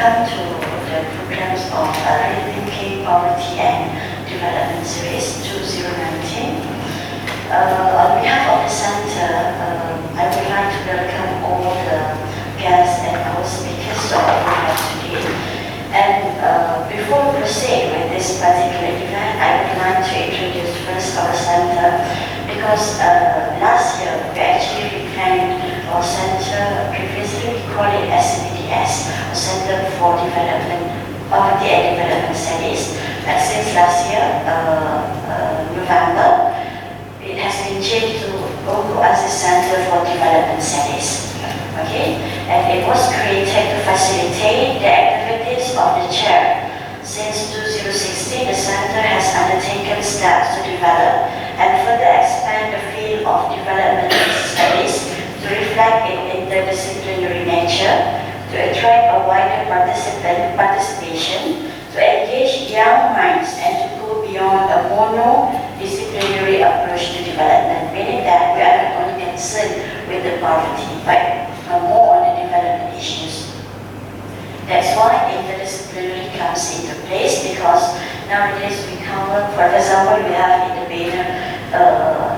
welcome to the programs of Rethinking Poverty and Development Series 2019. On behalf of the Center, I would like to welcome all the guests and our speakers to our program today. And before we proceed with this particular event, I would like to introduce first our Center, because last year we actually renamed our Center. Previously we called it SDDS, Center for Development, Poverty and Development Studies. But since last year, November, it has been changed to go as a Center for Development Studies. Okay, and it was created to facilitate the activities of the chair. Since 2016, the Center has undertaken steps to develop and further expand the field of development studies to reflect its interdisciplinary nature, to attract a wider participation, to engage young minds, and to go beyond a mono-disciplinary approach to development, meaning that we are not only concerned with the poverty, but more on the development issues. That's why interdisciplinary comes into place, because nowadays we cover, for example, we have in the banner,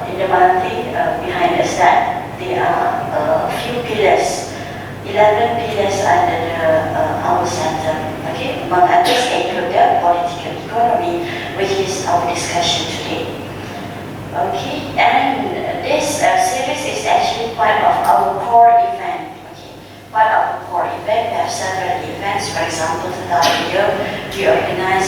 in the Bante behind us, that there are a few pillars, 11 pillars under our Center. Okay, among others include political economy, which is our discussion today. Okay, and this series is actually part of our core event. Okay, part of the core event, we have several events. For example, throughout the year, we organize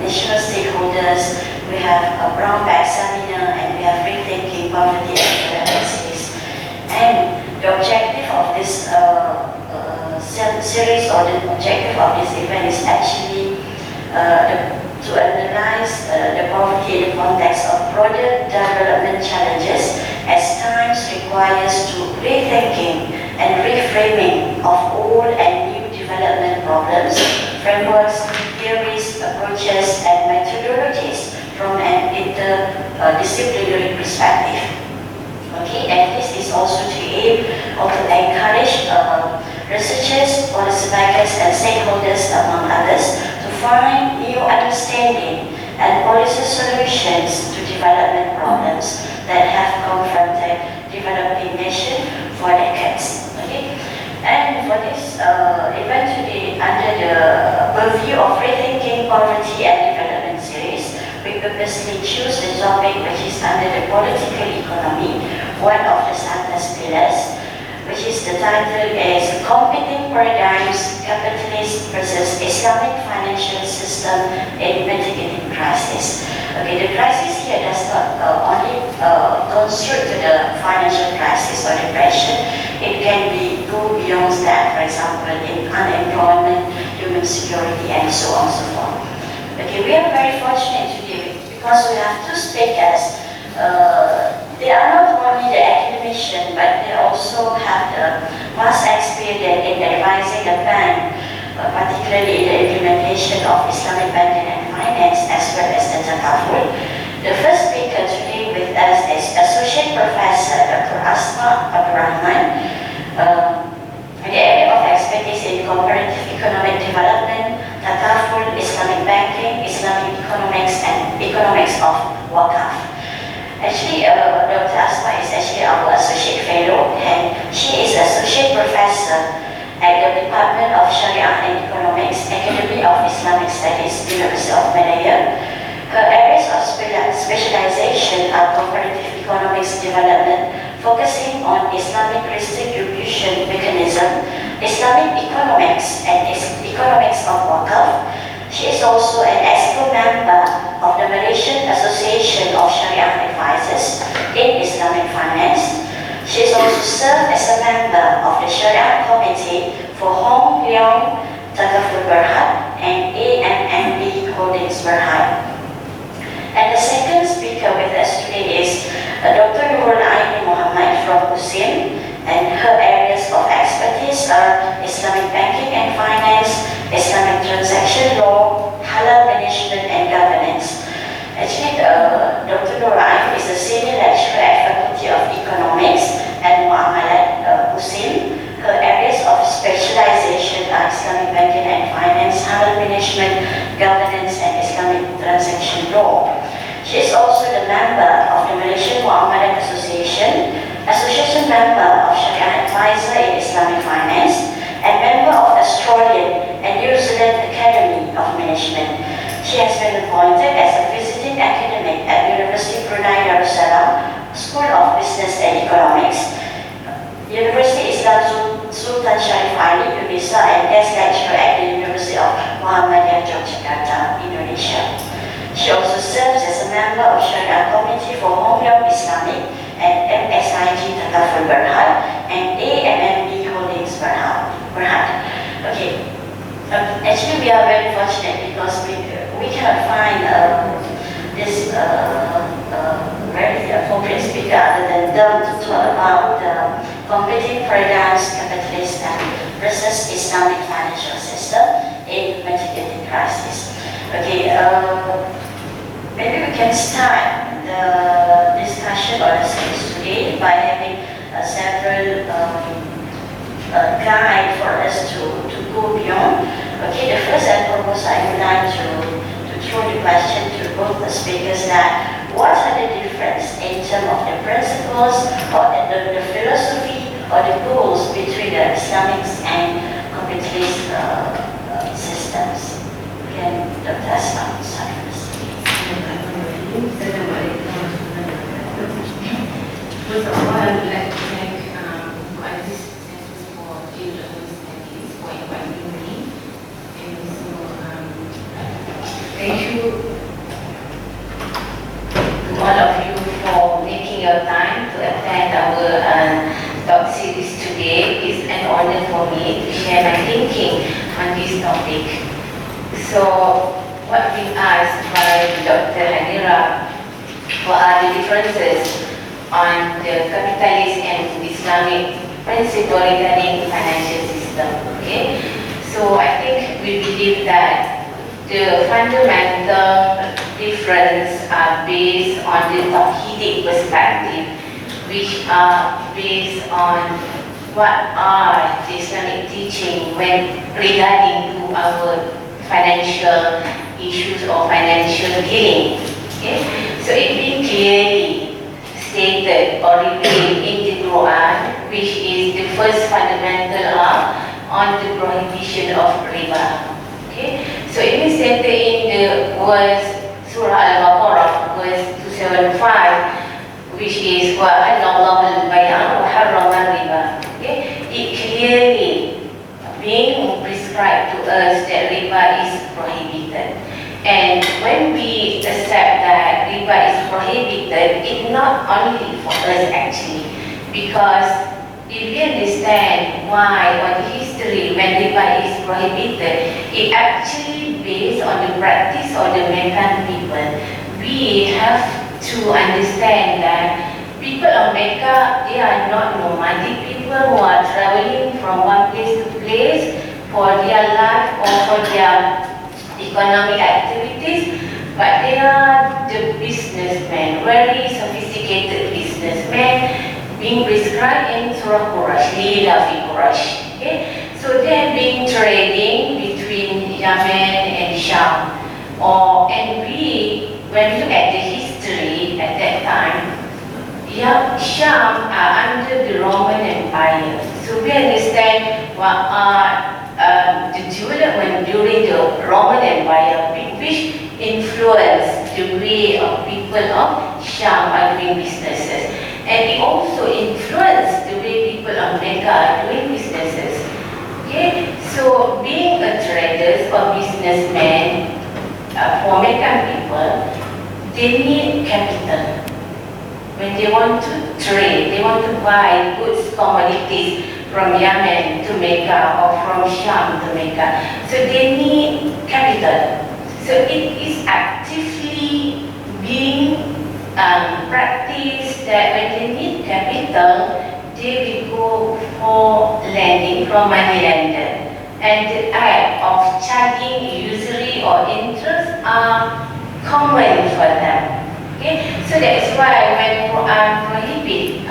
national stakeholders. We have a brown bag seminar, and we have rethinking poverty and development series. And the objective of this series, or the objective of this event, is actually to analyze the poverty in the context of broader development challenges, as times requires to rethinking and reframing of old and new development problems, frameworks, theories, approaches, and methodologies from an interdisciplinary perspective. Okay, and this is also to aim or to encourage researchers, policymakers, and stakeholders, among others, to find new understanding and policy solutions to development problems that have confronted developing nations for decades. Okay, and for this event today, under the purview of Rethinking Poverty and Development series, we purposely choose the topic which is under the political economy, one of the Center's pillars, which is the title is Competing Paradigms, Capitalist versus Islamic Financial System in Mitigating Crisis. Okay, the crisis here does not only constrict to the financial crisis or depression. It can go beyond that, for example, in unemployment, human security, and so on and so forth. Okay, we are very fortunate today because we have two speakers. They are not only the academician, but they also have the vast experience in advising the bank, particularly in the implementation of Islamic banking and finance, as well as the takaful. The first speaker today with us is Associate Professor Dr. Asma Abdurrahman, in the area of expertise in comparative economic development, takaful, Islamic banking, Islamic economics, and economics of wakaf. Actually, Dr. Asma is actually our associate fellow, and she is associate professor at the Department of Shari'ah and Economics, Academy of Islamic Studies, University of Malaya. Her areas of specialization are comparative economics development, focusing on Islamic redistribution mechanism, Islamic economics, and economics of wakaf. She is also an ESCO member of the Malaysian Association of Shari'ah Advisors in Islamic Finance. She has also served as a member of the Shari'ah Committee for Hong Leong Takaful Berhad and AMMB Holdings Berhad. And the second speaker with us today is Dr. Nurul Aini Muhammad from USIM, and her areas of expertise are Islamic banking and finance, Islamic transaction law, halal management, and governance. Actually, Dr. Nurul Aini is a senior lecturer at Faculty of Economics and Muamalat USIM. Her areas areas of specialization are Islamic banking and finance, halal management, governance, and Islamic transaction law. She is also the member of the Malaysian Muamalat Association, association member of Shari'ah Advisor in Islamic Finance, and member of Australian and New Zealand Academy of Management. She has been appointed as a visiting academic at University Brunei Darussalam School of Business and Economics, University Islam Sultan Sharif Ali, UNISA, and guest lecturer at the University of Muhammadiyah Yogyakarta, Indonesia. She also serves as a member of Shari'ah Committee for Home Loan Islamic and MSIG Takaful Berhad and AMMB Holdings Berhad. Okay. Actually, we are very fortunate because we cannot find this very appropriate speaker other than them to talk about the competing paradigms, capitalist versus Islamic financial system in mitigating crisis. Okay, maybe we can start the discussion or the series today by having several guide for us to go beyond. Okay, the first and foremost, I would like to throw the question to both the speakers that what are the difference in terms of the principles or the philosophy or the goals between the Islamic and capitalist systems? Can Dr. Aslam start first? First of all, I would like to thank this Center for Children's Studies for inviting me. And so, thank you to all of you for making your time to attend our talk series today. It's an honor for me to share my thinking on this topic. So, what we asked by Dr. Hadira, what are the differences on the capitalist and Islamic principle regarding the financial system? Okay, so I think we believe that the fundamental difference are based on the Tawhidic perspective, which are based on what are the Islamic teaching when regarding to our financial issues or financial dealing. Okay? So it being clearly stated or revealed in the Quran, which is the first fundamental law on the prohibition of riba. Okay? So it is stated in the verse Surah Al-Baqarah, verse 275, which is وَأَحَلَّ الْبَيْعَ وَحَرَّمَ الرِّبَى. Okay? It clearly being prescribed to us that riba is prohibited. And when we accept that riba is prohibited, it's not only for us actually, because if we understand why or the history when riba is prohibited, it actually based on the practice of the Meccan people. We have to understand that people of Mecca, they are not nomadic people who are traveling from one place to place for their life or for their economic activities, but they are the businessmen, very sophisticated businessmen being prescribed in Surah Quraysh, Lila fi Quraysh. Okay? So they have been trading between Yemen and Sham. And when we look at the history at that time, Sham are under the Roman Empire. So we understand what are the development during the Roman Empire, which influenced the way of people of Sham are doing businesses. And it also influenced the way people of Mecca are doing businesses. Okay? So being a trader or businessman, for Meccan people, they need capital. When they want to trade, they want to buy goods, commodities from Yemen to Mecca or from Sham to Mecca. So they need capital. So it is actively being practiced that when they need capital, they will go for lending from money lender. And the act of charging usury or interest are common for them. Okay? So that's why when Quran prohibit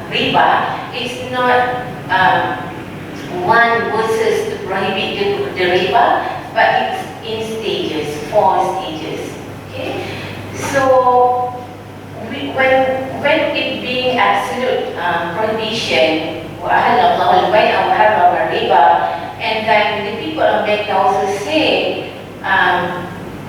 riba, it's not one versus to prohibit the riba, but it's in stages, 4 stages. Okay, so when it being absolute prohibition, وَأَحَلَّ اللَّهُ الْبَيْعَ وَحَرَّمَ الرِّبَا, and then the people of Mecca also say,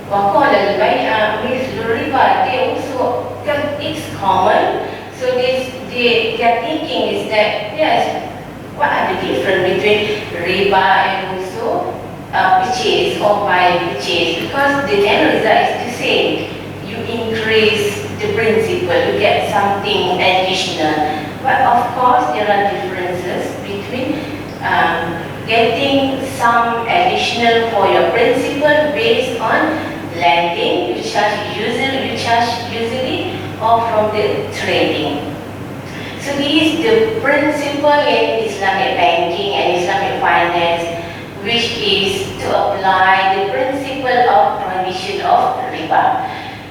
وَقَالَ الْبَيْعَ مِثْلُ الرِّبَا, they also, because it's common, so their thinking is that, yes, what are the difference between riba and also purchase or buy purchase? Because the end result is the same. You increase the principal, you get something additional. But of course, there are differences between getting some additional for your principal based on lending, you charge usually, or from the trading. So this is the principle in Islamic banking and Islamic finance, which is to apply the principle of prohibition of riba.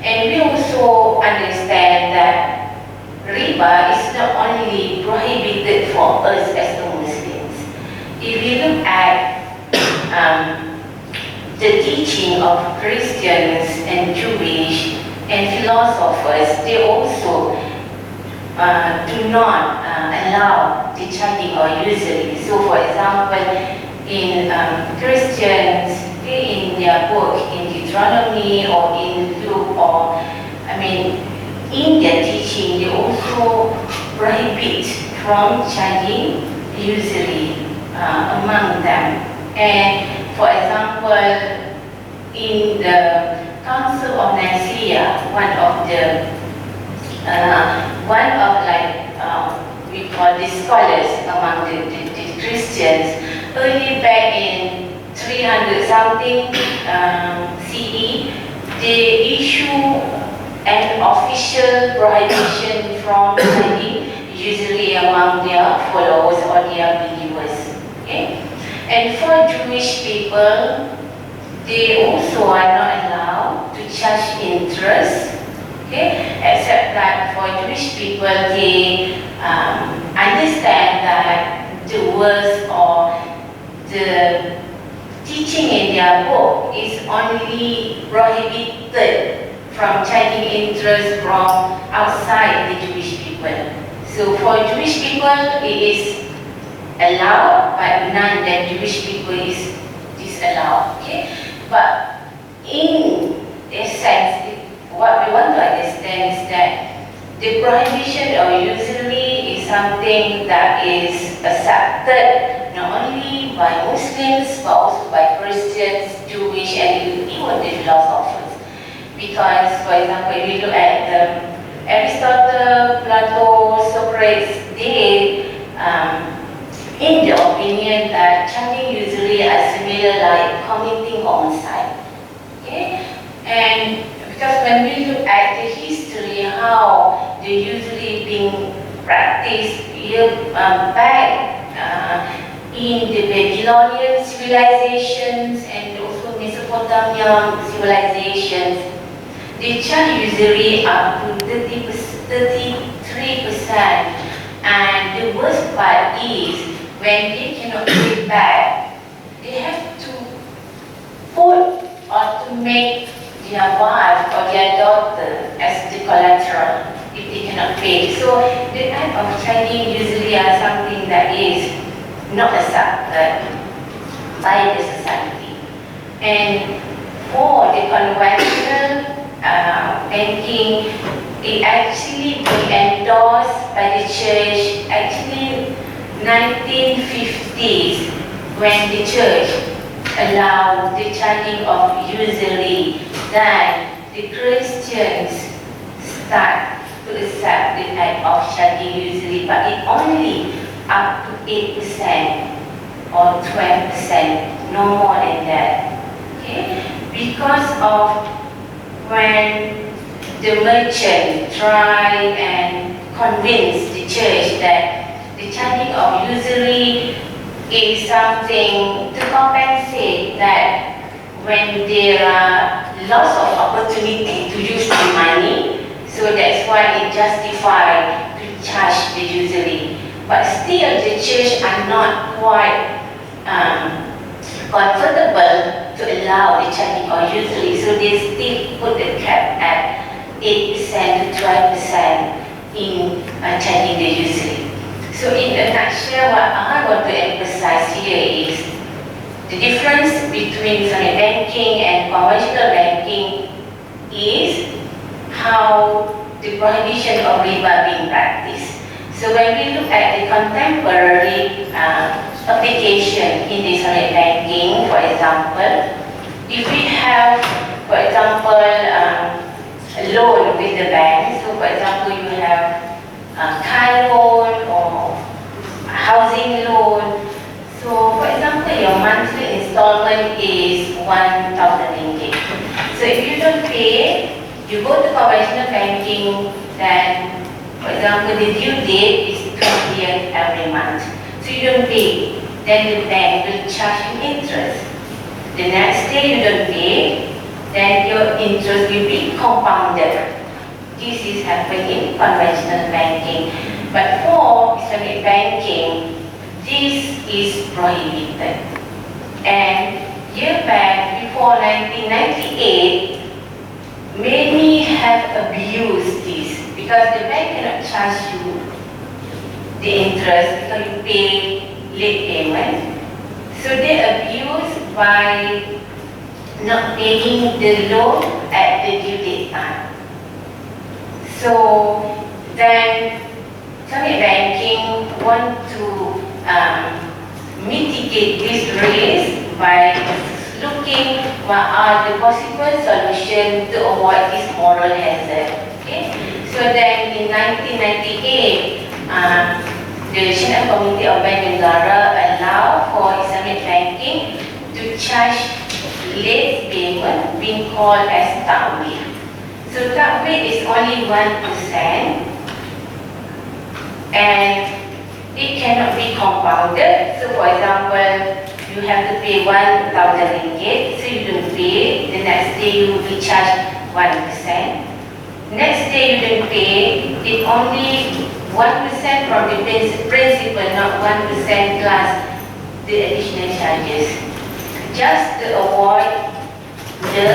And we also understand that riba is not only prohibited for us as the Muslims. If you look at the teaching of Christians and Jewish and philosophers, they also do not allow the charging or usury. So for example, in Christians, in their book, in Deuteronomy or in Luke, or in their teaching, they also prohibit from charging usury among them. And for example, in the Council of Nicaea, we call the scholars among the Christians, early back in 300 something CE, they issue an official prohibition from charging usually among their followers or their believers. Okay? And for Jewish people, they also are not allowed to charge interest. Okay? Except that for Jewish people, they understand that the words or the teaching in their book is only prohibited from charging interest from outside the Jewish people. So for Jewish people, it is allowed, but non-Jewish people is disallowed. Okay? But in a sense, what we want to understand is that the prohibition or usury is something that is accepted not only by Muslims but also by Christians, Jewish, and even the philosophers. Because, for example, if you look at Aristotle, Plato, Socrates, they, in the opinion that charging usury are similar like committing homicide. Okay? And because when we look at the history, how the usury being practiced back in the Babylonian civilizations and also Mesopotamian civilizations, they charge usury up to 33%. And the worst part is when they cannot pay back, they have to put or to make their wife or their daughter as the collateral if they cannot pay. So the type of charging usually are something that is not accepted by the society. And for the conventional banking, it actually was endorsed by the church actually 1950s when the church allowed the charging of usury. Then the Christians start to accept the type of charging usury, but it only up to 8% or 12%, no more than that. Okay? Because of when the merchant try and convince the church that the charging of usury is something to compensate that when there are lots of opportunity to use the money, so that's why it justified to charge the usury. But still the church are not quite comfortable to allow the charging of usually, so they still put the cap at 8% to 12% in charging the usually. So in a nutshell, what I want to emphasize here is the difference between Islamic banking and conventional banking is how the prohibition of riba being practiced. So when we look at the contemporary application in the Islamic banking, for example, if we have, for example, a loan with the bank, so for example, you have a car loan or a housing loan. So for example, your monthly installment is 1,000 ringgit. So if you don't pay, you go to conventional banking, then for example, the due date is 20th every month. So you don't pay, then the bank will charge you interest. The next day you don't pay, then your interest will be compounded. This is happening in conventional banking. But for Islamic banking, this is prohibited. And year back, before 1998, many have abused this because the bank cannot charge you the interest because you pay late payment. So they abuse by not paying the loan at the due date time. So then Islamic banking want to mitigate this risk by looking what are the possible solutions to avoid this moral hazard. Okay? So then in 1998, the Shari'ah Committee of Bank Negara allowed for Islamic banking to charge late payment being called as ta'wid. So ta'wid is only 1% and it cannot be compounded. So for example, you have to pay 1,000 ringgit, so you don't pay, the next day you will be charged 1%. Next day you don't pay, it only 1% from the principal, not 1% plus the additional charges. Just to avoid the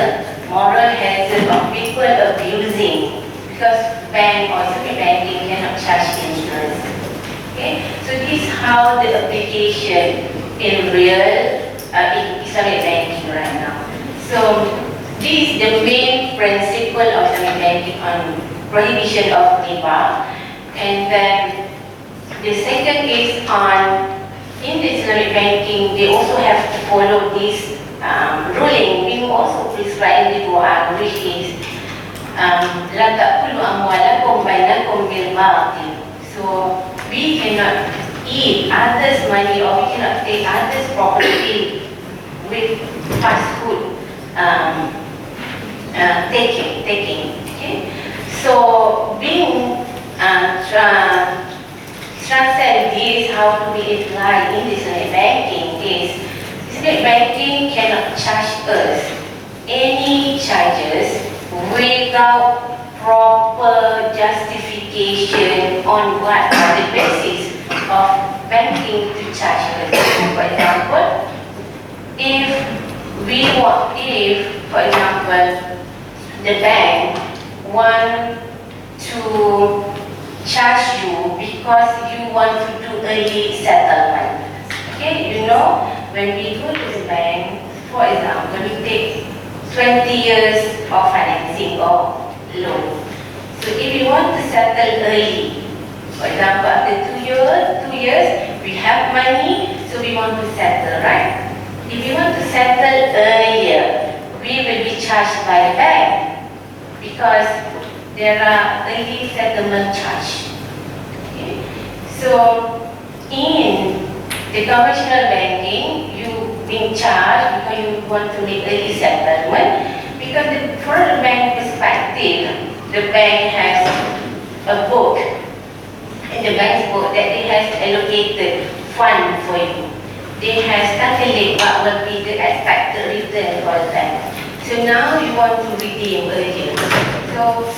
moral hazard of people abusing, because bank or Islamic banking cannot charge interest. Okay? So this is how the application in real in Islamic banking right now. So this is the main principle of Islamic banking on prohibition of riba. And then the second is on, in the Islamic banking, they also have to follow this ruling being also prescribed in the Quran, which is la ta'kulu amwalakum bainakum bil batil. So we cannot eat others' money or we cannot take others' property with fast food taking. Okay? So being transcend this, how to be applied in Islamic banking is Islamic banking cannot charge us any charges without proper justification on what are the basis of banking to charge us. For example, for example, the bank want to charge you because you want to do early settlement. Okay, you know, when we go to the bank, for example, we take 20 years of financing or loan. So if you want to settle early, for example, after 2 years, we have money, so we want to settle, right? If you want to settle earlier, we will be charged by the bank because there are early settlement charge. Okay? So in the conventional banking, you being charged because you want to make early settlement, because from the bank perspective, the bank has a book in the bank's book that it has allocated fund for you. They have calculated what will be the expected return for the bank. So now you want to redeem earlier. So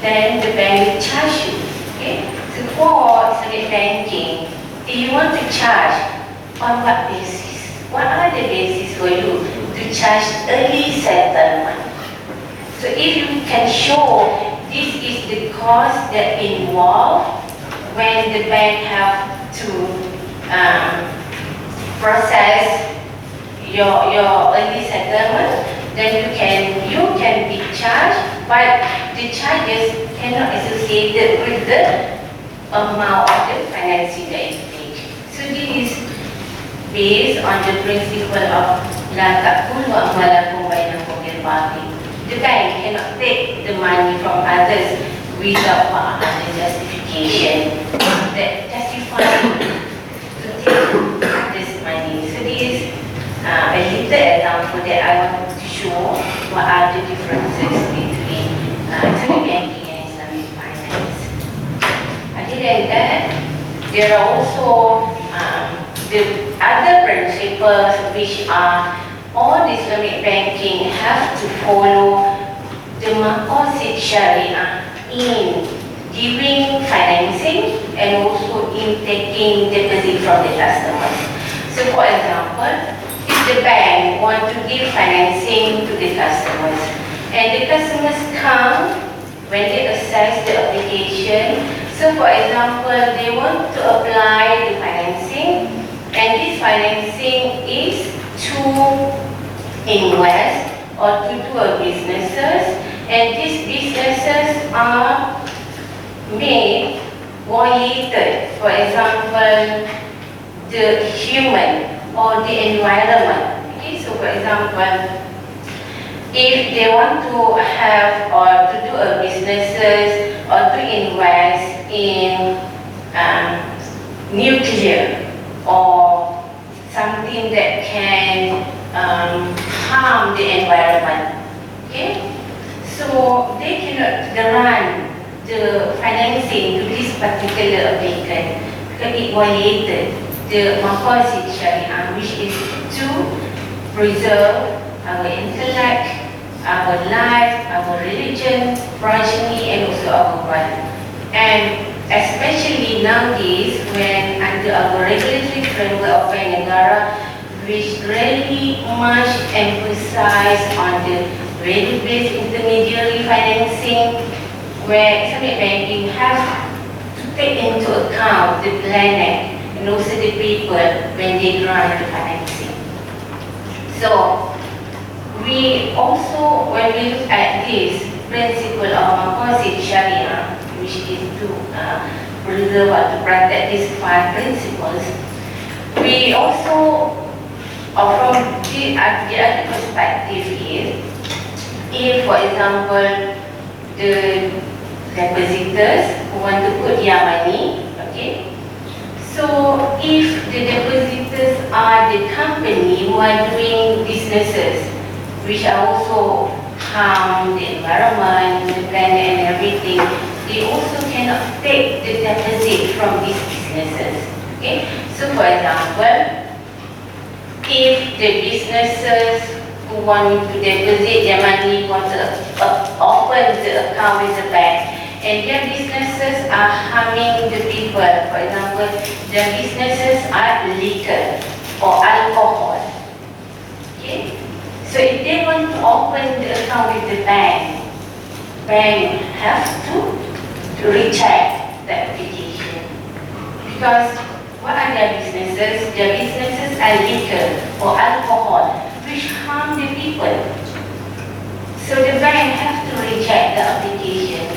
then the bank will charge you. Okay? So for Islamic banking, if you want to charge on what basis? What are the basis for you to charge early settlement? So if you can show this is the cost that involved when the bank have to process your early settlement, then you can be charged, but the charges cannot associated with the amount of the financing that you take. So this is based on the principle of la ta'kulu amwalakum bainakum bil batil. The bank cannot take the money from others without the justification that justify to take this money. So this is a little example that I want to show what are the differences between Islamic banking and Islamic finance. Other than that, there are also the other principles which are all Islamic banking have to follow the maqasid shari'ah in giving financing and also in taking deposit from the customers. So for example, if the bank want to give financing to the customers and the customers come when they assess the application, so for example, they want to apply the financing and this financing is to invest or to do a businesses, and these businesses are made violated, for example, the human or the environment. Okay, so for example, if they want to have or to do a businesses or to invest in nuclear or something that can harm the environment, okay? So they cannot grant the financing to this particular applicant because it violated the maqasid shari'ah, which is to preserve our intellect, our life, our religion, progeny, and also our wealth. And especially nowadays, when under our regulatory framework of Bank Negara, which really much emphasize on the value-based intermediary financing, where Islamic banking have to take into account the planet and also the people when they grant the financing. So we also, when we look at this principle of maqasid shari'ah, which is to preserve or to protect these 5 principles, we also, from the other perspective is, if for example, the depositors who want to put their money, okay, so if the depositors are the company who are doing businesses, which are also harm the environment, the planet and everything, they also cannot take the deposit from these businesses. Okay? So for example, if the businesses who want to deposit their money, want to open the account with the bank, and their businesses are harming the people, for example, their businesses are liquor or alcohol. Okay? So if they want to open the account with the bank have to reject the application. Because what are their businesses? Their businesses are liquor or alcohol, which harm the people. So the bank have to reject the application.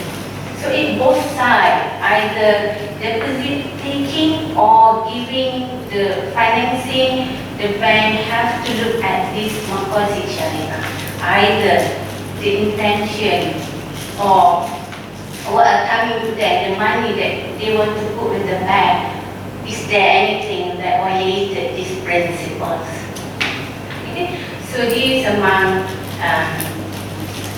So it both sides, either deposit taking or giving the financing, the bank have to look at this maqasid shari'ah. Either the intention or what are coming to them, the money that they want to put with the bank, is there anything that violated these principles? Okay? So these among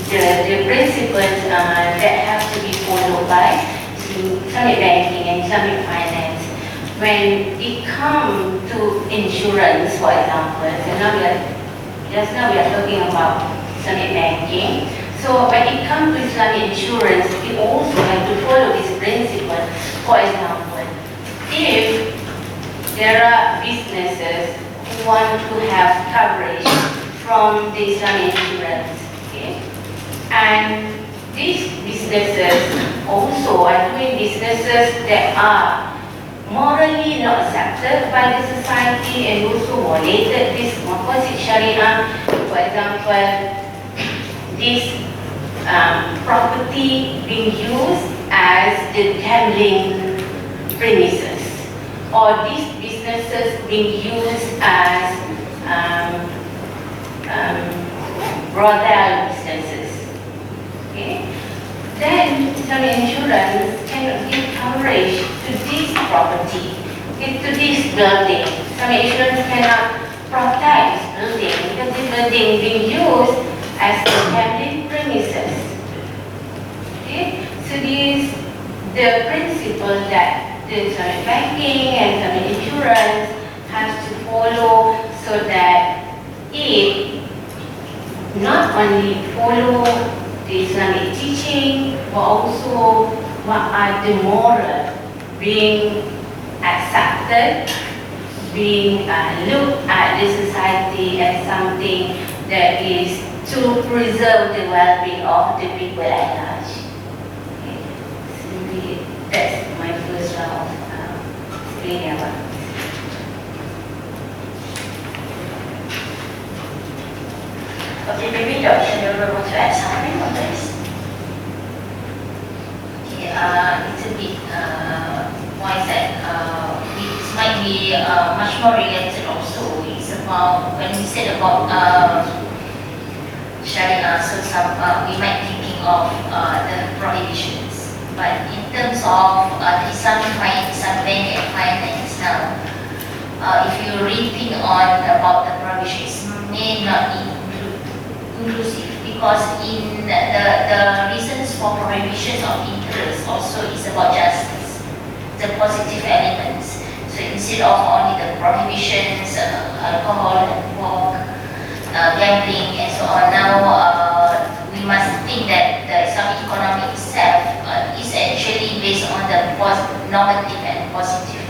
the principles that have to be followed by Islamic banking and Islamic finance. When it comes to insurance, for example, just now we are talking about Islamic banking. So when it comes to Islamic insurance, we also have to follow this principle. For example, if there are businesses who want to have coverage from the Islamic insurance. Okay? And these businesses also are doing businesses that are morally not accepted by the society and also violated this opposite shari'ah. For example, this property being used as the gambling premises, or these businesses being used as brothel businesses. Okay? Then some insurance cannot give coverage to this property, to this building. Some insurance cannot protect this building because this building is being used as the gambling premises. Okay? So this the principle that the Islamic banking and Islamic insurance has to follow, so that it not only follow the Islamic teaching, but also what are the moral being accepted, being looked at the society as something that is to preserve the well-being of the people at large. Okay. So that's my first round of explaining about this. Okay, maybe Dr. Nurul want to add something on this? Okay, it's a bit why that it might be much more related also. It's about when we said about shari'ah, so we might thinking of the prohibitions. But in terms of the Islamic bank and finance now, if you really think on about the prohibitions, may not inclusive, because in the reasons for prohibitions of interest also is about justice, the positive elements. So instead of only the prohibitions, alcohol, pork, gambling, and so on, now we must think that the Islamic economy itself is actually based on the normative and positive.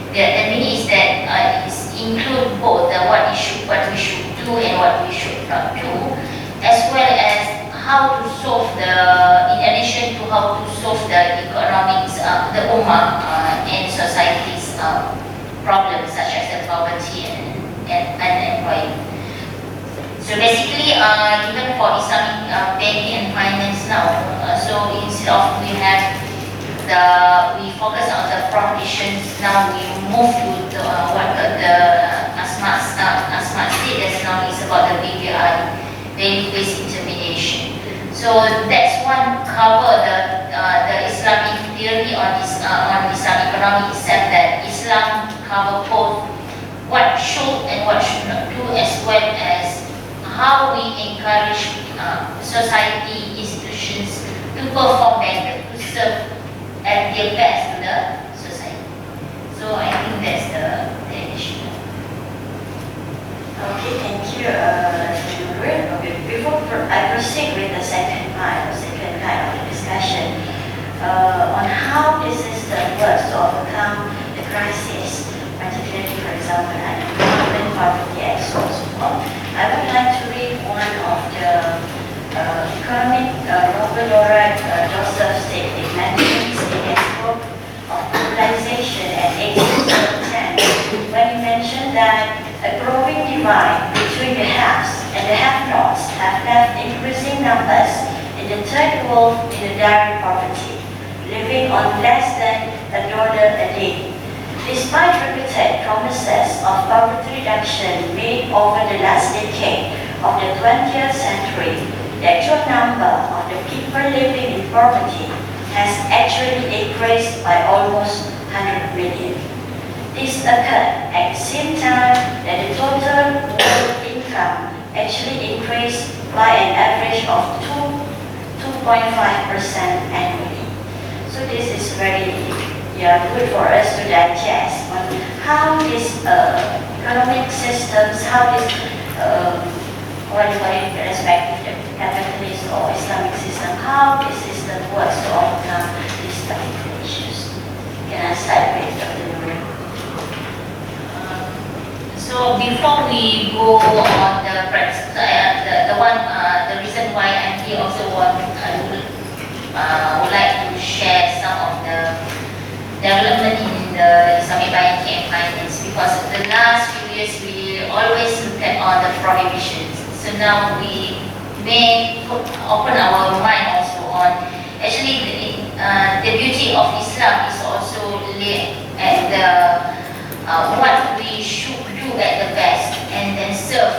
The meaning is that it include both what we should do and what we should not do, as well as how to solve in addition to how to solve the economics, the ummah and society's problems such as the poverty and unemployment. So basically, even for Islamic banking and finance now, so instead of we focus on the prohibitions, now we move to what the Asma status now is about the BPI, value-based intermediation. So that's one cover the Islamic theory on Islamic economy itself, that Islam cover both what should and what should not do, as well as how we encourage society, institutions to perform better, to serve at their best to the society. So I think that's the issue. Okay, thank you, Nurul. Okay, before I proceed with the second kind of the discussion on how the system works to overcome the crisis, particularly, for example, unemployment, poverty, and so on, so forth, I would like to read one of the economic Nobel laureate Joseph Stiglitz mentions in his book of globalization and 1810, when he mentioned that a growing divide between the haves and the have-nots have left increasing numbers in the third world in the dire poverty, living on less than $1 a day. Despite repeated promises of poverty reduction made over the last decade of the 20th century, the actual number of the people living in poverty has actually increased by almost 100 million. This occurred at the same time that the total world income actually increased by an average of 2.5% annually. So this is very good for us to digest on how this economic systems, how this respective capitalist or Islamic system, how this system works to overcome these particular issues. Can I start with Dr. Nurul? before we go on the practice, the reason why I'm here also would like to share some of the development in the Islamic banking and finance, because the last few years we always look at all the prohibitions. So now we may open our mind also on actually the beauty of Islam is also at the what we should do at the best and then serve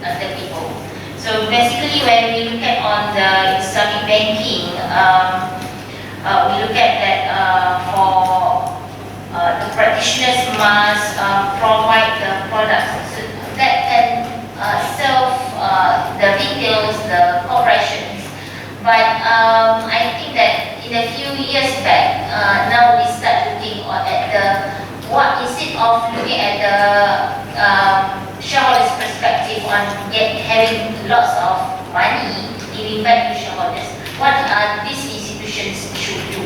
the people. So basically, when we look at on the Islamic banking, we look at that for the practitioners must provide the products that can serve the retails, the corporations. But I think that in a few years back, now we start looking at instead of looking at the shareholders' perspective on having lots of money giving back to shareholders, what these institutions should do.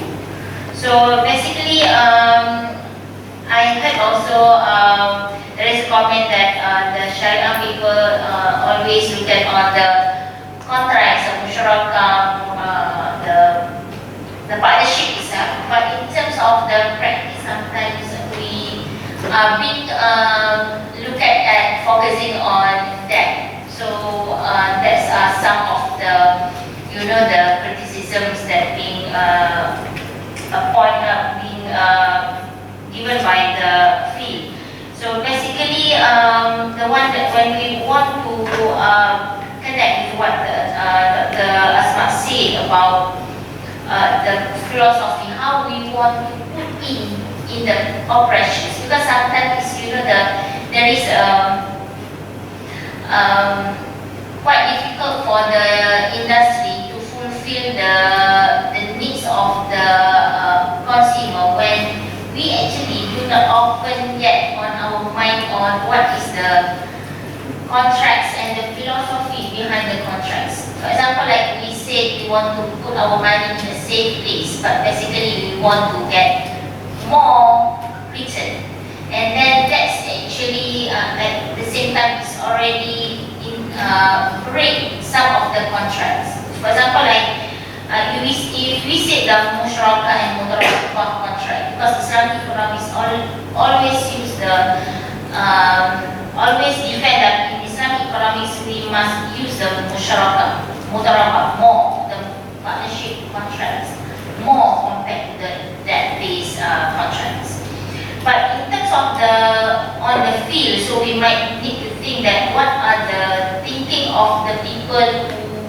So basically, I heard also there is a comment that the shari'ah people always look at on the contracts of musyarakah, the partnership itself, but in terms of the practice, sometimes we are being look at focusing on that. So that's some of the the criticisms that being given by the field. So basically, the one that when we want to connect with what the Asma said about the philosophy, how we want to put in the operations, because sometimes there is quite difficult for the industry to fulfill the needs of the consumer when we actually do not open yet on our mind on what is the contracts and the philosophy behind the contracts. For example, like we said, we want to put our money in a safe place, but basically we want to get more return. And then that's actually at the same time it's already break some of the contracts. For example, like if we say the musyarakah and mudarakah contract, because Islamic economics always use the always defend that in Islamic economics we must use the musyarakah, mudarakah more, the partnership contracts more compared to the debt-based contracts. But in terms of on the field, so we might need to think that what are the thinking of the people who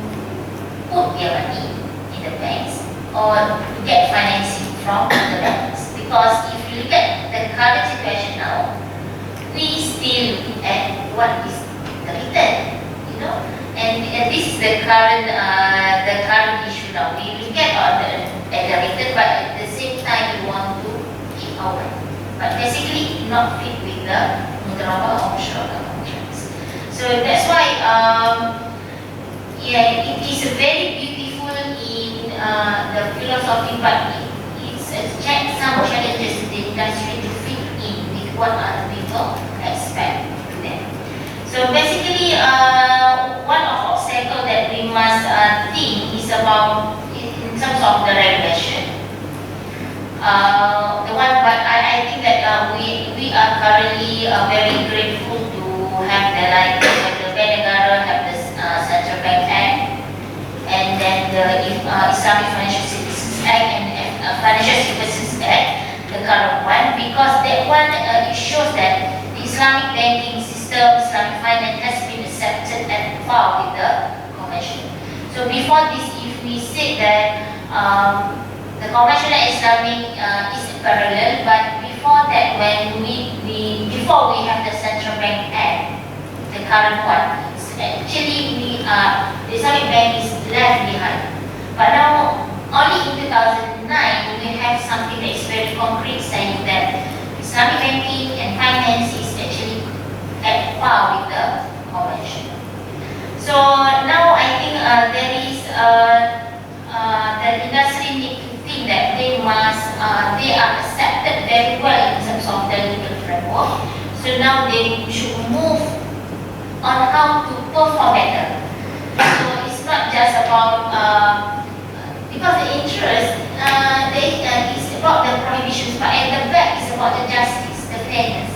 put their money in the banks or to get financing from the banks. Because if you look at the current situation now, we still look at what is the return, and this is the current issue now. We look at the return, but at the same time we want to keep our money. But basically not fit with the mudarakah or musyarakah contracts. So that's why it is very beautiful in the philosophy, but it's some challenges in the industry to fit in with what other people expect to them. So basically, one of obstacles that we must think is about in terms of the regulation. But I think that we are currently very grateful to have the Bank Negara have the Central Bank Act, and then the Islamic Financial Services Act and Financial Services Act, the current one, because that one it shows that the Islamic banking system, Islamic finance has been accepted at par with the convention. So before this, if we say that the conventional Islamic is parallel, but before that, before we have the Central Bank Act, the current one, actually the Islamic bank is left behind. But now, only in 2009, we have something that is very concrete, saying that Islamic banking and finance is actually at par with the convention. So now I think there is the industry need to think that they are accepted very well in terms of the legal framework. So now they should move perform better. So it's not just about because the interest is about the prohibitions, but at the back is about the justice, the fairness.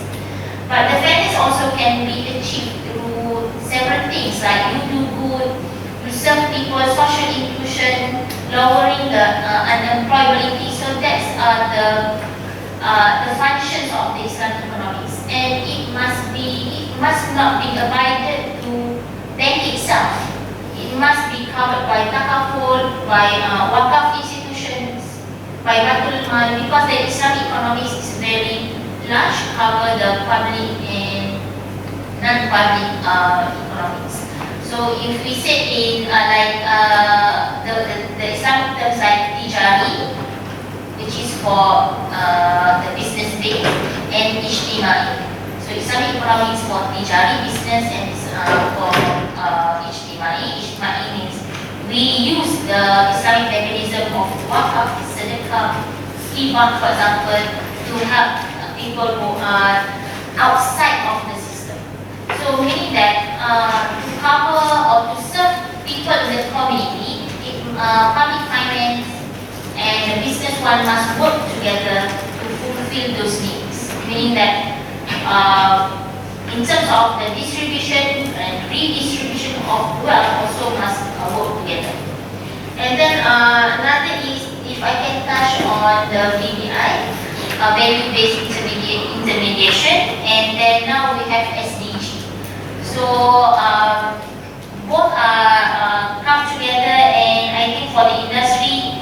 But the fairness also can be achieved through several things, like you do good, you serve people, social inclusion, lowering the unemployability. So that's the functions of the Islamic economics, and it must not be abided to bank itself. It must be covered by takaful, by wakaf institutions, by Batul Mal, because the Islamic economics is very large, cover the public and non-public economics. So if we say in the Islamic terms like tijari, which is for the business base, and ijtimai. So Islamic economics for tijari, business, and for ijtimai. Ijtimai means we use the Islamic mechanism of wakaf, sedekah, hibah, for example, to help people who are outside of the system. So meaning that to cover or to serve people in the community, public finance and the business one must work together to fulfill those needs. Meaning that in terms of the distribution and redistribution of wealth also must work together. And then another is, if I can touch on the VBI, value-based intermediation, and then now we have SDG. So both are come together, and I think for the industry,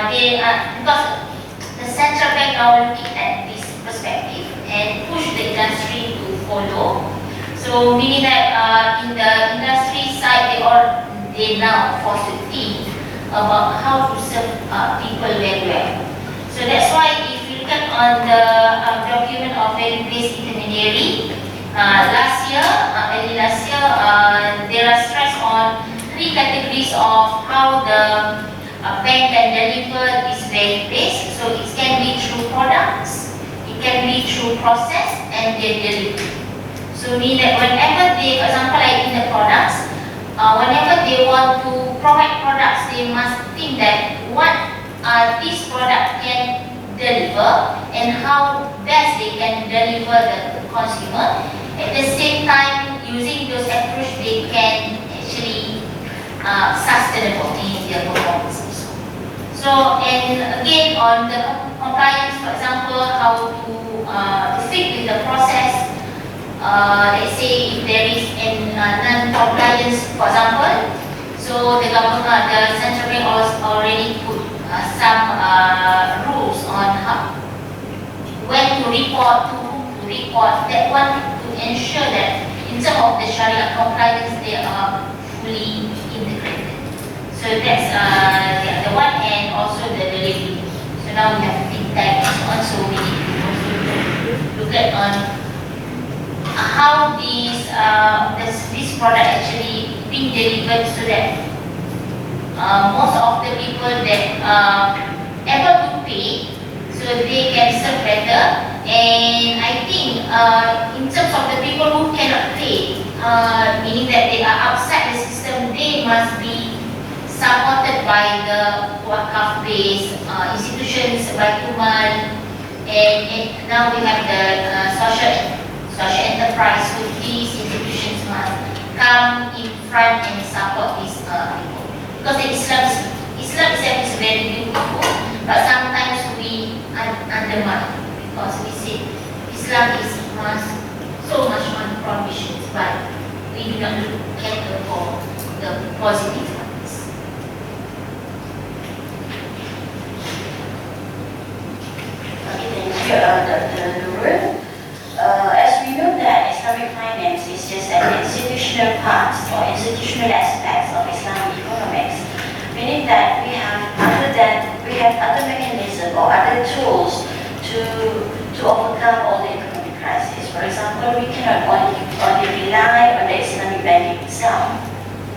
they are, because the central bank now looking at this perspective and push the industry to follow. So meaning that in the industry side, they now forced to think about how to serve people very well. So that's why if you look at on the document of value-based intermediary, early last year, there are stress on 3 categories of how the bank can deliver this value-based. So it can be through products, it can be through process, and their delivery. So mean that whenever they, for example, like in the products, whenever they want to provide products, they must think that what this product can deliver and how best they can deliver the consumer. At the same time, using those approach, they can actually sustainable in their performance. So, and again on the compliance, for example, how to fit with the process. Let's say if there is a non-compliance, for example, so the government, the central bank already put some rules on how, when to report, to whom to report, that one to ensure that in terms of the shari'ah compliance, they are fully integrated. So that's the one, and also the delivery. So now we have think tank and so on, so we need to also look at on how this product actually being delivered, so that most of the people that are able to pay, so they can serve better. And I think in terms of the people who cannot pay, meaning that they are outside the system, they must be supported by the wakaf-based institutions, by Tumal, and now we have the social enterprise. So these institutions must come in front and support these people. Because the Islam itself is very beautiful, but sometimes we undermine, because we say Islam is so much on prohibitions, but we do not cater for the positive ones. Okay, thank you, Dr. Nurul. As we know that Islamic finance is just an institutional part or institutional aspects of Islamic economics, meaning that we have other mechanisms or other tools to overcome all the economic crises. For example, we cannot only rely on the Islamic banking itself,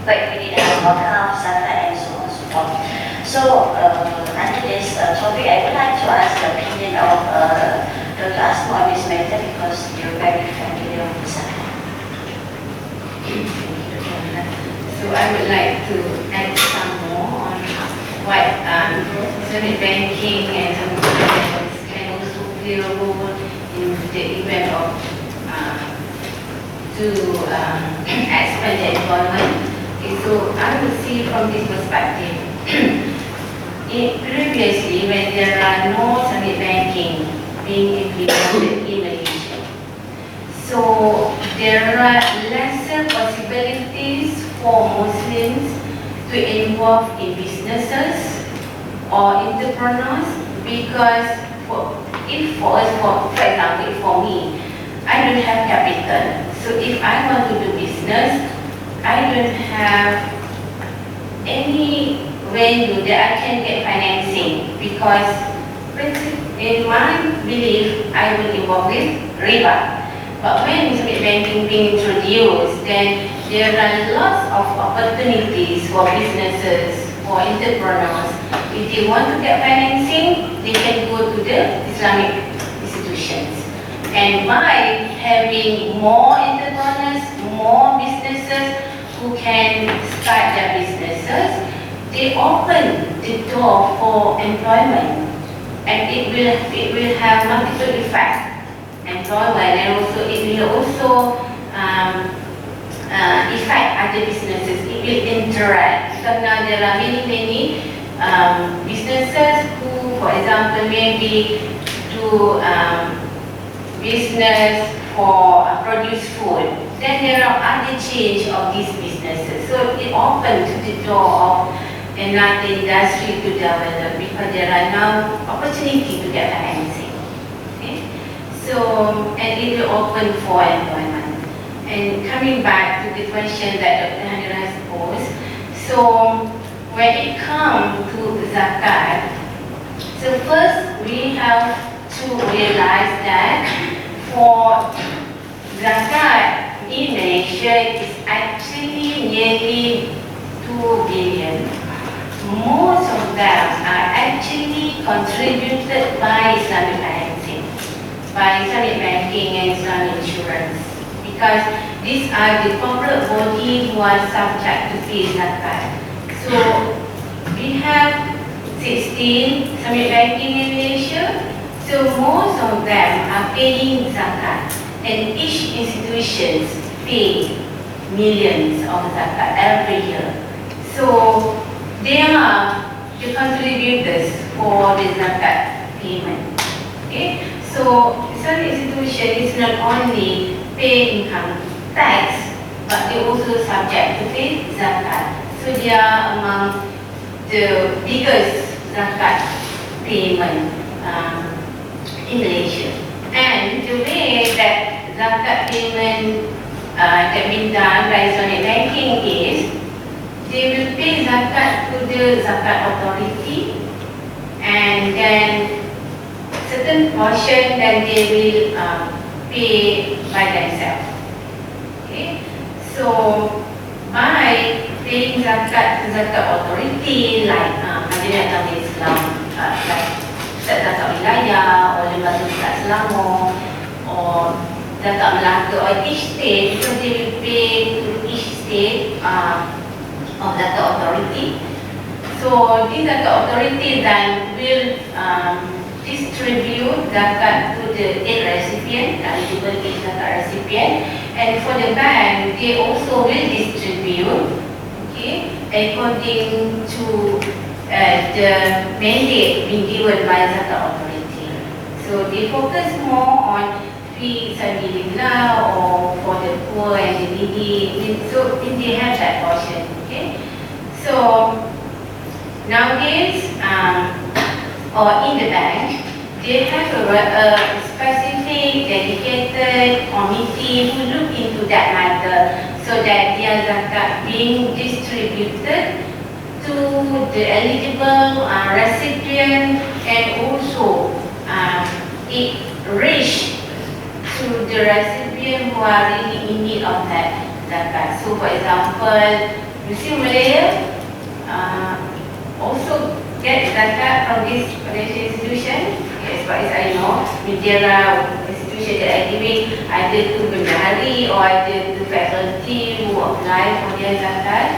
but we need to wakaf, zakat, and so on and so forth. So under this topic, I would like to ask the opinion of Dr. Asma on this matter, because you're very familiar with the subject. So I would like to add some more on what Islamic banking and some finance can also play a role in the event of to expand the employment. Okay, so I would see from this perspective. Previously, when there are no Islamic banking being implemented in Malaysia, so there are lesser possibilities for Muslims to involve in businesses or entrepreneurs because for example, for me, I don't have capital. So if I want to do business, I don't have any venue that I can get financing because in my belief, I will involve with riba. But when Islamic banking being introduced, then there are lots of opportunities for businesses, for entrepreneurs. If they want to get financing, they can go to the Islamic institutions. And by having more entrepreneurs, more businesses who can start their businesses, they open the door for employment. And it will have multiple effects. Employment, and also it will also affect other businesses. It will interact because now there are many businesses who, for example, maybe do business for produce food. Then there are other change of these businesses. So it opens the door of another industry to develop because there are now opportunity to get financing. So, and it will open for employment. And coming back to the question that Dr. Handra has posed, so when it comes to zakat, so first we have to realize that for zakat in Malaysia is actually nearly 2 billion. Most of them are actually contributed by Islamic financing, by Islamic banking and Islamic insurance, because these are the corporate body who are subject to pay zakat. So we have 16 Islamic banking in Malaysia, so most of them are paying zakat, and each institution pay millions of zakat every year. So they are the contributors for the zakat payment. Okay? So Islamic institution is not only pay income tax, but they also subject to pay zakat. So they are among the biggest zakat payment in Malaysia. And the way that zakat payment that been done by Islamic banking is they will pay zakat to the zakat authority, and then certain portion that they will pay by themselves. Okay, so by paying zakat to zakat authority like Majlis Agama Islam, like zakat wilayah or lembaga zakat Selangor or zakat Melaka or each state, so they will pay to each state of zakat authority. So this zakat authority then will distribute zakat to the aid recipient, eligible aid zakat recipient, and for the bank, they also will distribute, okay, according to the mandate being given by zakat authority. So they focus more on fi sabilillah or for the poor and the needy. So they have that portion. Okay. So nowadays, or in the bank, they have a specific dedicated committee who look into that matter so that their zakat being distributed to the eligible recipient, and also it reach to the recipient who are really in need of that zakat. So for example, Muslim Malaya also get zakat from this financial institution. As far as I know, there are institutions that are giving either to bendahari or either to faculty who apply for their zakat.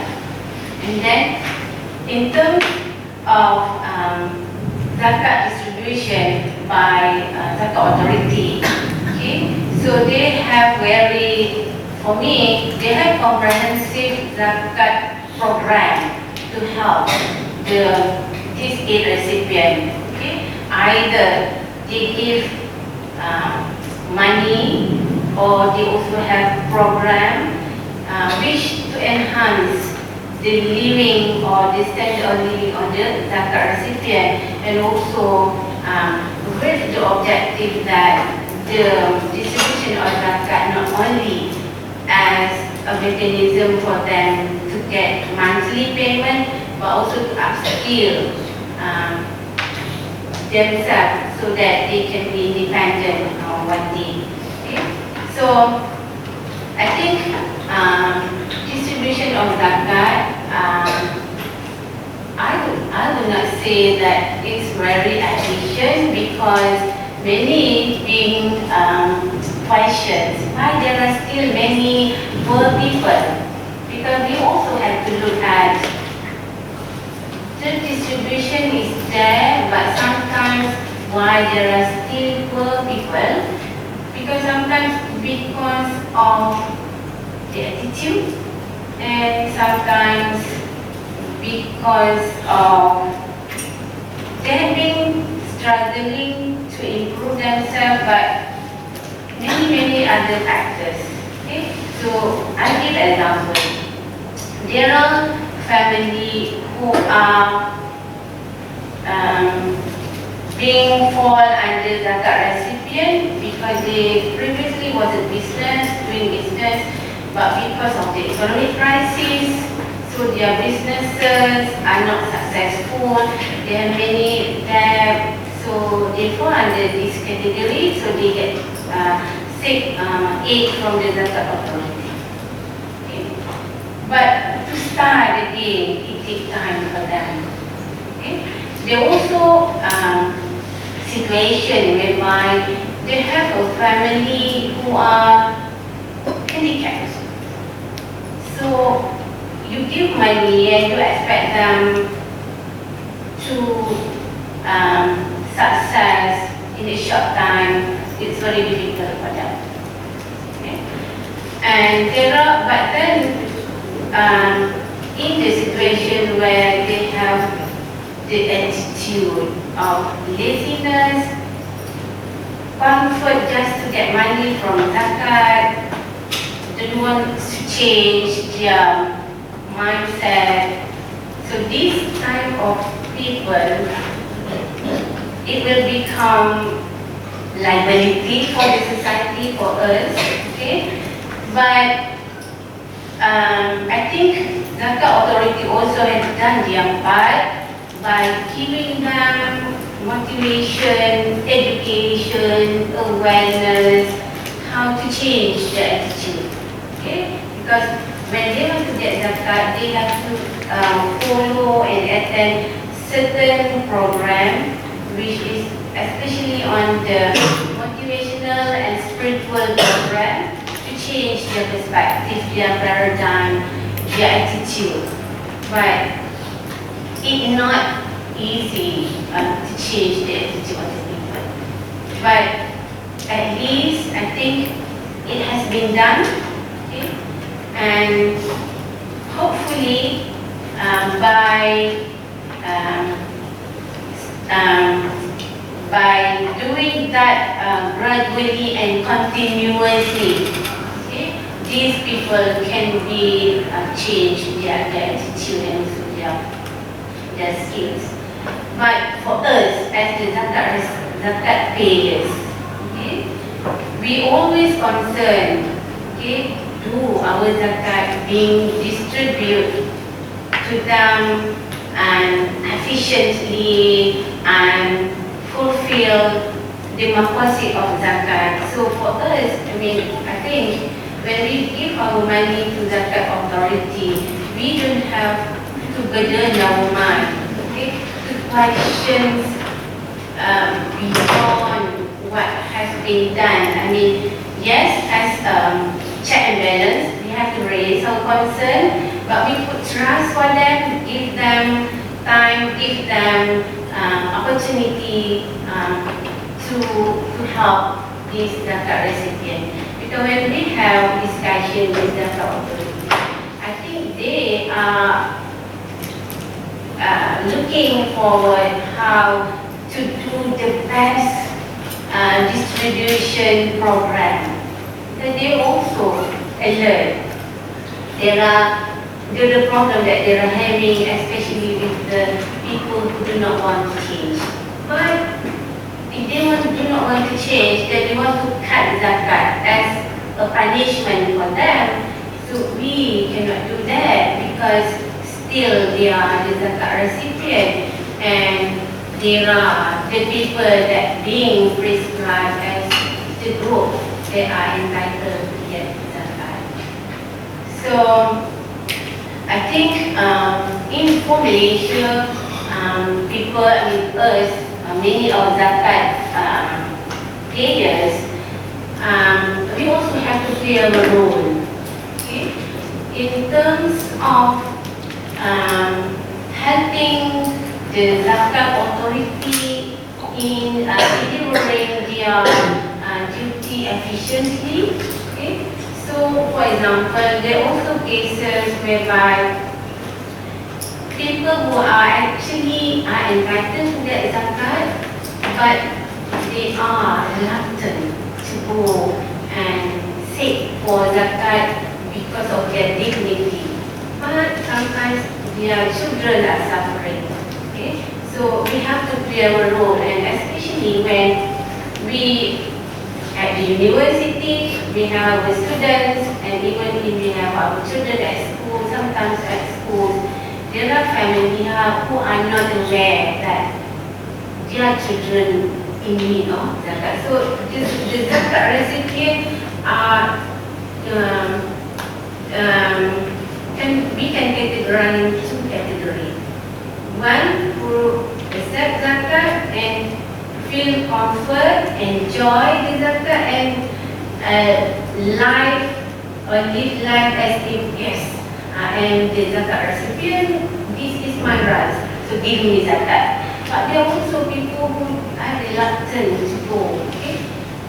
And then, in terms of zakat distribution by zakat authority, okay, so they have for me, they have comprehensive zakat program to help this aid recipient. Okay, either they give money, or they also have program which to enhance the living or the standard of living of the zakat recipient, and also with the objective that the distribution of zakat not only as a mechanism for them to get monthly payment, but also to upskill themselves so that they can be independent one day. Okay? So I think distribution of zakat, I would not say that it's very efficient, because many being questions why there are still many poor people, because we also have to look at the distribution is there, but sometimes why there are still poor people, because sometimes because of the attitude, and sometimes because of they have been struggling to improve themselves, but many other factors. Okay, so I'll give an example. There are families who are being fall under zakat recipient because they previously was a doing business, but because of the economic crisis, so their businesses are not successful. They have many debt, so they fall under this category. So they get seek aid from the zakat authority. Okay. But to start again, it takes time for them. Okay. There also situation whereby they have a family who are handicapped. So you give money and you expect them to success in a short time. It's very difficult for them. Okay. And but then in the situation where they have the attitude of laziness, comfort just to get money from zakat, don't want to change their mindset. So this type of people, it will become liability for the society, for us. Okay, but I think zakat authority also has done their part by giving them motivation, education, awareness, how to change their attitude. Okay, because when they want to get zakat, they have to follow and attend certain program, which is especially on the motivational and spiritual program, to change their perspective, their paradigm, their attitude. But it's not easy to change the attitude of the people. But at least I think it has been done. Okay? And hopefully by doing that gradually and continuously, okay, these people can be changed their attitude and also their skills. But for us as the zakat payers, okay, we always concerned, okay, do our zakat being distributed to them and efficiently and fulfill the maqasid of zakat. So for us, I think when we give our money to zakat authority, we don't have to burden our mind, okay, to questions beyond what has been done. Yes, as check and balance, we have to raise our concern, but we put trust for them, give them time, give them opportunity to help this zakat recipient. Because when we have discussion with the authority, I think they are looking forward how to do the best distribution program. But they also alert. There are the problem that they are having, especially with the people who do not want to change. But if they do not want to change, then they want to cut zakat as a punishment for them. So we cannot do that because still they are the zakat recipient and there are the people that being prescribed as the group that are entitled to get zakat. So I think in Malaysia, people, us, many of zakat payers, we also have to play a role. Okay? In terms of helping the zakat authority in delivering their duty efficiently. Okay? So, for example, there are also cases whereby people who are actually entitled to that zakat, but they are reluctant to go and seek for zakat because of their dignity. But sometimes their children are suffering. Okay? So we have to play our role, and especially when we at the university, we have the students, and even if we have our children at school, sometimes at school, there are families who are not aware that their children in need of zakat. So the zakat recipient are we can categorize in two categories. One who accept zakat and feel comfort, enjoy the zakat and live life as if yes, I am the zakat recipient, this is my right, so give me zakat. But there are also people who are reluctant to go, okay?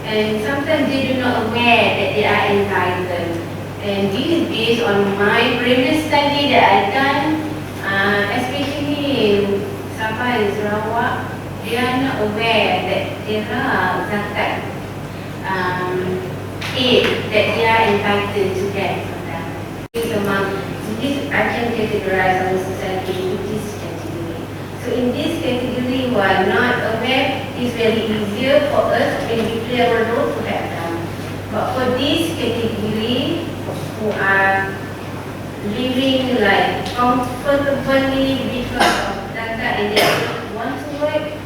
And sometimes they do not aware that they are entitled. And this is based on my previous study that I've done, especially in Sabah and Sarawak. They are not aware that there are zakat aid that they are entitled to get from them. This I can categorize our society into this category. So in this category, who are not aware, it's very easier for us when we play our role to help them. But for this category, who are living like comfortably because of zakat and they don't want to work,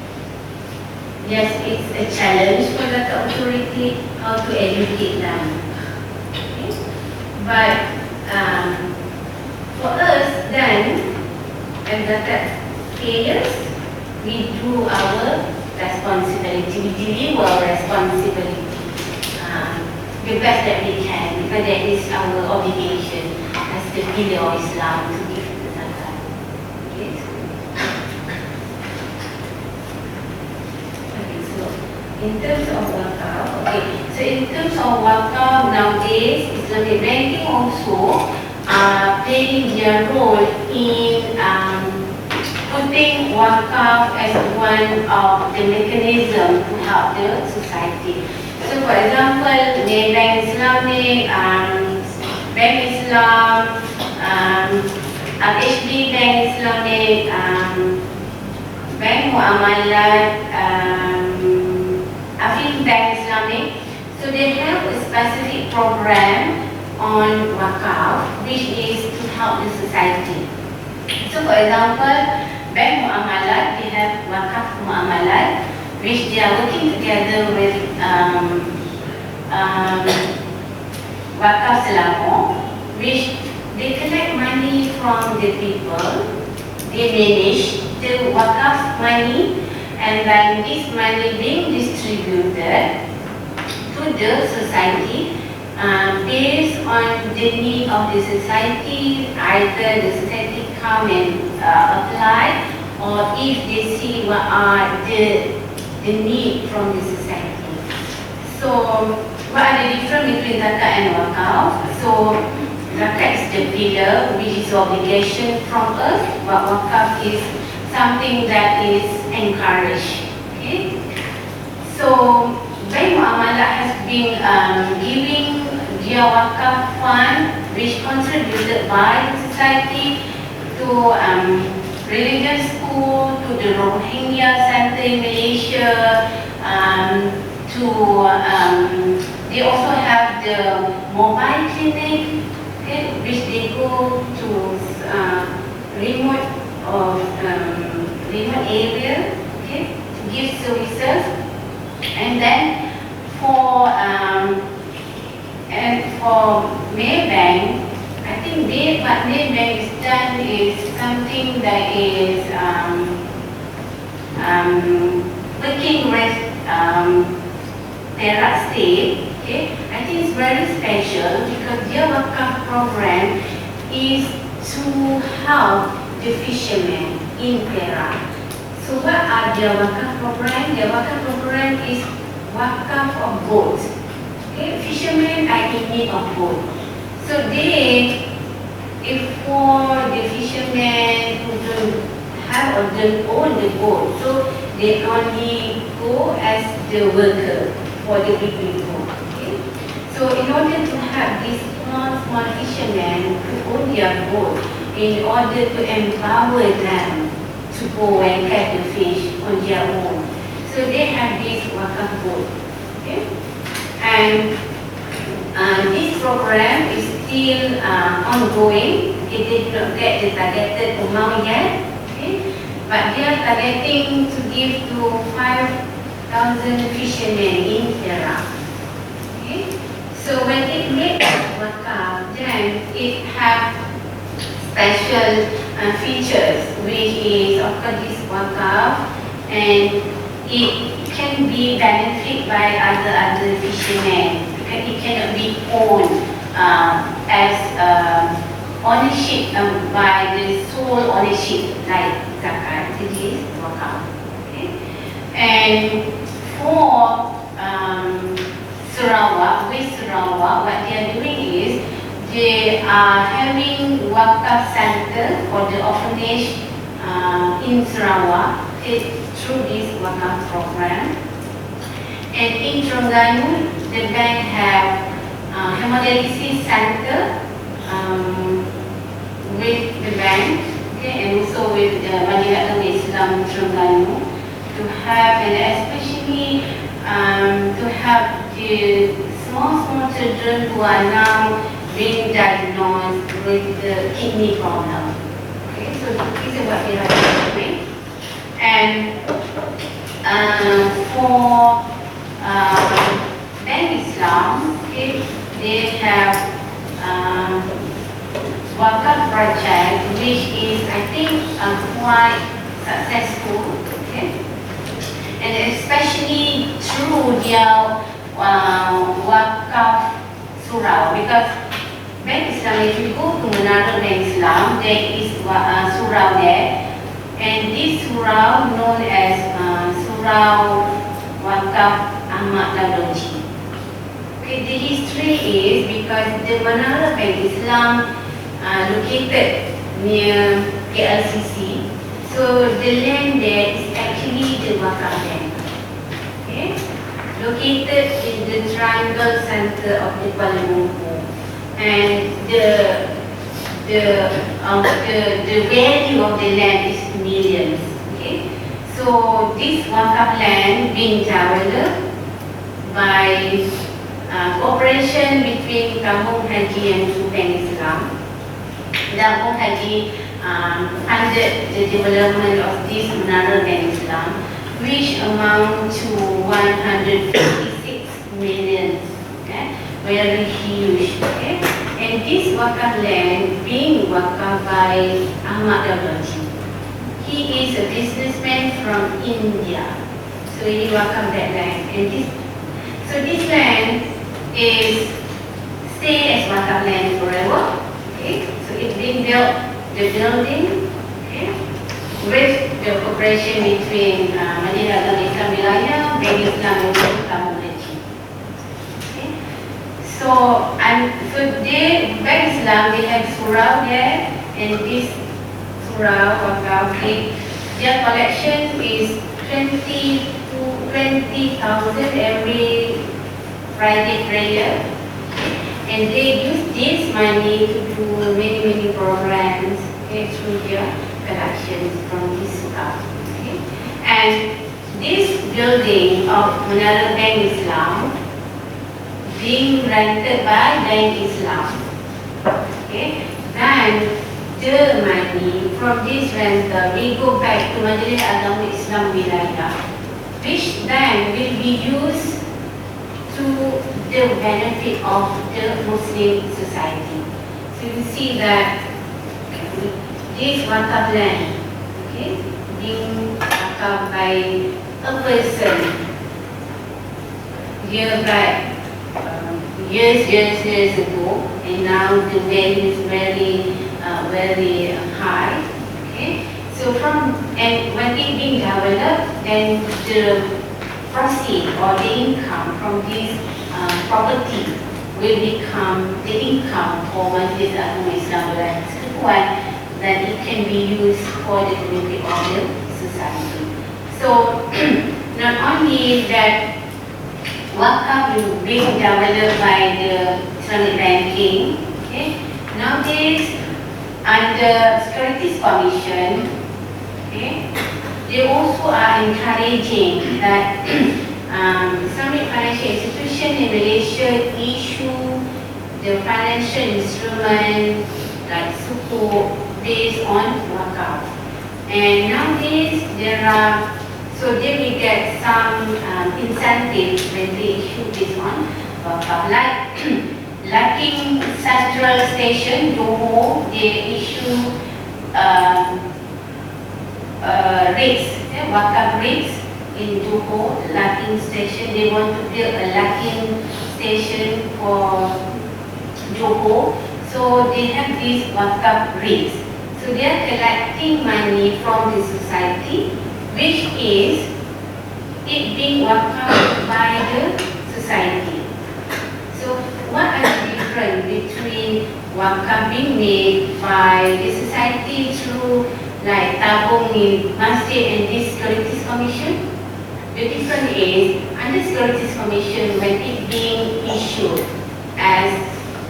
yes, it's a challenge for the authority how to educate them. Okay? But for us then, as zakat payers, we do our responsibility, we deliver our responsibility the best that we can, because that is our obligation as the pillar of Islam to give the zakat. Okay? In terms of wakaf, so in terms of wakaf nowadays, Islamic banking also playing their role in putting wakaf as one of the mechanism to help the society. So for example, Bank Islamic, Bank Islam, HB Bank Islamic, Bank Muamalat, Afif Bank Islamic. So they have a specific program on wakaf, which is to help the society. So for example, Bank Muamalat, they have wakaf Muamalat, which they are working together with wakaf Selangor, which they collect money from the people, they manage the wakaf money, and then this money being distributed to the society based on the need of the society, either the society come and apply, or if they see what are the need from the society. So, what are the difference between zakat and wakaf? So, zakat is the pillar, which is obligation from us, but wakaf is something that is encouraged. Okay? So, Bank Muamalah has been giving their wakaf fund, which contributed by the society to religious school, to the Rohingya Center in Malaysia, they also have the mobile clinic, okay, which they go to remote area, okay, to give services. And then for Maybank, I think what Maybank has done is something that is working with Perak State. Okay, I think it's very special because their wakaf program is to help the fishermen in Perak. So what are their wakaf program? Their wakaf program is wakaf of boats. Okay, fishermen are in need of boat. So if for the fishermen who don't have or don't own the boat, so they only go as the worker for the big people. Okay? So in order to have these small fishermen who own their boat, in order to empower them to go and catch the fish on their own, so they have this wakaf boat. Okay? And this program is still ongoing. They did not get the targeted amount yet, okay? But they are targeting to give to 5,000 fishermen in Perak. Okay? So when it makes wakaf, then it has special features, which is of course this wakaf, and it can be benefited by other fishermen. It cannot be owned as ownership by the sole ownership like zakat. It is wakaf. Okay? And for Sarawak, what they are doing is they are having wakaf center for the orphanage in Sarawak through this wakaf program. And in Terengganu, the bank have hemodialysis center with the bank, okay, and also with the Madinah Islam Terengganu to have, and especially to have the small children who are now being diagnosed with the kidney problem. Okay, so this is what they are doing. And for Bank Islam, okay, they have wakaf project, which is I think quite successful, okay, and especially through their wakaf surau, because Bank Islam, if you go to Menara Bank Islam, there is surau there, and this surau known as surau wakaf Ahmad Ladoji. Okay, the history is because the Menara Bank Islam located near KLCC, so the land there is actually the wakaf land. Okay, located in the triangle center of the Kuala Lumpur, and the value of the land is millions. Okay, so this wakaf land being developed by cooperation between Kampung Haji and Bank Islam. Kampung Haji funded the development of this Menara Bank Islam, which amount to 156 million, okay? Very huge. Okay? And this wakaf land being wakaf by Ahmad Ladoji. He is a businessman from India, so he wakaf that land. And this land is stay as wakaf land forever. Okay, so it's being built, the building, okay, with the cooperation between Madinah Agama Islam Wilayah, Bank Islam and Bank okay. So Bank Islam, they have surau there, and this surau wakaf, their collection is 20,000 every Friday prayer, and they use this money to do many programs, okay, through their collections from this surau. Okay. And this building of Menara Bank Islam being rented by Bank Islam, okay, then the money from this rental will go back to Majlis Agama Islam Wilayah, which then will be used to the benefit of the Muslim society. So you see that this wakaf land, okay, being wakaf by a person years ago, and now the value is very high. Okay, so when it being developed, then the proceed or the income from this property will become the income for Majlis Agama Islam Wilayah, that it can be used for the benefit of the society. So not only that wakaf is being developed by the Islamic banking, okay, nowadays under Securities Commission, okay, they also are encouraging that Islamic financial institution in Malaysia issue the financial instrument like sukuk based on wakaf. And nowadays so they will get some incentives when they issue based on wakaf. Like in Central Station, Johor, they issue rates, wakaf rates in Johor, locking station. They want to build a locking station for Johor, so they have these wakaf rates. So they are collecting money from the society, which is it being wakaf by the society. So what are the difference between wakaf being made by the society through like tabung in masjid and this Securities Commission? The difference is, under Securities Commission, when it being issued as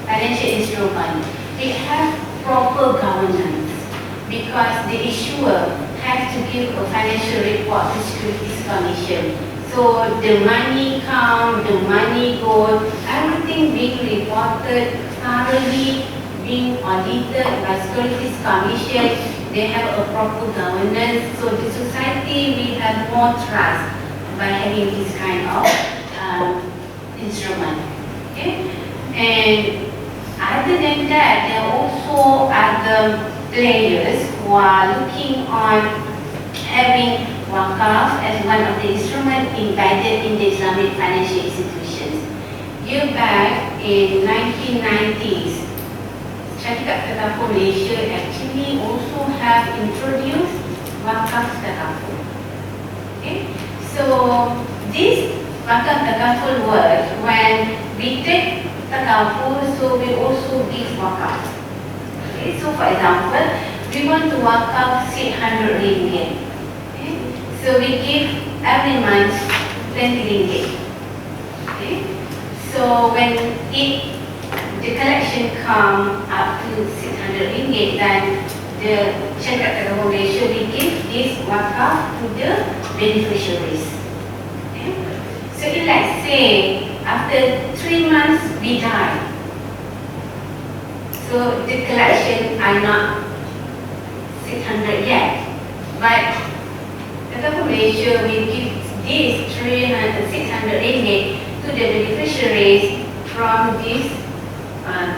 financial instrument, it has proper governance because the issuer has to give a financial report to Securities Commission. So the money come, the money goes, everything being reported thoroughly, being audited by Securities Commission. They have a proper governance, so the society will have more trust by having this kind of instrument. Okay? And other than that, there are also other players who are looking on having wakaf as one of the instruments embedded in the Islamic financial institutions. Year back in 1990s, Syarikat Takaful Malaysia actually also have introduced wakaf takaful. Okay? So this wakaf takaful work, when we take takaful, so we also give wakaf. Okay? So for example, we want to wakaf 600 ringgit. Okay? So we give every month 20 ringgit. Okay? So when the collection come up to 600 ringgit, then the Syarikat Takaful Malaysia will give this wakaf to the beneficiaries. Okay? So let's say after 3 months we die. So the collection are not 600 yet, but Takaful Malaysia will give this 600 ringgit to the beneficiaries from this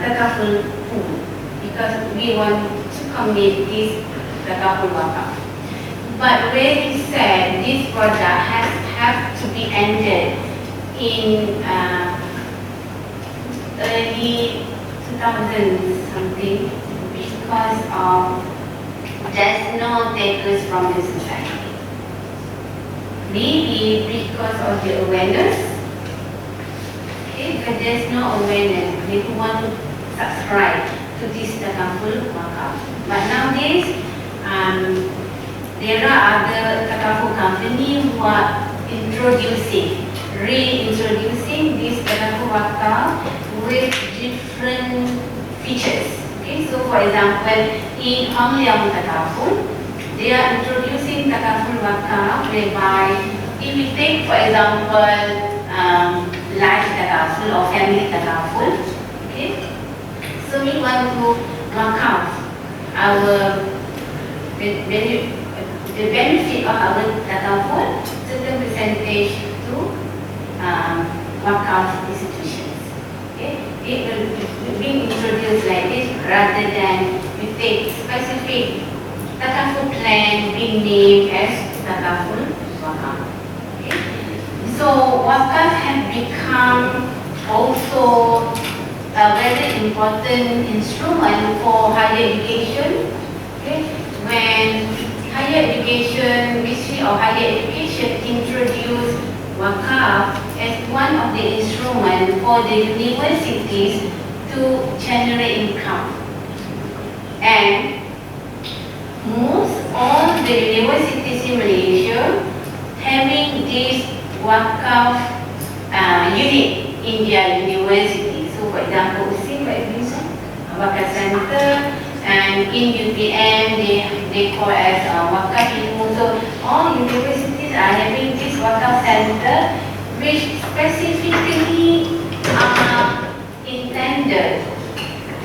takaful pool, because we want to commit this takaful wakaf. But when we said this product have to be ended in early 2000 something because of there's no takers from the society. Maybe because of the awareness, okay, but there's no awareness. People want to subscribe to this takaful wakaf. But nowadays, there are other takaful companies who are reintroducing this takaful wakaf with different features. Okay, so for example, in Hong Takaful, they are introducing takaful wakaf whereby if we take for example life takaful or family takaful, okay, so we want to wakaf our the benefit of our takaful, certain percentage to wakaf institutions. Okay, it will be introduced like this rather than we take specific takaful plan being named as takaful wakaf. Okay? So wakaf has become also a very important instrument for higher education. Okay? When higher education, Ministry of Higher Education introduced wakaf as one of the instruments for the universities to generate income. And most all the universities in Malaysia having this wakaf unit in their university. So for example, USIM, Wakaf Center, and in UPM they call as wakaf ilmu. So all universities are having this wakaf center which specifically are intended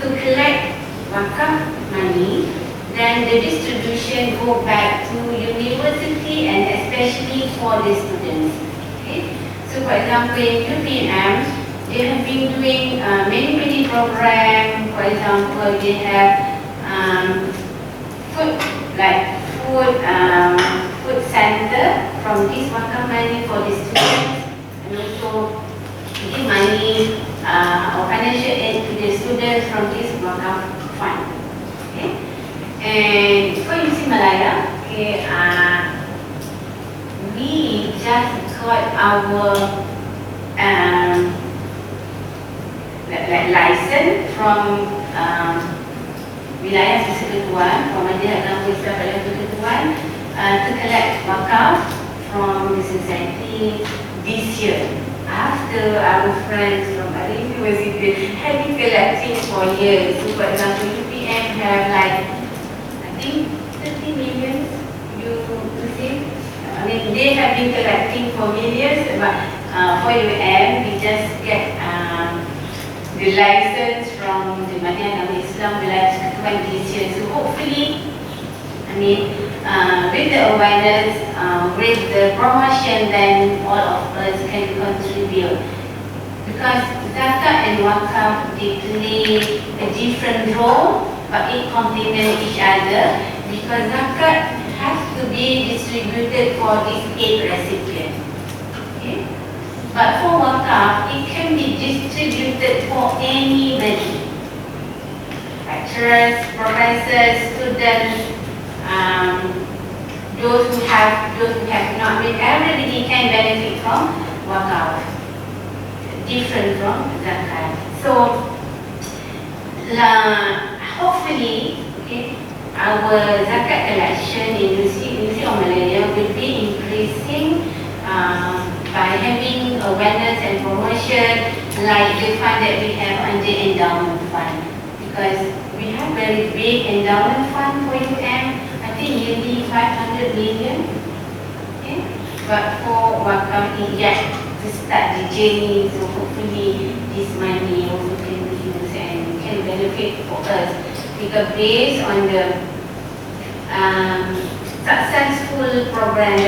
to collect wakaf money, then the distribution go back to university and especially for the students. Okay? So for example, in UPM, they have been doing many programs. For example, they have food center from this wakaf money for the students, and also give money or financial aid to the students from this wakaf fund. Okay? And for UC Malaya, okay, we just got our license from Wilayah Persekutuan, Pemerintah Agama Islam Wilayah Persekutuan, to collect wakaf from the society this year. After our friends from other university have been collecting for years. So for example, UPM have like, I think 30 million, you see. I mean, they have been collecting for millions, but for UM, we just get the license from the Madinah Islam Wilayah Persekutuan this year. So hopefully, I mean, with the awareness, with the promotion, then all of us can contribute. Because zakat and wakaf, they play a different role, but it complement each other. Because zakat has to be distributed for these 8 recipients. Okay? But for wakaf, it can be distributed for anybody. Lecturers, professors, students, those who have not been, everybody can benefit from wakaf, different from zakat. So hopefully, okay, our zakat collection in University of Malaya will be increasing by having awareness and promotion like the fund that we have under endowment fund. Because we have very big endowment fund for UM, I think nearly 500 million. Okay? But for wakaf, yet to start the journey, so hopefully this money also can be used and can benefit for us. Because based on the successful program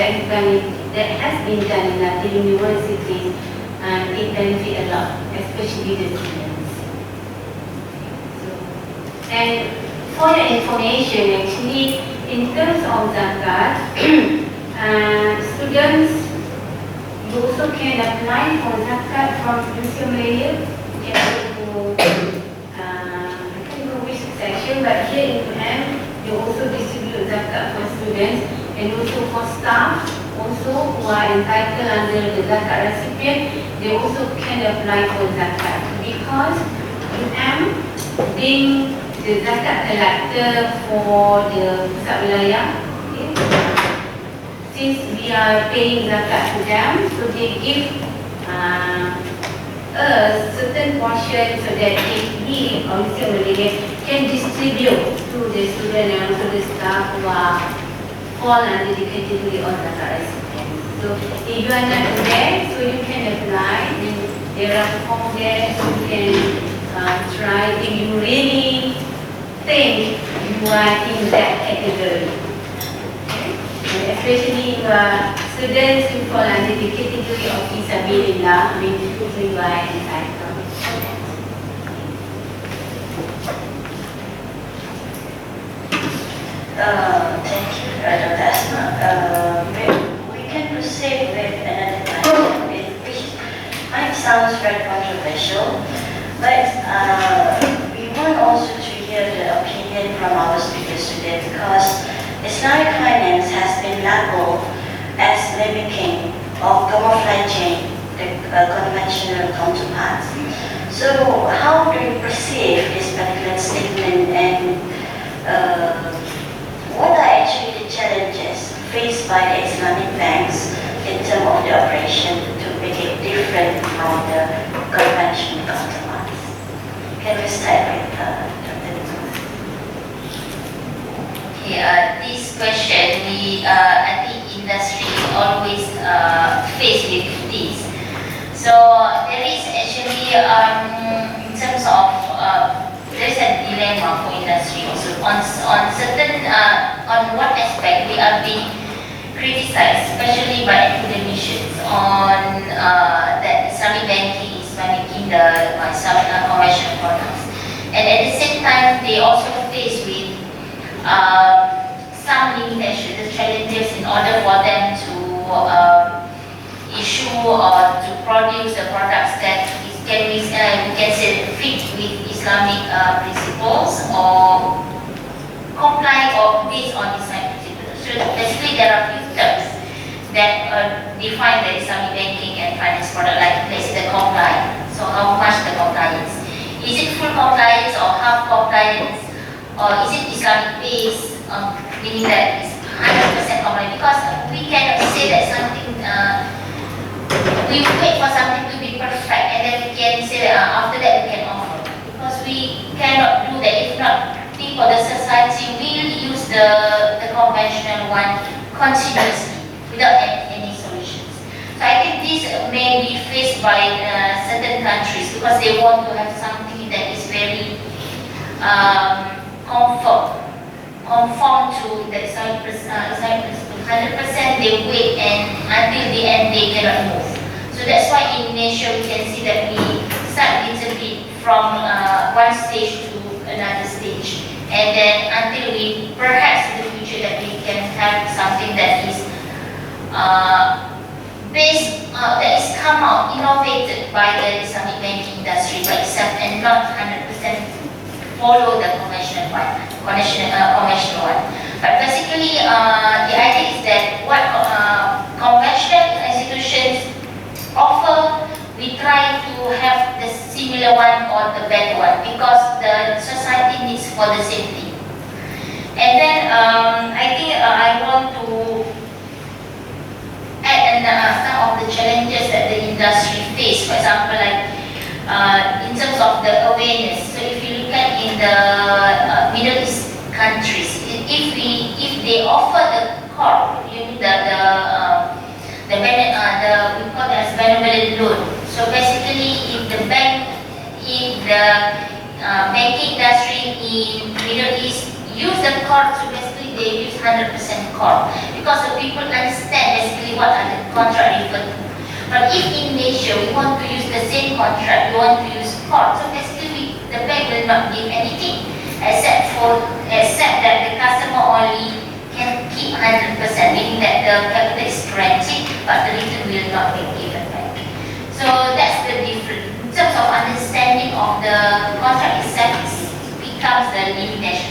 that has been done in the universities, it benefits a lot, especially the students. And for your information, actually, in terms of zakat, students, you also can apply for zakat from University of Malaya. You can go to question, but here in UM, they also distribute zakat for students and also for staff also who are entitled under the zakat recipient, they also can apply for zakat because UM being the zakat collector for the pusat wilayah. Okay. Since we are paying zakat to them, so they give a certain portion so that we, Council Malaysia, can distribute to the student and also the staff who are fall under the category of zakat recipient. So if you are not aware, so you can apply. And there are forms there, so you can try if you really think you are in that category. And especially if you are students who fall under the category of disability, so you are entitled. Thank you, Dr. Asma. We can proceed with another question, which might sound very controversial, but we want also to hear the opinion from our speakers today because Islamic finance has been labeled as mimicking or camouflaging the conventional counterparts. So how do you perceive this particular statement and what are actually the challenges faced by the Islamic banks in terms of the operation to make it different from the conventional counterparts? Can we start with Dr. Okay, this question, I think industry always faced with this. So there is actually, in terms of, there is a dilemma for industry also. On certain, on what aspect we are being criticized, especially by academicians, on that Islamic banking is mimicking the Islamic conventional products. And at the same time, they also face with some limitations, the challenges in order for them to issue or to produce the products that we can say fit with Islamic principles or comply or based on Islamic principles. So basically there are few terms that define the Islamic banking and finance product, like let's say the compliance. So how much the compliance? Is it full compliance or half compliance? Or is it Islamic based, meaning that it's 100% compliant? Because we cannot say that something, we wait for something to be perfect and then we can say that after that we can offer. Because we cannot do that. If not, people, the society will use the conventional one continuously without any solutions. So I think this may be faced by certain countries because they want to have something that is very conform to the Islamic principle. 100% they wait and until the end they cannot move. So that's why in Indonesia we can see that we start little bit from one stage to another stage. And then until we, perhaps in the future, that we can have something that is based, that is come out, innovated by the Islamic banking industry by itself and not 100% follow the conventional one. But basically, the idea is that what conventional institutions offer, we try to have the similar one or the better one because the society needs for the same thing. And then I think I want to add some of the challenges that the industry face. For example, like in terms of the awareness. So if you look at in the Middle East countries, if they offer the corp, we call it as benevolent loan. So basically, if the banking industry in Middle East use the corp, so basically they use 100% corp because the people understand basically what are the contract referred to. But if in Malaysia we want to use the same contract, we want to use corp, so basically the bank will not give anything except that the customer only can keep 100%, meaning that the capital is granted, but the return will not be given back. So that's the difference. In terms of understanding of the contract itself, becomes the limitation.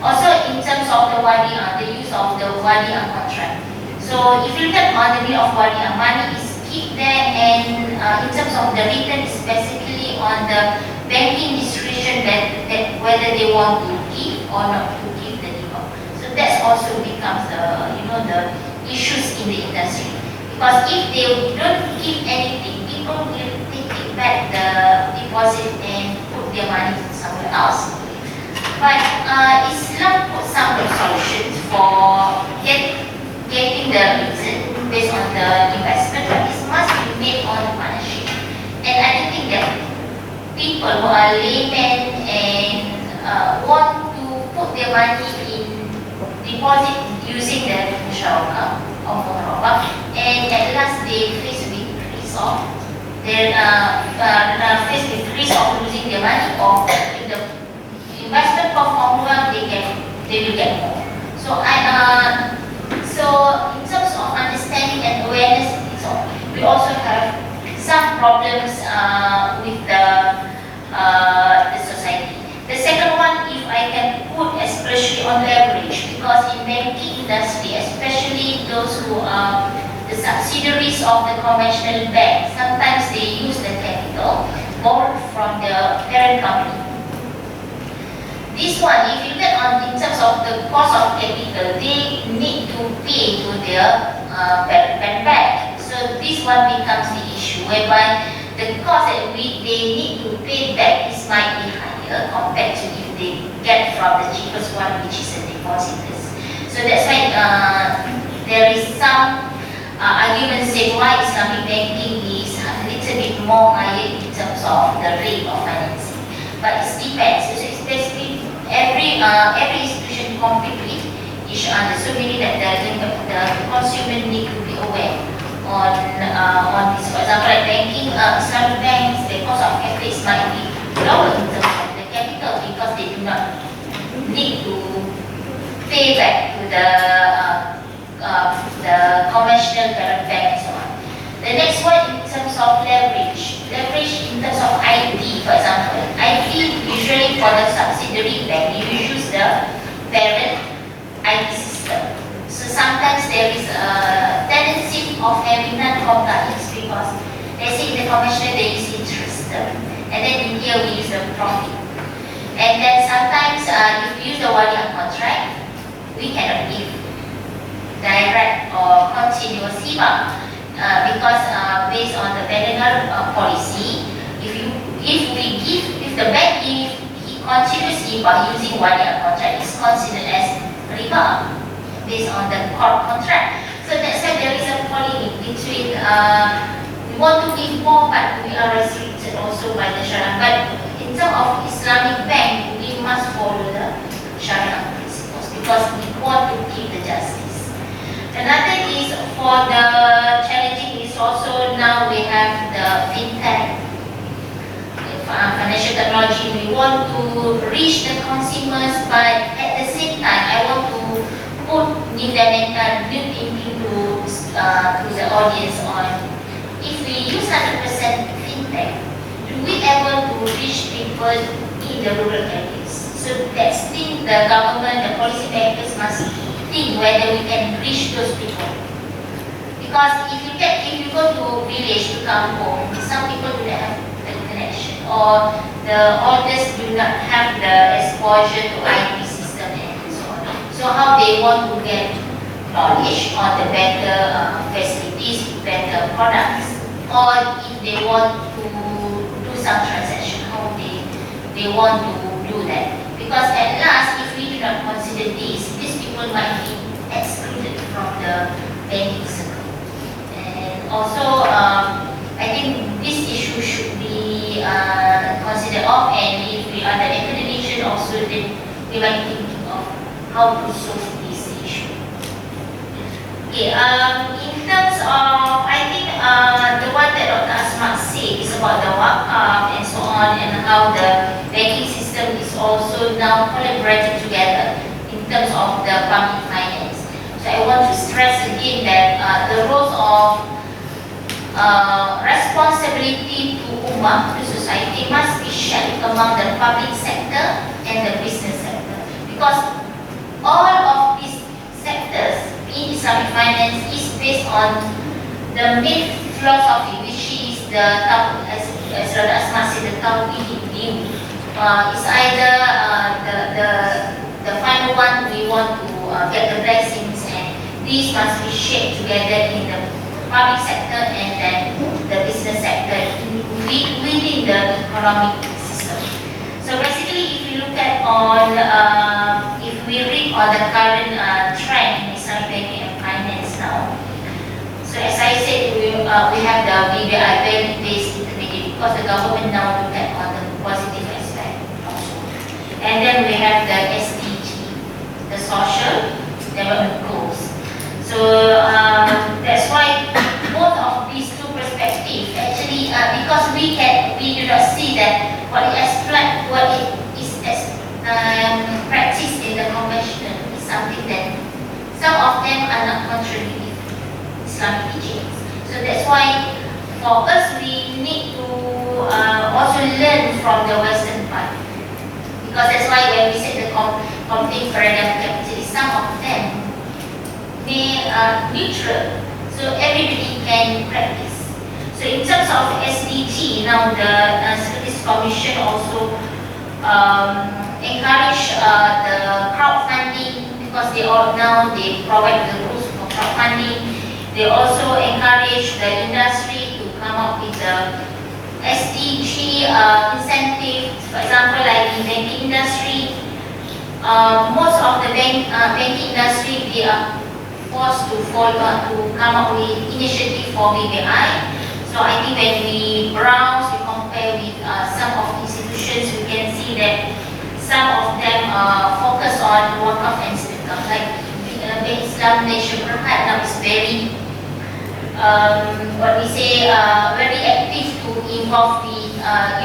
Also in terms of the wadi'ah, the use of the wadi'ah contract. So if you look at on the meaning of wadi'ah, money is keep there, and in terms of the return is basically on the banking discretion that whether they want to give or not to give the riba. So that also becomes the issues in the industry. Because if they don't give anything, people will take it back the deposit and put their money somewhere else. But Islam put some solutions for getting the return based on the investment, but it must be made on the partnership. And I don't think that people who are laymen and want to put their money in deposit using the musyawarah of murabah, and at last they face with risk of losing their money, or if the investment perform well, they will get more. So so in terms of understanding and awareness, we also have some problems with the society. The second one, if I can put especially on leverage, because in banking industry, especially those who are the subsidiaries of the conventional bank, sometimes they use the capital borrowed from the parent company. This one, if you look at in terms of the cost of capital, they need to pay to their parent bank. So this one becomes the issue, whereby the cost that they need to pay back is might be higher compared to if they get from the cheapest one, which is the depositors. So that's why there is some argument saying why Islamic banking is a little bit more higher in terms of the rate of financing. But it depends. So it's basically every institution compete with each other. So meaning that the consumer need to be aware on this. For example, like banking, Islamic banks, the cost of capital might be lower in terms of the capital because they do not need to pay back to the conventional parent bank and so on. The next one in terms of leverage in terms of IT, for example. IT usually for the subsidiary bank, you use the parent IT system. So sometimes there is a tendency of having non-compliance because they say in the conventional they use interest and then in here we use the profit. And then sometimes if you use the wadi'ah contract, we cannot give direct or continuous riba. Because based on the federal policy, if the bank give continuously by using wadi'ah contract, is considered as riba based on the court contract. So that's why there is a polemic between we want to give more, but we are restricted also by the shari'ah. But in terms of Islamic bank, we must follow the shari'ah principles because we want to keep the justice. Another is for the challenging is also now we have the fintech, financial technology. We want to reach the consumers, but at the same time, I want to put new thinking to the audience on if we use 100% fintech, do we able to reach people in the rural areas? So that's thing the government, the policy makers must think whether we can reach those people. Because if you go to village, to kampung, some people do not have the connection, or the elders do not have the exposure to IT system and so on. So how they want to get knowledge on the better facilities, better products, or if they want to do some transaction, how they want to do that. Because at last, if we do not consider these people might be excluded from the banking circle. And also, I think this issue should be considered of, and if we are the intermediation also, then we might be thinking of how to solve this issue. Okay, in terms of, I think the one that Dr. Asma said is about the wakaf and so on, and how the banking system is also now collaborating together in terms of the public finance. So I want to stress again that the roles of responsibility to ummah, to society, must be shared among the public sector and the business sector. Because all of these sectors in Islamic finance is based on the main philosophy, which is the as Brother Asma said, the Tawhid view. It's either the final one we want to get the blessings, and these must be shared together in the public sector and then the business sector within the economic system. So basically, if we look at if we read on the current trend in Islamic banking and finance now, so as I said, we have the VBI, value-based intermediate, because the government now look at on the positive aspect also. And then we have the SDG, the social development goals. So that's why both of these two perspectives actually, because we do not see that what it is practiced in the conventional is something that some of them are not contrary with Islamic teachings. So that's why for us we need to also learn from the Western part, because that's why when we say the complete paradigm capitalism, some of them they are neutral, so everybody can practice. So in terms of SDG, now the Statistics Commission also encourage the crowdfunding, because they provide the rules for crowdfunding. They also encourage the industry to come up with the SDG incentives. For example, like in banking industry, most of the banking industry, they are forced to come up with initiative for BBI. So I think when we browse, we compare with some of the institutions, we can see that some of them focus on wakaf and sedekah. Like the Islam Nation Berhad now is very, very active to involve the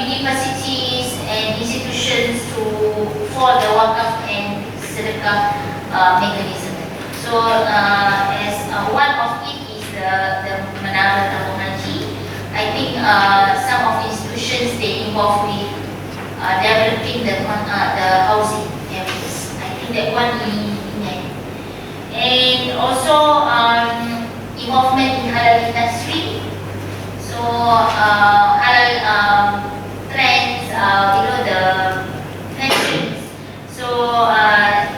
universities and institutions for the wakaf and sedekah mechanism. So as one of it is the Menara Tabung Haji, I think some of the institutions they involve with developing the housing areas. I think that one in there. And also involvement in halal industry. So halal trends, the pensions. So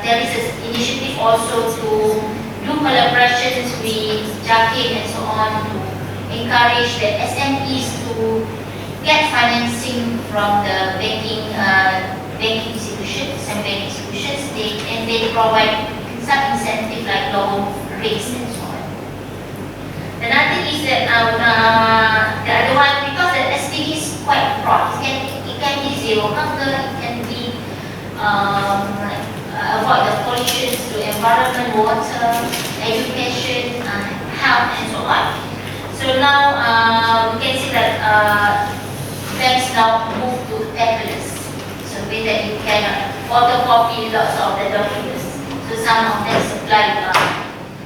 there is an initiative also to do collaborations with Jakin and so on to encourage the SMEs to get financing from the banking institutions, some banking institutions, they provide some incentive like loan rates and so on. Another thing is that the other one, because the SDG is quite broad, it can be zero hunger, it can be avoid the pollution to environment, water, education, health, and so on. So now we can see that banks now move to paperless. So mean that you can photocopy lots of the documents. So some of them supply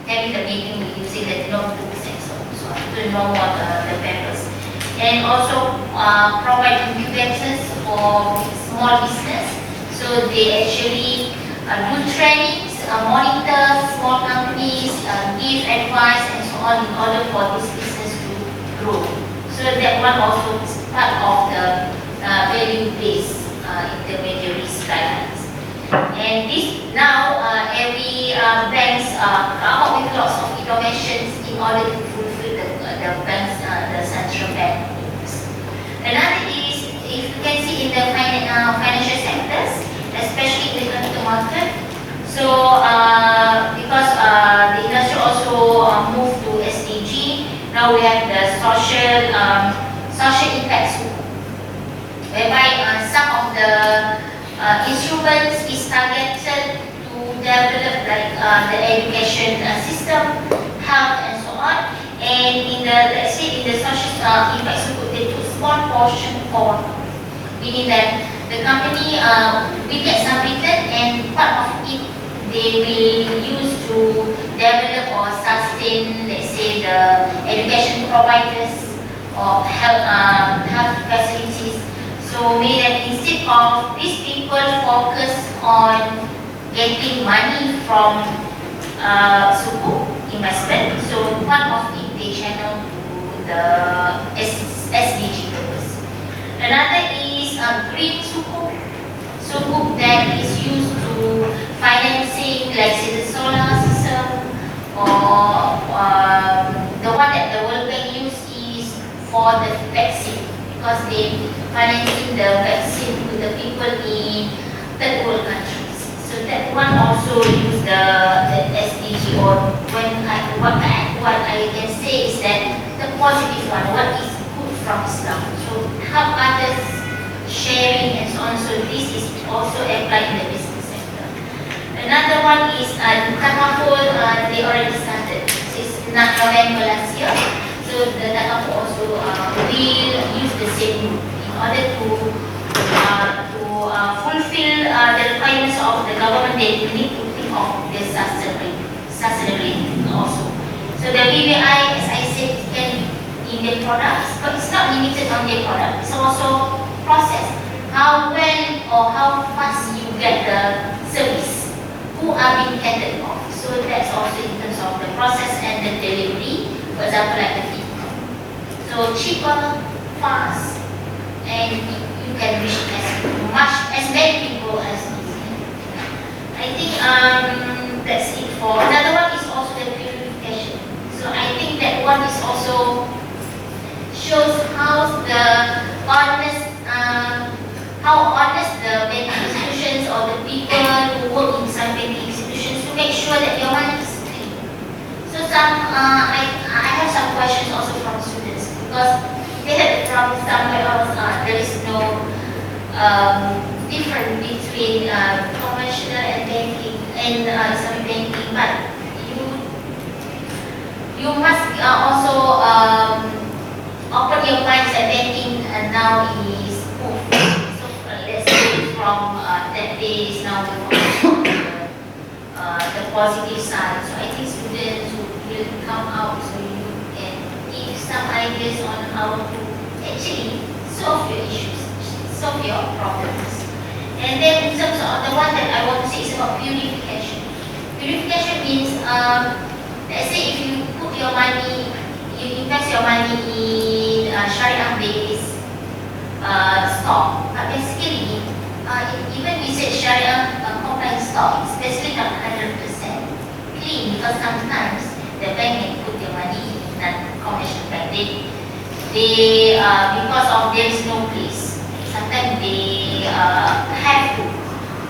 having the meeting using the notebooks and so on, to know what the papers. And also provide incubators for small business. So they actually do trainings, monitor small companies, give advice and so on in order for this business to grow. So that one also is part of the value-based intermediaries guidelines. And this now every banks come up with lots of innovations in order to fulfill the banks, the central bank needs. Another is, if you can see in the financial sectors, especially in the capital market. So because the industry also moved to SDG, now we have the social impact, whereby some of the instruments is targeted to develop like the education system, health and so on. And in the, let's say in the social impact group, they put small portion for, meaning that the company will get some return and part of it they will use to develop or sustain, let's say, the education providers or health facilities. So maybe that instead of these people focus on getting money from sukuk investment. So one of it they channel to the SDG purpose. Another is green sukuk. Sukuk that is used to financing, like say the solar system, or the one that the World Bank use is for the vaccine, because they financing the vaccine to the people in third world countries. So that one also use the SDG, or what I can say is that the positive one, what is good from Islam. So help others, sharing and so on. So this is also applied in the business sector. Another one is Takaful, they already started. This is November last year. So the Takaful also will use the same in order to fulfill the requirements of the government. They need to think of the sustainability also. So the BBI, as I said, can in their products, but it's not limited on their product. It's also process. How well or how fast you get the service, who are being catered of. So that's also in terms of the process and the delivery. For example, like the feed. So cheaper, fast, and you can reach as many people as possible. I think that's it for. Another one is also the purification. So I think that one is also shows how honest the banking institutions or the people who work in some banking institutions to make sure that your money is clean. So I have some questions also from students, because they had from somewhere else there is no difference between conventional and banking and Islamic banking, but you must also open your minds that banking now is moved. So let's say from that day is now the positive side. So I think students will come out so you can give some ideas on how to actually solve your issues, solve your problems. And then in terms of the one that I want to say is about purification. Purification means let's say if you put your money, you invest your money in shari'ah-based stock, but basically, even we say shari'ah compliant stock, it's basically not 100% clean, because sometimes the bank may put your money in non-commercial bank. They because of there is no place, sometimes they have to.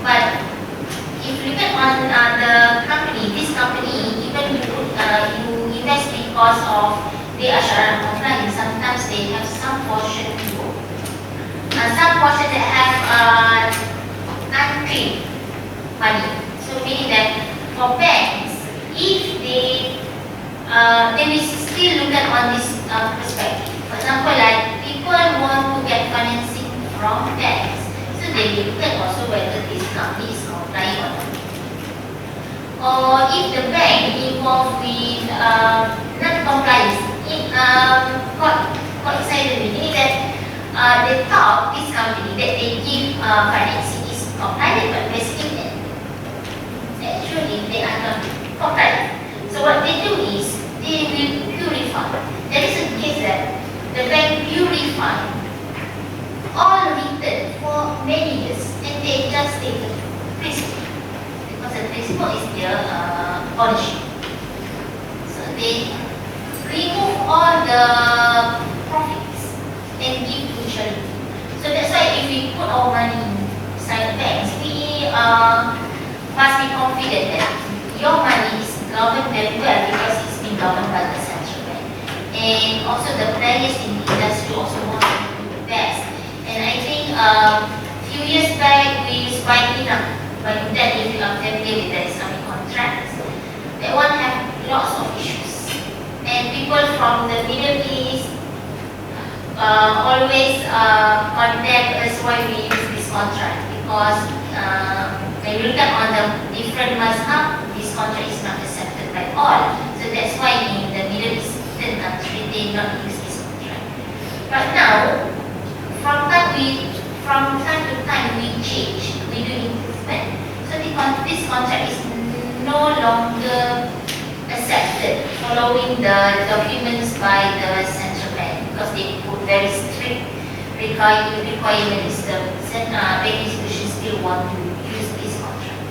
But if you look on the company, this company, even you invest because of they are shari'ah compliant, sometimes they have some portion that have unclean money. So meaning that for banks, if they will still look at on this perspective. For example, like people want to get financing from banks, so they will look at also whether this company is compliant or not. Or if the bank involved with non-compliance, got excited, meaning that they thought this company that they give financing is compliant, but basically actually they are not compliant. So what they do is they will purify. There is a case that the bank purified all return for many years, and they just take the principal, because the principal is their ownership. So they remove all the profits and give to charity. So that's why if we put our money inside banks, we must be confident that your money is governed very well, because it's been governed by the central bank. And also the players in the industry also want to do the best. And I think few years back we spiked up, but that if you are familiar with the Islamic contracts, that one have lots of issues. And people from the Middle East always condemn us why we use this contract, because when you look at on the different mazhab, this contract is not accepted by all. So that's why in the Middle Eastern country they not use this contract. But now, from time to time we change, we do improvement. So the this contract is no longer accepted following the documents by the central bank because they put very strict requirements. The bank institutions still want to use this contract.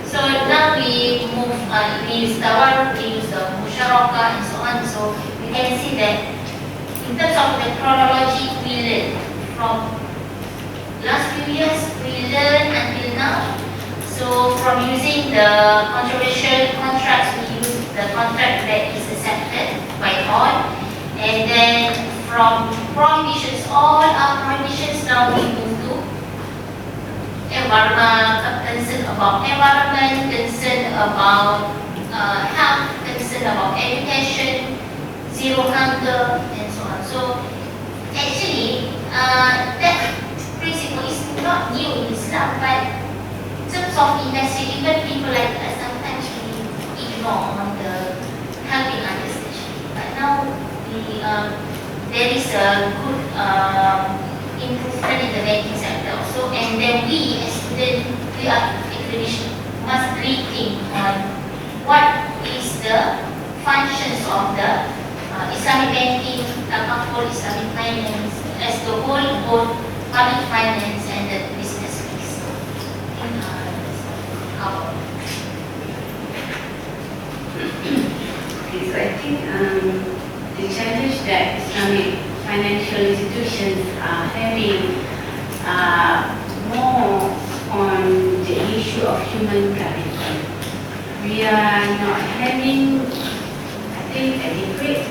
So now we use the musyarakah and so on. So we can see that in terms of the chronology, we learn from last few years, we learn until now. So from using the controversial contracts, we use the contract that is accepted by all. And then from prohibitions, all our prohibitions, now we move to environment, concern about environment, concern about health, concern about education, zero hunger, and so on. So actually, that principle is not new in Islam, but in terms of industry, even people like us sometimes we ignore on the helping others actually. But now there is a good improvement in the banking sector also, and then we as students, we are academicians, must rethink on what is the functions of the Islamic banking, for Islamic finance as the whole, both public finance and the business risk. Okay, so I think the challenge that Islamic financial institutions are having more on the issue of human capital. We are not having, I think, adequate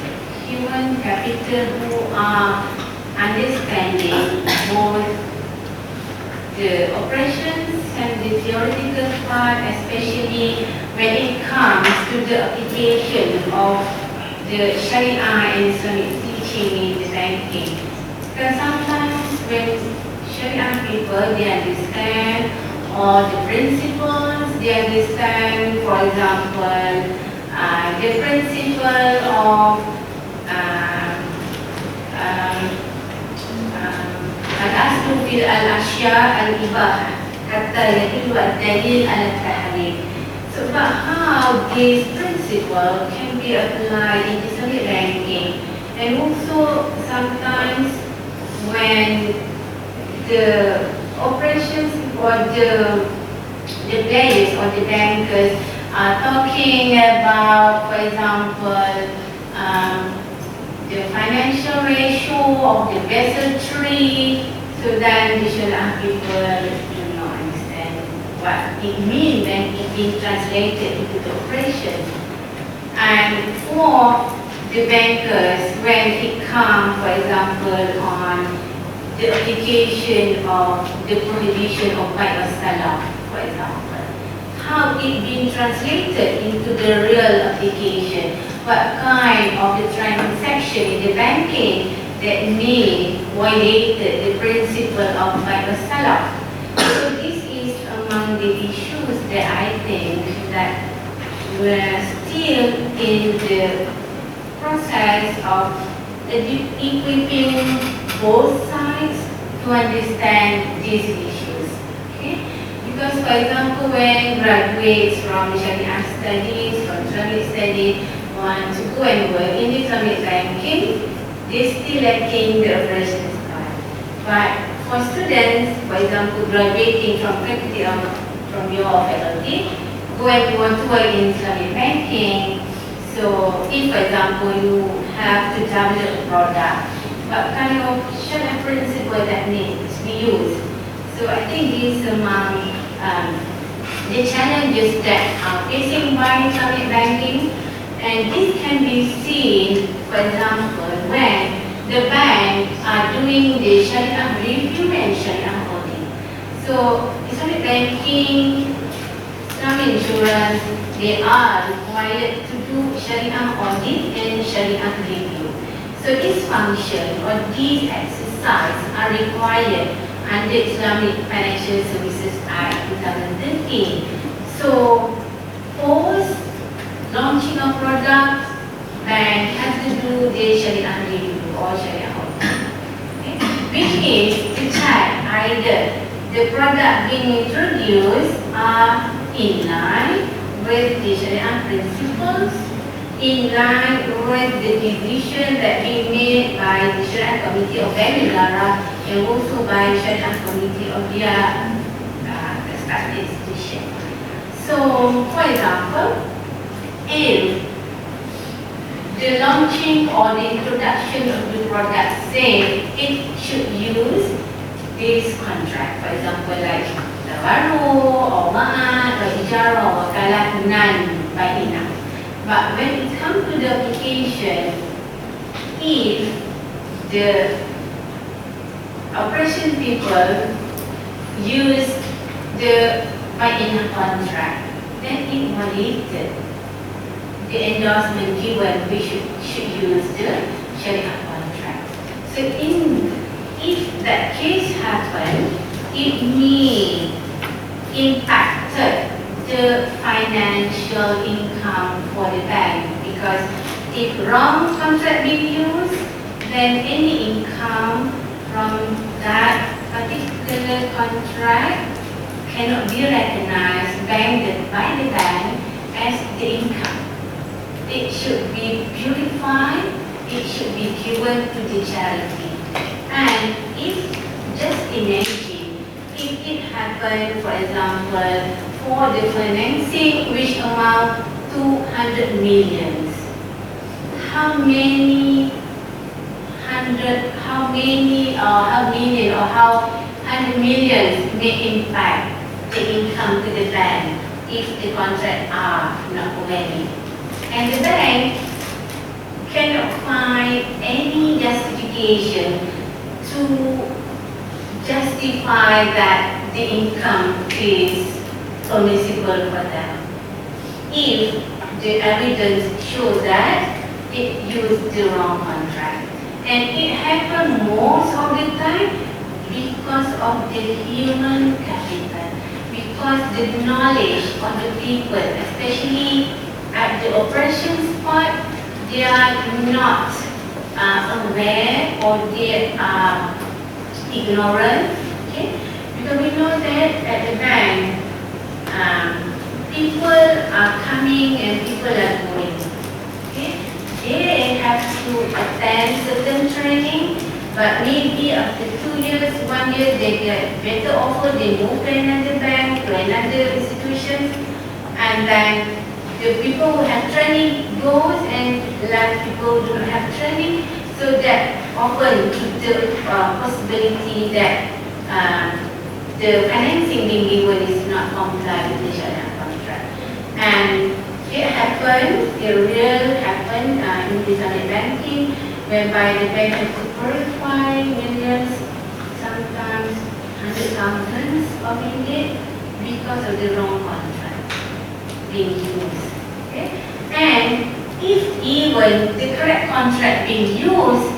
human capital who are understanding both the operations and the theoretical part, especially when it comes to the application of the shari'ah and Islamic teaching in the banking. Because sometimes when shari'ah people, they understand all the principles, they understand, for example, the principle of al-aslu fil al-ashya al-ibah hatta yadillu al-dalil al-tahrim. So but how this principle can be applied in Islamic banking, and also sometimes when the operations or the players or the bankers are talking about, for example, the financial ratio of the Basel III, so then the Sharia people do not understand what it means when it being translated into the operation. And for the bankers, when it comes, for example, on the application of the prohibition of buy or sell, for example, how it being translated into the real application, what kind of the transaction in the banking that may violated the principle of buy or sell. So this is among the issues that I think that we're still in the process of equipping both sides to understand these issues. Okay? Because for example, when graduates from Sharia studies, from Islamic studies, want to go and work in Islamic banking, they still lacking the operations part. But for students, for example, graduating from faculty from your faculty, go and want to work in Islamic banking. So if, for example, you have to develop a product, what kind of Sharia principle that needs to be used? So I think these among the challenges that are facing by Islamic banking. And this can be seen, for example, when the banks are doing the Sharia review and Sharia audit. So Islamic banking, Islamic insurance, they are required to do Sharia audit and Sharia review. So this function or these exercises are required under Islamic Financial Services Act 2013. So post launching a product, bank has to do the Sharia review or Sharia audit, okay? Which is to check either the product being introduced are in line with the Shariah principles, in line with the decision that we made by the Shariah Committee of Bank Negara and also by Shariah Committee of their respective institution. So, for example, if the launching or the introduction of the product say it should use this contract, for example, like tabaru or ma'at or ijarah or wakalah non-bainah. But when it comes to the application, if the operation people use the bainah contract, then it violated the endorsement given we should use the Shariah contract. So if that case happens, it may impact the financial income for the bank, because if wrong contract being used, then any income from that particular contract cannot be recognized by the bank as the income. It should be purified, it should be given to the charity. And if, just imagine, if it happened, for example, for the financing which amount 200 million, how many millions may impact the income to the bank if the contracts are not valid? And the bank cannot find any justification to justify that the income is permissible for them if the evidence shows that it used the wrong contract. And it happens most of the time because of the human capital, because the knowledge of the people, especially at the operations part, they are not aware or they are ignorant. Okay? Because we know that at the bank, people are coming and people are going. Okay? They have to attend certain training, but maybe after 2 years, 1 year, they get better offer, they move to another bank, to another institution, and then the people who have training goes and last people who don't have training, so that often the possibility that the financing being given is not compliant with the Shariah contract. And it happened, it will happen in Islamic banking, whereby the bank has to purify millions, sometimes hundred thousands of ringgit because of the wrong contract being used. Okay? And if even the correct contract being used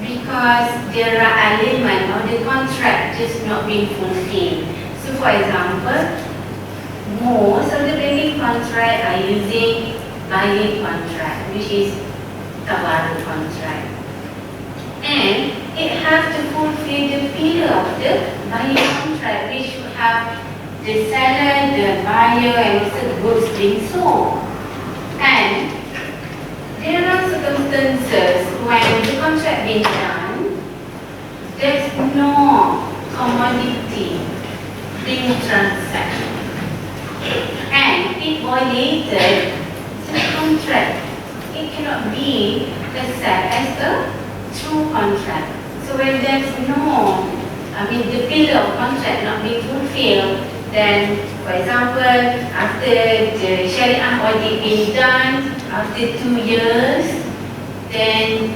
because there are elements of the contract just not being fulfilled. So for example, most of the banking contract are using buying contract, which is tabaru contract. And it has to fulfill the pillar of the buying contract, which should have the seller, the buyer, and also the goods being sold. And there are circumstances when the contract being done, there's no commodity being transacted, and it violated the contract. It cannot be accepted as a true contract. So when there's no, the pillar of contract not being fulfilled, then, for example, after the Shariah audit being done, after 2 years, then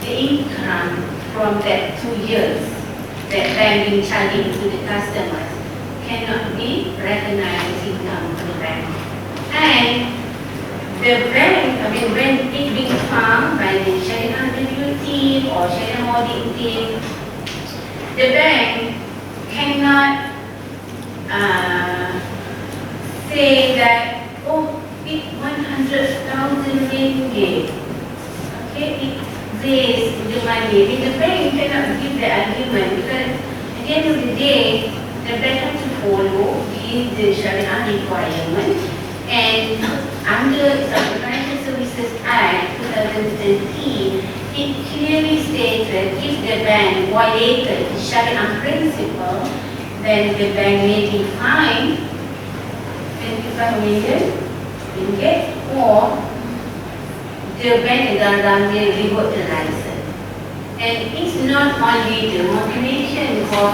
the income from that 2 years that bank been charging to the customers cannot be recognized as income for the bank. And the bank, when it being found by the Shariah review team or Shariah audit team, the bank cannot say that, oh, it's 100,000 ringgit. Okay, it raised the money. The bank cannot give the argument because at the end of the day, the better to follow is the shari'ah requirement. And under the Financial Services Act 2013, it clearly stated if the bank violated the shari'ah principle, then the bank may be fined 25 million ringgit, or the bank may revoke the license. And it's not only the motivation for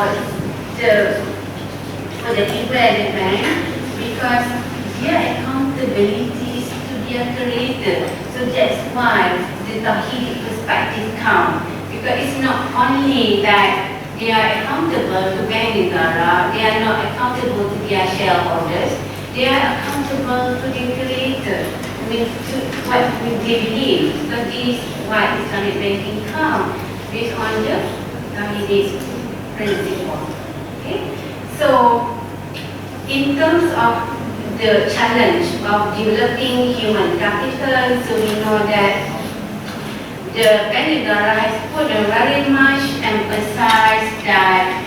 the people at the bank, because their accountability is to be created. So that's why the Tawhid perspective counts. Because it's not only that they are accountable to Bank Negara, they are not accountable to their shareholders, they are accountable to the creator, to what they believe. So this is what Islamic banking counts, based on the Tawhid principle. Okay? So, in terms of the challenge of developing human capital, so we know that the Bank Negara has put a very much emphasis that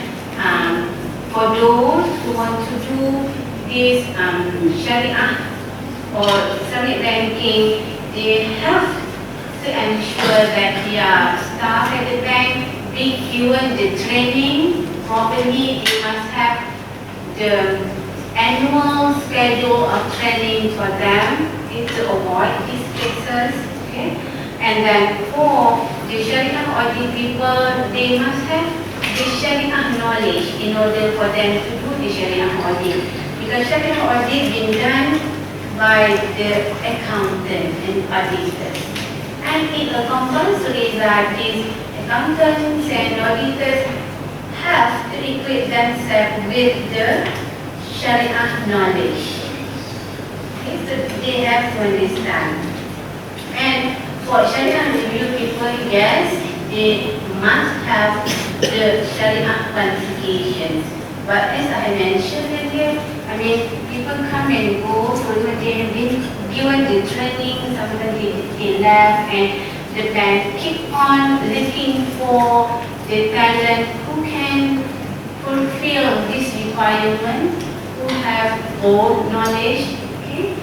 for those who want to do this shari'ah or Islamic banking, they have to ensure that their staff at the bank be given the training properly. They must have the annual schedule of training for them to avoid these cases. Okay? And then for the Shariah audit people, they must have the Shariah knowledge in order for them to do the Shariah audit. Because Shariah audit being done by the accountant and auditors. And it is compulsory that these accountants and auditors have to equip themselves with the Shariah knowledge. Okay, so they have to understand. And for Shariah review people, yes, they must have the Shariah qualifications. But as I mentioned earlier, I mean, people come and go, so they have been given the training, sometimes they left, and the bank keep on looking for the talent who can fulfill this requirement, who have both knowledge, okay,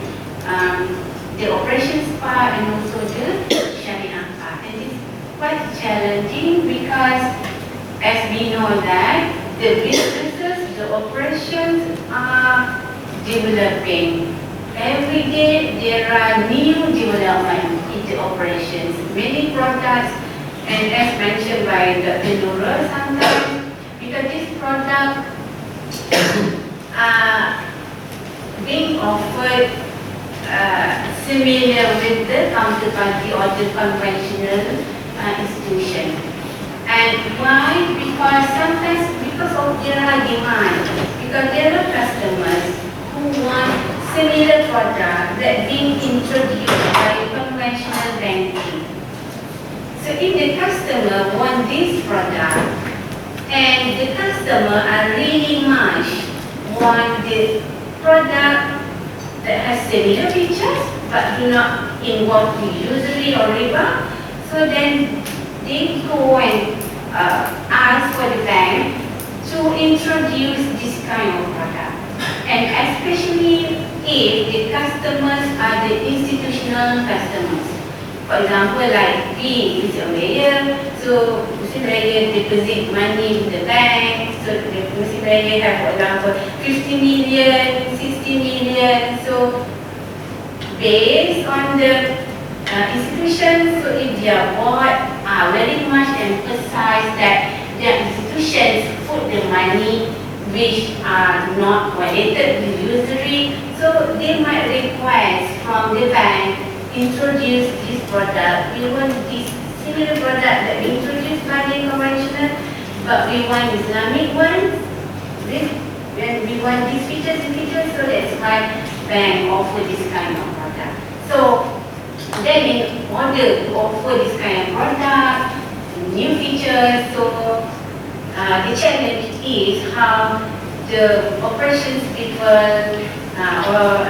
the operations part and also the Shariah part. And it's quite challenging because as we know that the businesses, the operations are developing. Every day there are new developments in the operations, many products, and as mentioned by Dr. Nurul sometimes, because this product are being offered similar with the counterparty or the conventional institution. And why? Because sometimes because of their demand, because there are customers who want similar product that being introduced by conventional banking. So if the customer want this product and the customer are really much want the product that has similar features but do not involve usury or riba, so then they go and ask for the bank to introduce this kind of product. And especially if the customers are the institutional customers. For example, like we, Muslim Raya, so Muslim Raya deposit money in the bank, so the Muslim Raya have, for example, 50 million, 60 million, so based on the institutions, so if their board are very much emphasize that their institutions put the money which are not violated with usury, so they might request from the bank introduce this product. We want this similar product that we introduced by the conventional, but we want Islamic ones. When we want these features and features, so that's why bank offer this kind of product. So then in order to offer this kind of product, new features, so the challenge is how the operations people or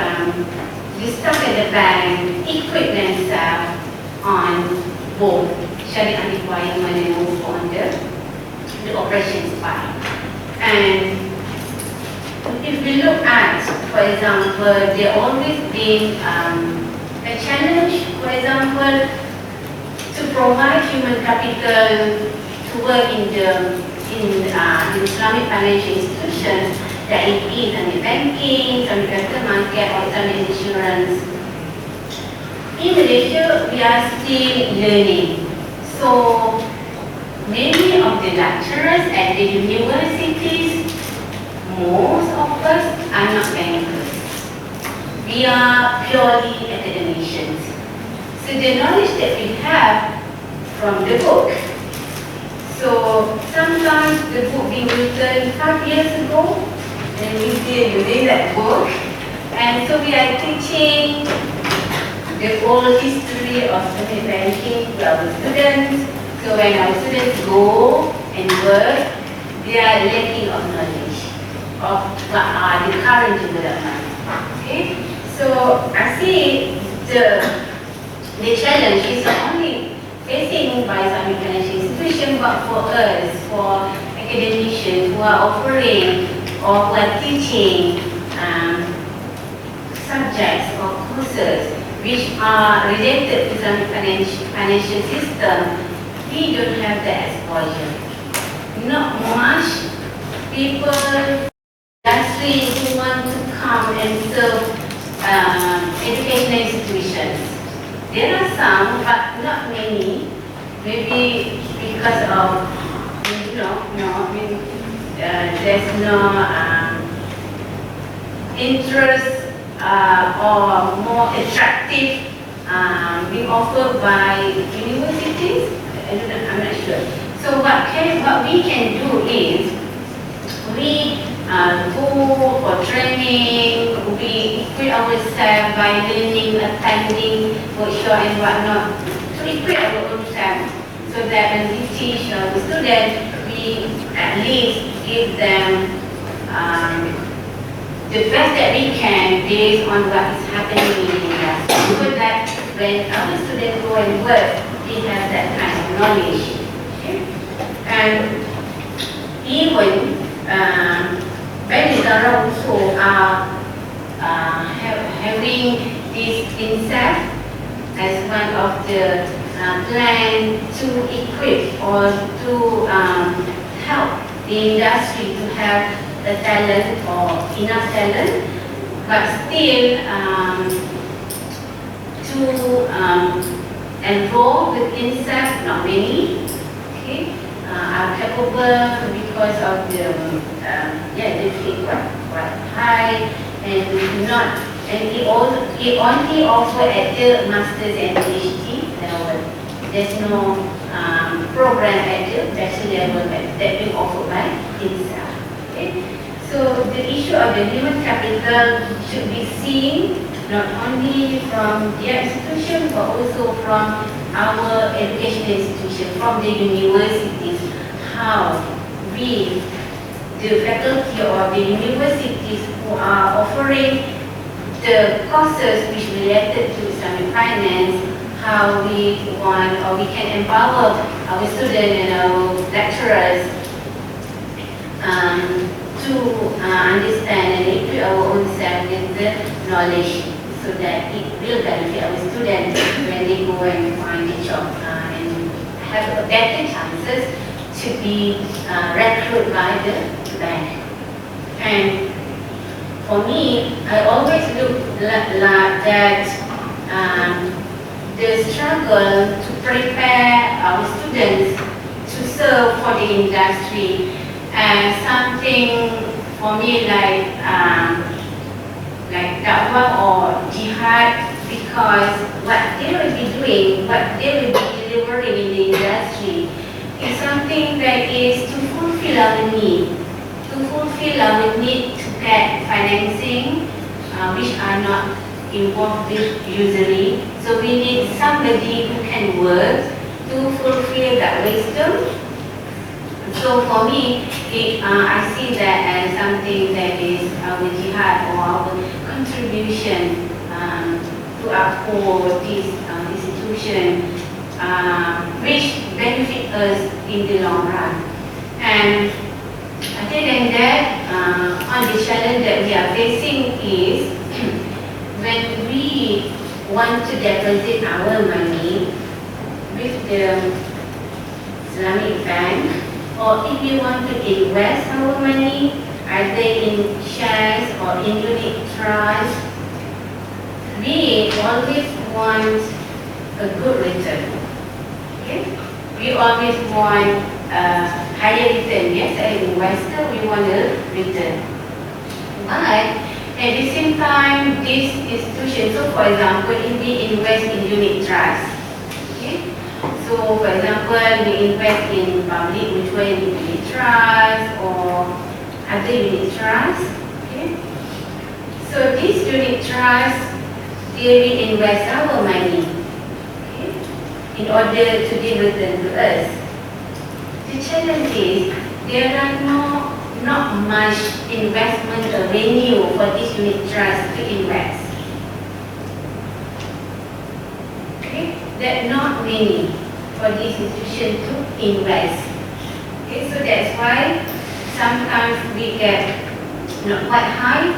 the staff at the bank equip themselves on both Shariah requirement and also on the operations part. And if we look at, for example, there always been a challenge, for example, to provide human capital to work in the Islamic financial institutions, that it is Islamic banking, Islamic capital market, or Islamic insurance. In Malaysia, we are still learning. So many of the lecturers at the universities, most of us are not bankers. We are purely academicians. So the knowledge that we have from the book. So sometimes the book being written 5 years ago, and we still using that book. And so we are teaching the whole history of Islamic banking to our students. So when our students go and work, they are lacking of knowledge of what are the current developments. Okay? So I see the challenge is not only facing by Islamic financial institutions, but for us, for academicians who are offering or who are teaching subjects or courses which are related to Islamic financial system, we don't have that exposure. Not much people, industry who want to come and serve educational institutions. There are some, but not many. Maybe because of, there's no interest or more attractive being offered by universities. I'm not sure. So what we can do is we go for training, we equip ourselves by learning, attending workshop and whatnot, to equip our own self, so that when we teach the students, we at least give them the best that we can based on what is happening in the industry, so that when our students go and work, they have that kind of knowledge. Okay? And even banks are also having this INSAF as one of the plan to equip or to help the industry to have the talent or enough talent, but still to enroll with INSAF, not many, okay, are capable because of the fee quite high and not, and it only offer at the master's and PhD level. There's no program at the bachelor level that being offered by INSAF. Okay? So the issue of the human capital should be seen not only from their institution but also from our educational institution, from the universities, how we, the faculty or the universities who are offering the courses which related to Islamic finance, how we want or we can empower our students and our lecturers to understand and equip our own self with the knowledge, so that it will benefit our students when they go and find a job and have a better chances to be recruited by the bank. And for me, I always look like that the struggle to prepare our students to serve for the industry and something for me like da'wah or jihad, because what they will be doing, what they will be delivering in the industry is something that is to fulfill our need, to get financing which are not involved with usually. So we need somebody who can work to fulfill that wisdom. So for me, I see that as something that is our jihad or our contribution to uphold this institution, which benefit us in the long run. And Other than that, on the challenge that we are facing is when we want to deposit our money with the Islamic bank, or if we want to invest our money either in shares or in unit trust, we always want a good return. Okay? We always want higher return. Yes, as an investor, we want a return. But at the same time, this institution, so for example, if we invest in unit trust, okay? So for example, we invest in public mutual unit trust or other unit trust, okay? So this unit trust, they will invest our money, okay, in order to give return to us. The challenge is there are not much investment revenue for this unit trust to invest. Okay, there are not many for this institution to invest. Okay, so that's why sometimes we get not quite high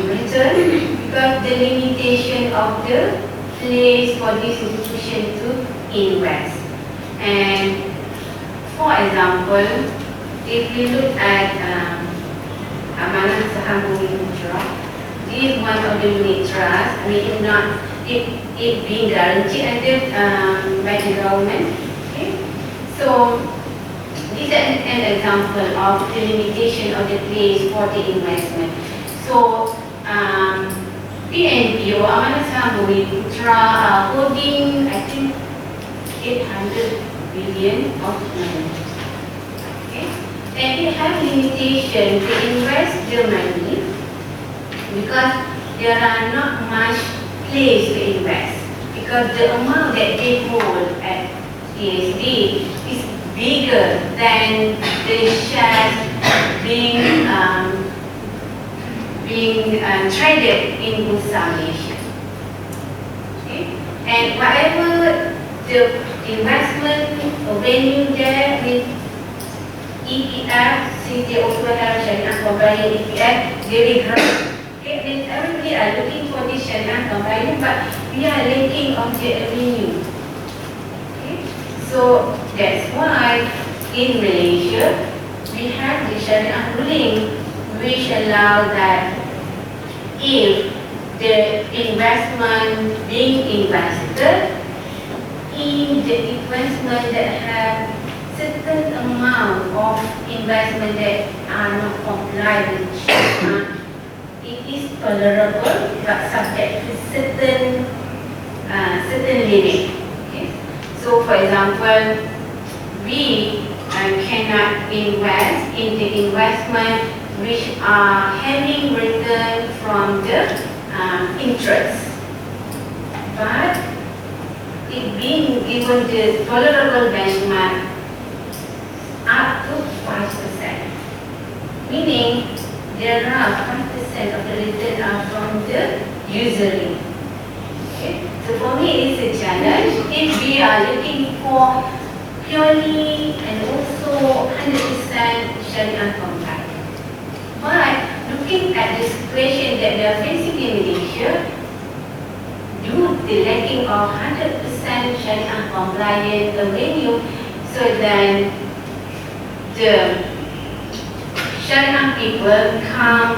return because the limitation of the place for this institution to invest. And for example, if we look at Amanah Saham Bumi Putra, this is one of the unit trust. I mean, if not, it being guaranteed under by the government. Okay, so this is an example of the limitation of the place for the investment. So PNB or Amanah Saham Bumi Putra are holding, I think, 800 billion of money. Okay, and they have limitation to invest the money because there are not much place to invest, because the amount that they hold at TSD is bigger than the shares being traded in Bursa Malaysia. Okay, and whatever the investment venue there with EPF, since they also have Shari'ah compliant EPF, they will grow. Okay, then everybody are looking for this Shari'ah compliant, but we are lacking of the avenue. Okay, so that's why in Malaysia we have the Shari'ah ruling which allow that if the investment being invested in the investment that have certain amount of investment that are not compliant with Sharia, it is tolerable but subject to certain limit. Okay? So for example, we cannot invest in the investment which are having return from the interest, but it being given the tolerable benchmark up to 5%, meaning there are 5% of the return are from the usury. Okay? So for me it's a challenge if we are looking for purely and also 100% Sharia compliant. But looking at the situation that we are facing in Malaysia, due to the lacking of 100% Sharia compliant revenue, so then the Sharia people come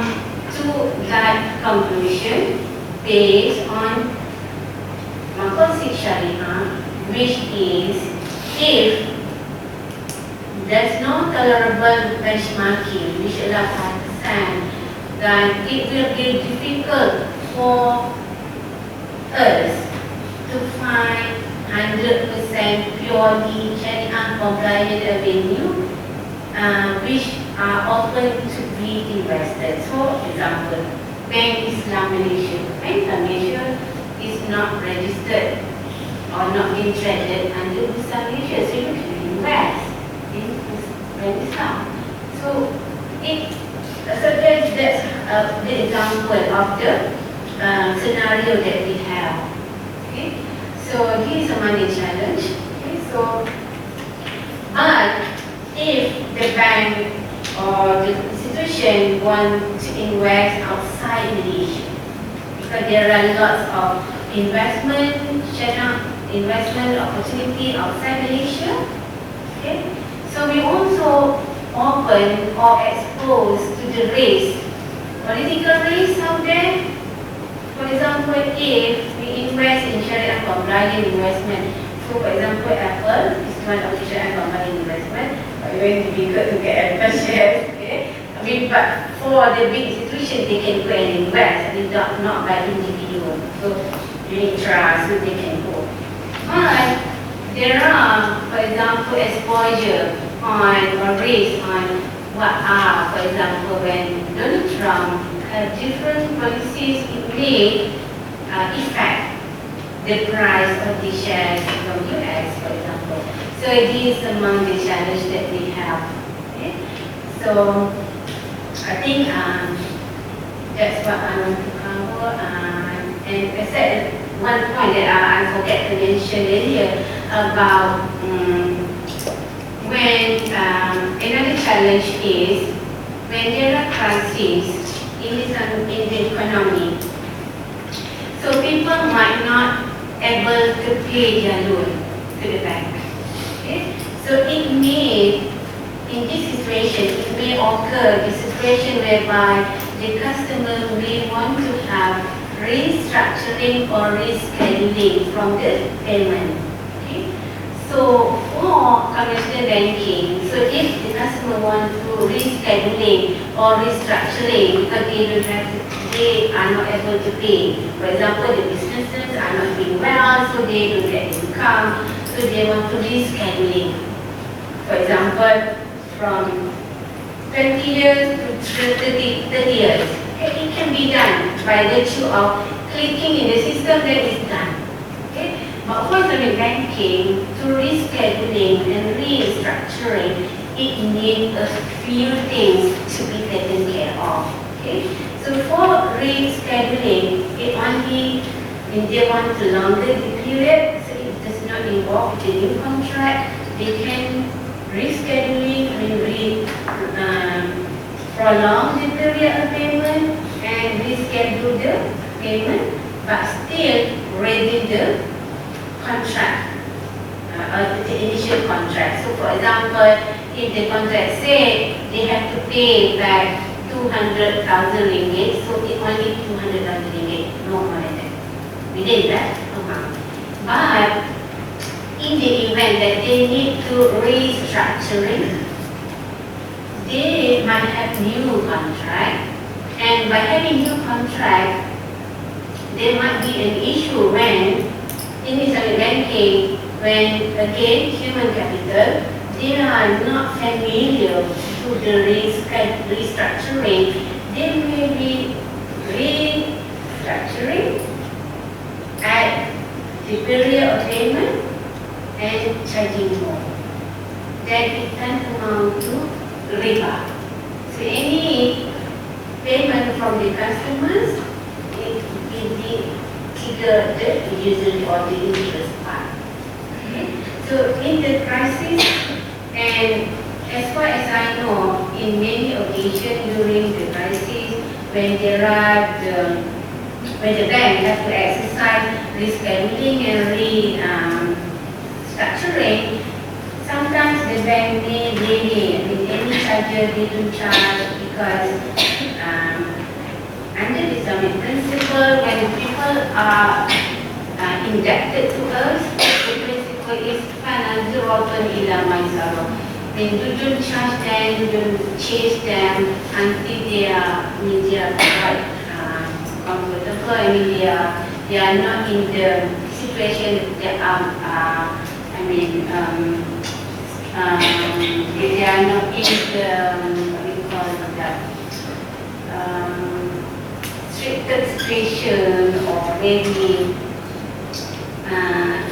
to that conclusion based on Maqasid Sharia, which is if there's no tolerable benchmarking which allows 5%, then it will be difficult for us to find 100% purely Sharia compliant revenue which are open to be invested. So, for example, Bank Islam Malaysia. Bank Malaysia is not registered or not being traded under Bursa Malaysia, so you can invest in Bank Islam. So, that's the example of the scenario that we have. Okay, so this is a money challenge. Okay, so but if the bank or the institution want to invest outside Malaysia, because there are lots of investment opportunity outside Malaysia. Okay, so we also open or exposed to the risk, political risk out there. For example, if we invest in shari'ah compliant investment, so for example, Apple is one of the shari'ah compliant investment, but very difficult to get Apple shares. Okay, I mean, but for the big institution, they can go and invest. I mean, not by individual. So unit trust, so they can go. But there are, for example, exposure on or risk on what are, for example, when Donald Trump have different policies, it may affect the price of the shares from US, for example. So it is among the challenges that we have. Okay? So I think that's what I want to cover. And I said one point that I forgot to mention earlier about when another challenge is when there are crises in the economy. So people might not able to pay their loan to the bank. Okay? So it may, in this situation, it may occur the situation whereby the customer may want to have restructuring or rescheduling from the payment. Okay? So for conventional banking, so if the customer wants to rescheduling or restructuring because they are not able to pay. For example, the businesses are not doing well, so they don't get income, so they want to rescheduling. For example, from 20 years to 30 years. Okay, it can be done by virtue of clicking in the system, that is done. Okay? But for Islamic banking, to rescheduling and restructuring, it needs a few things to be taken care of. Okay? So for rescheduling, it only when they want to longer the period, so it does not involve the new contract, they can rescheduling and prolong the period of payment and reschedule the payment, but still ready the contract, the initial contract. So for example, if the contract say they have to pay back 200,000 ringgit, so it only 200,000 ringgit, no more than that, within that amount. But in the event that they need to restructuring, they might have new contract, and by having new contract, there might be an issue when in Islamic banking, when again human capital, they are not familiar to the restructuring, they may be restructuring at the period of payment and charging more. That it can amount to riba. So any payment from the customers, it will be trigger the usually or the interest part. Okay? So in the crisis, and as far as I know, in many occasions during the crisis, when there are when the bank has to exercise rescheduling and restructuring, sometimes the bank may delay. Any charges they don't charge because under the Islamic principle, when people are indebted to us, the principle is financiers ila maisarah. Then you don't charge them, you don't chase them until they are quite comfortable. I mean, they are not in the situation that they are not in the what do you call that restricted situation or maybe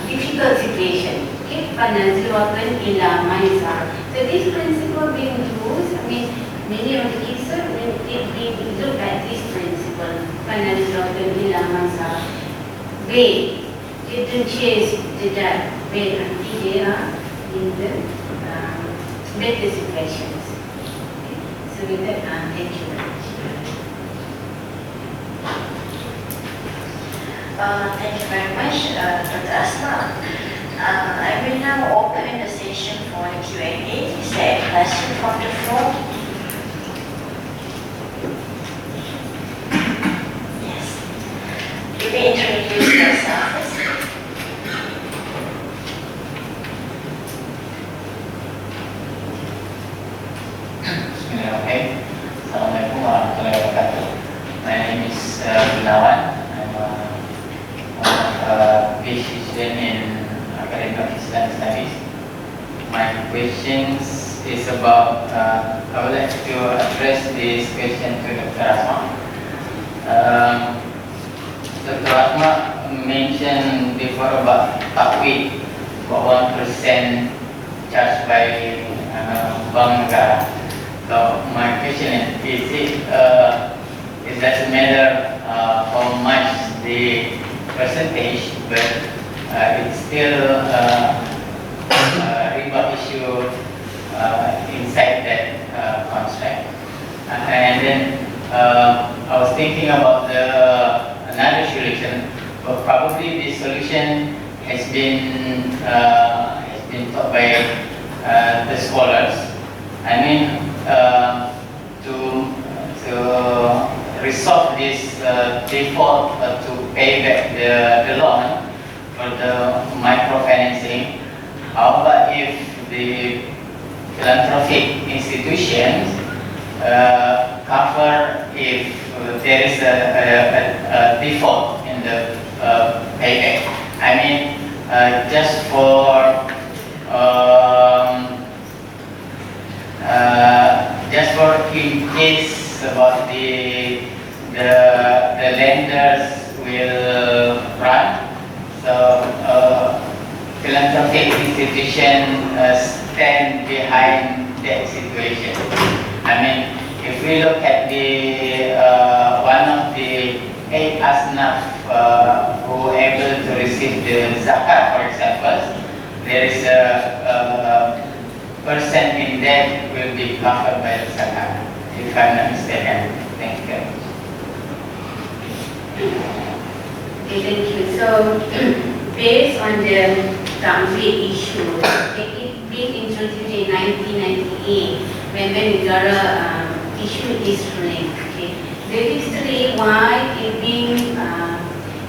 difficult situation. Okay, financiers ila maisarah. So this principle being used, I mean, many of the cases when we look at this principle, financiers ila maisarah, wait, they don't chase the debt, wait until they are in the better situations. Okay. So with that, thank you very much. Thank you very much, Dr. Asma. I will now open the session for the Q&A. Is there a question from the floor? Yes. You may introduce yourself. Okay. Assalamualaikum warahmatullahi wabarakatuh. My name is Gunawan. I'm a PhD student in Academy of Islamic Studies. My questions is about, I would like to address this question to Dr. Asma. Dr. Asma mentioned before about takwid, about 1% charged by Bank Negara. So my question is it doesn't matter how much the percentage, but it's still riba issue inside that contract. And then I was thinking about another solution, but probably the solution has been taught by the scholars. I mean, to resolve this default to pay back the loan for the microfinancing, how about if the philanthropic institutions cover if there is a default in the payback? I mean, just for in case about the lenders will run, so philanthropic institution stand behind that situation. I mean, if we look at the one of the 8 asnaf who are able to receive the zakat, for example, there is a percent in that will be covered by the zakat, if I'm not mistaken. Thank you. Okay, thank you. So, based on the downgrade issue, it being introduced in 1998 when Negara issued this ruling. Okay, the history why it being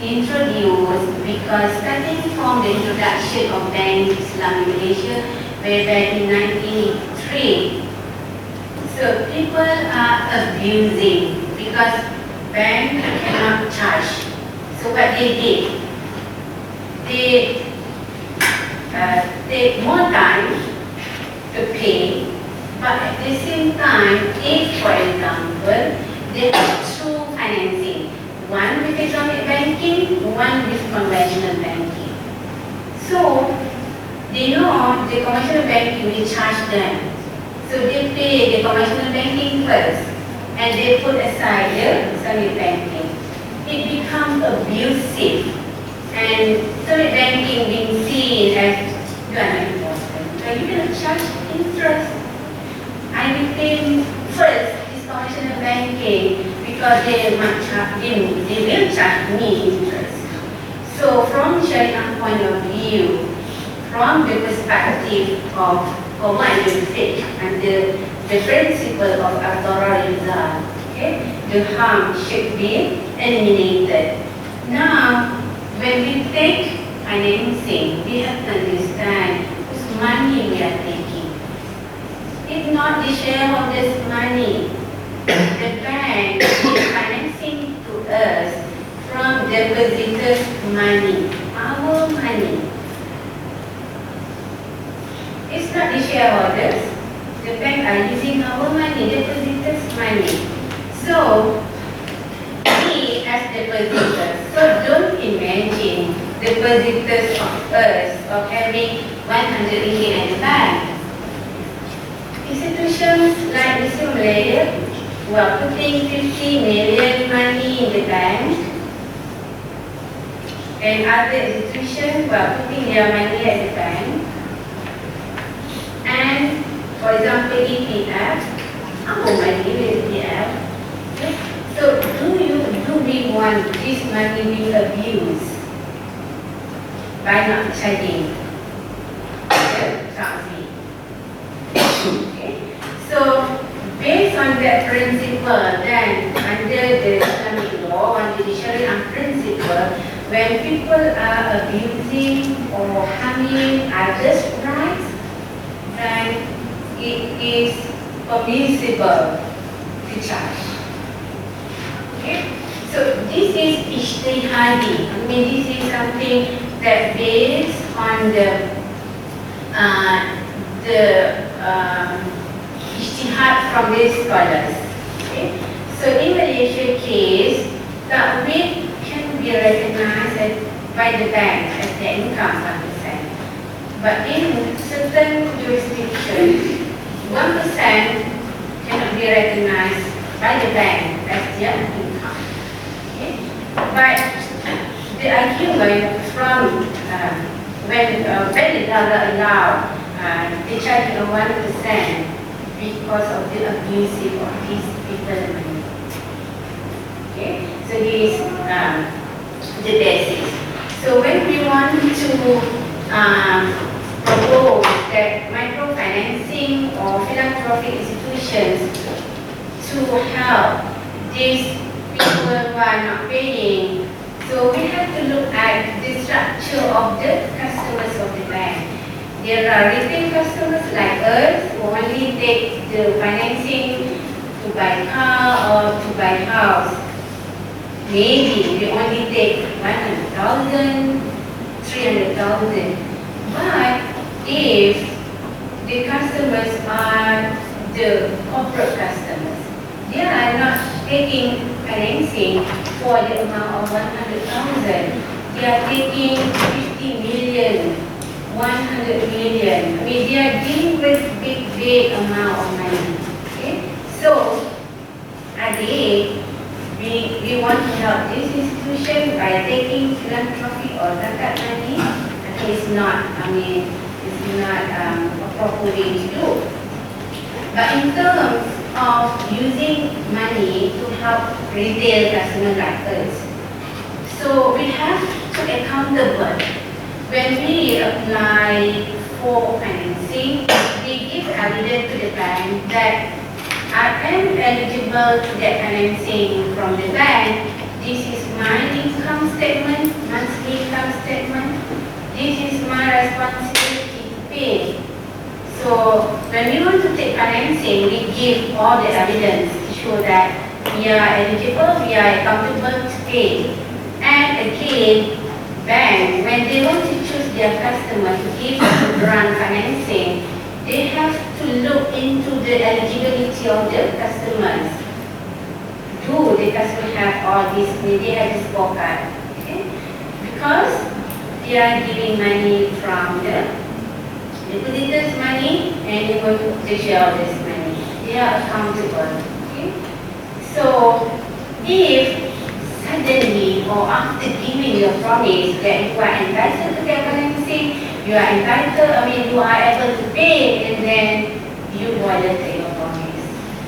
introduced because starting from the introduction of Bank Islam in Malaysia way back in 1983, so people are abusing because bank cannot charge. So what they did, they take more time to pay, but at the same time, if for example, they have two financing, one with Islamic banking, one with conventional banking. So they know the conventional banking will charge them. So they pay the conventional banking first and they put aside the Islamic banking. It becomes abusive and Islamic banking being seen as you are not important. So you cannot charge interest. I will pay first this conventional banking because they will charge me interest. So from Shariah point of view, from the perspective of Allah and faith and the principle of al-darar yuzal, okay, the harm should be eliminated. Now, when we take financing, we have to understand whose money we are taking. It's not the shareholders' money. The bank is financing to us from depositors' money, our money. It's not the shareholders. The bank are using our money, depositors' money. So, we as depositors, so don't imagine depositors of us of having 100 ringgit at the bank. Institutions like Muslim Malaya who are putting 50 million money in the bank, and other institutions who are putting their money at the bank. And for example, ETF, how our money with PF. Okay? So do we want this money being abused by not charging the trust fee? Okay? So based on that principle, then under the Islamic law, under the Shari'ah principle, when people are abusing or harming others' rights, then it is permissible to charge. Okay? So this is ijtihadi. I mean, this is something that based on the ijtihad from these scholars. Okay? So in Malaysia case, ta'wid can be recognized by the bank as their income 1%. But in certain jurisdictions, 1% cannot be recognized by the bank as their income. Okay? But the argument from when the dollar allowed the charge of 1% because of the abusive of these people money. Okay? So this is the basis. So when we want to propose that microfinancing or philanthropic institutions to help these people who are not paying, so we have to look at the structure of the customers of the bank. There are retail customers like us who only take the financing to buy car or to buy house. Maybe we only take 100,000, 300,000. But if the customers are the corporate customers, they are not taking financing for the amount of 100,000. They are taking 50 million, 100 million. I mean, they are dealing with big amount of money. Okay? So, we want to help this institution by taking philanthropy or zakat money. I think it's not a proper way to do. But in terms of using money to help retail customers like us, so we have to accountable. When we apply for financing, we give evidence to the bank that I am eligible to get financing from the bank. This is my income statement, monthly income statement. This is my responsibility to pay. So when we want to take financing, we give all the evidence to show that we are eligible, we are accountable to pay. And again, banks, when they want to choose their customer to give grant financing, they have to look into the eligibility of the customers. Do the customer have all this? They have this scorecard. Okay? Because they are giving money from the depositors' money and they want to share this money. They are accountable. Okay? So if suddenly or after giving your promise that you are entitled to get financing, you are entitled, you are able to pay, and then you violate your promise.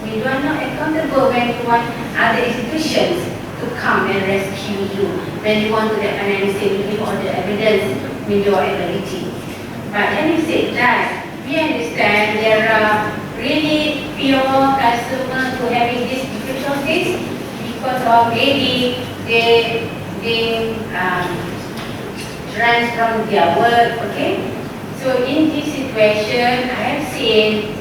You are not accountable when you want other institutions to come and rescue you. When you want to get financing, you give all the evidence with your ability. But having said that, we understand there are really pure customers who having these difficulties because of maybe they run from their work, okay? So in this situation, I have seen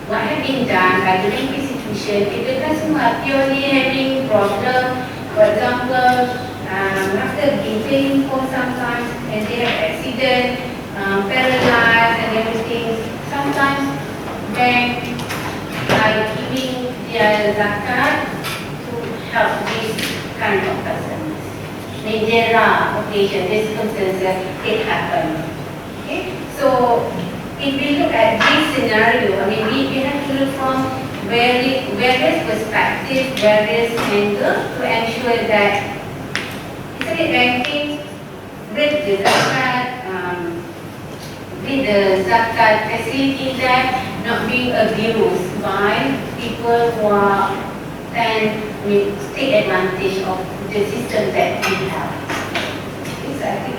what have been done by the bank institution. If the customer are purely having problem, for example, after being paying for sometimes and they have accident, paralyzed and everything, sometimes bank are giving their zakat to help this kind of customers. Then there are occasions, there circumstances, it happens. Okay? So if we look at this scenario, we have to look from various perspectives, various angles to ensure that Islamic banking with the zakat facility that not be being abused by people who are take advantage of the system that we have. This I think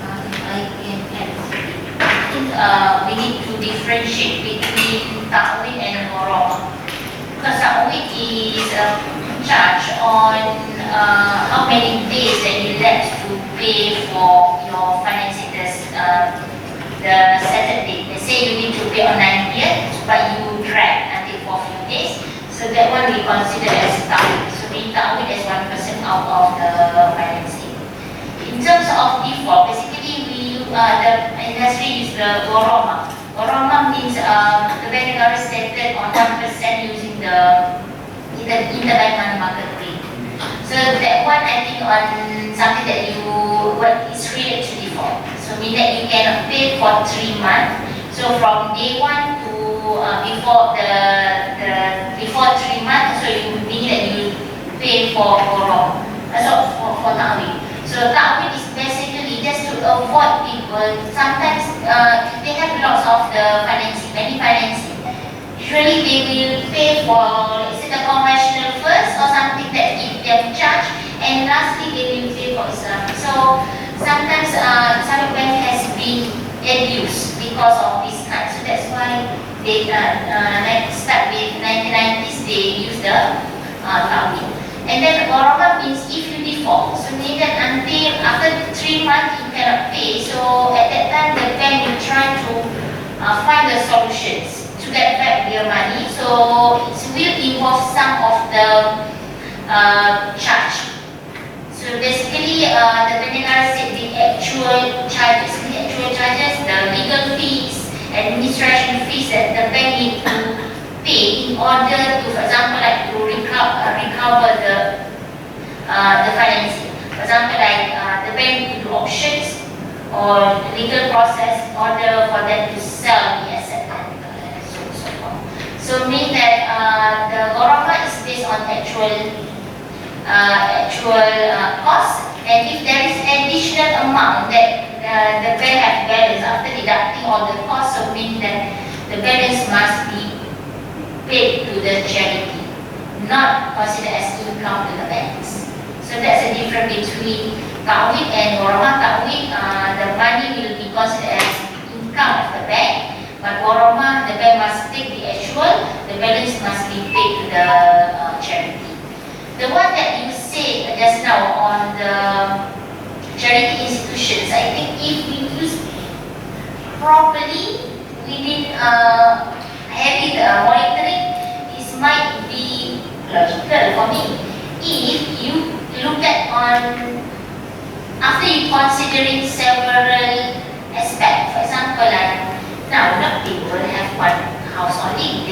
If I can add, I think we need to differentiate between ta'wid and ghorama. Because ta'wid is charged on how many days that you left to pay for your financiers, the settled date. Let's say you need to pay on 90th, but you drag until for a few days. So that one we consider as ta'wid. So we ta'wid as 1% out of the financing. In terms of default, basically the industry use the ghorama. Ghorama means the bank negara stated on 1% using the interbank money market rate. So that one I think on something that what is related to default. So mean that you cannot pay for 3 months. So from day 1 to before 3 months, so you mean that you pay for ghorama. So for ta'wid. So ta'wid is basically just to avoid people. Sometimes they have lots of the many financing. Usually they will pay for, let's say, the conventional first or something that give them charge, and lastly they will pay for Islamic. So sometimes Islamic bank has been abused because of this kind. So that's why they start with 1990s they use the ta'wid. And then ghorama means if you default, so means that until after 3 months you cannot pay. So at that time the bank will try to find the solutions to get back their money. So it will involve some of the charge. So basically the bank said the actual charges, the legal fees, administration fees that the bank need to pay in order to, for example, like to recover the financing. For example, like the bank do auctions or legal process in order for them to sell the asset and so forth. So mean that the ghorama is based on actual cost, and if there is additional amount that the bank have balance after deducting all the costs, so mean that the balance must be paid to the charity, not considered as income to the banks. So that's the difference between ta'wid and ghorama. Ta'wid, the money will be considered as income of the bank, but ghorama, the bank must take the actual, the balance must be paid to the charity. The one that you said just now on the charity institutions, I think if we use properly within having monitoring, this might be logical for me. If you look at after you considering several aspects, for example, like now not people have one house only,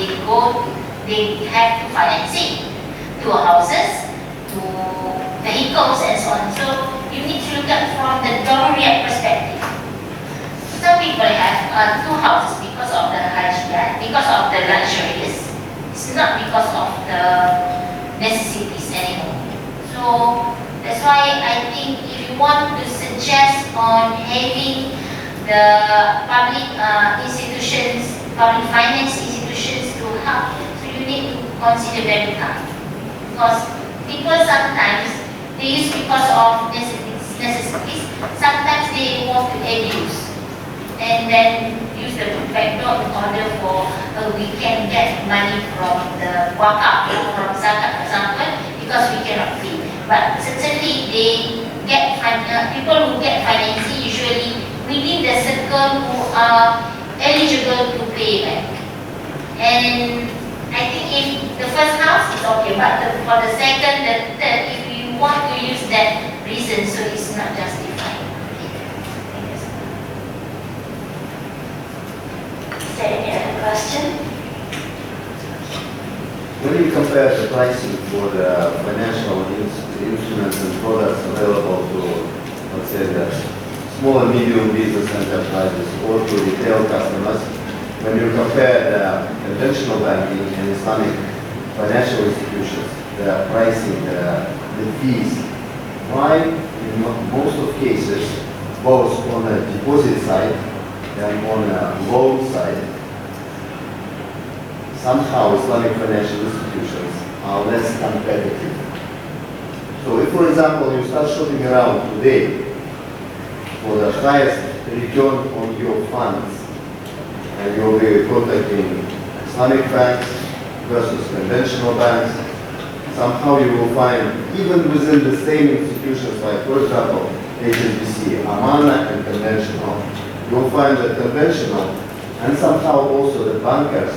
they have to financing 2 houses, 2 vehicles and so on. So you need to look at from the daruriyat perspective. Some people have 2 houses because of the hajjat, because of the luxuries. It's not because of the necessities anymore. So that's why I think if you want to suggest on having the public institutions, public finance institutions to help, so you need to consider very hard. Because people sometimes, they use because of necessities, sometimes they want to abuse and then use the backdoor in order for we can get money from the wakaf or from zakat, for example, because we cannot pay. But certainly they get people who get financing usually within the circle who are eligible to pay back. And I think if the first house is okay, but for the second, the third, if you want to use that reason, so it's not justified. Is there any other question? When you compare the pricing for the financial instruments and products available to, let's say, the small and medium business enterprises or to retail customers, when you compare the conventional banking and Islamic financial institutions, the pricing, the fees, why in most of cases, both on the deposit side and on the loan side, somehow Islamic financial institutions are less competitive. So if, for example, you start shopping around today for the highest return on your funds, and you'll be contacting Islamic banks versus conventional banks, somehow you will find, even within the same institutions, like, for example, HSBC, Amana and conventional, you'll find that conventional and somehow also the bankers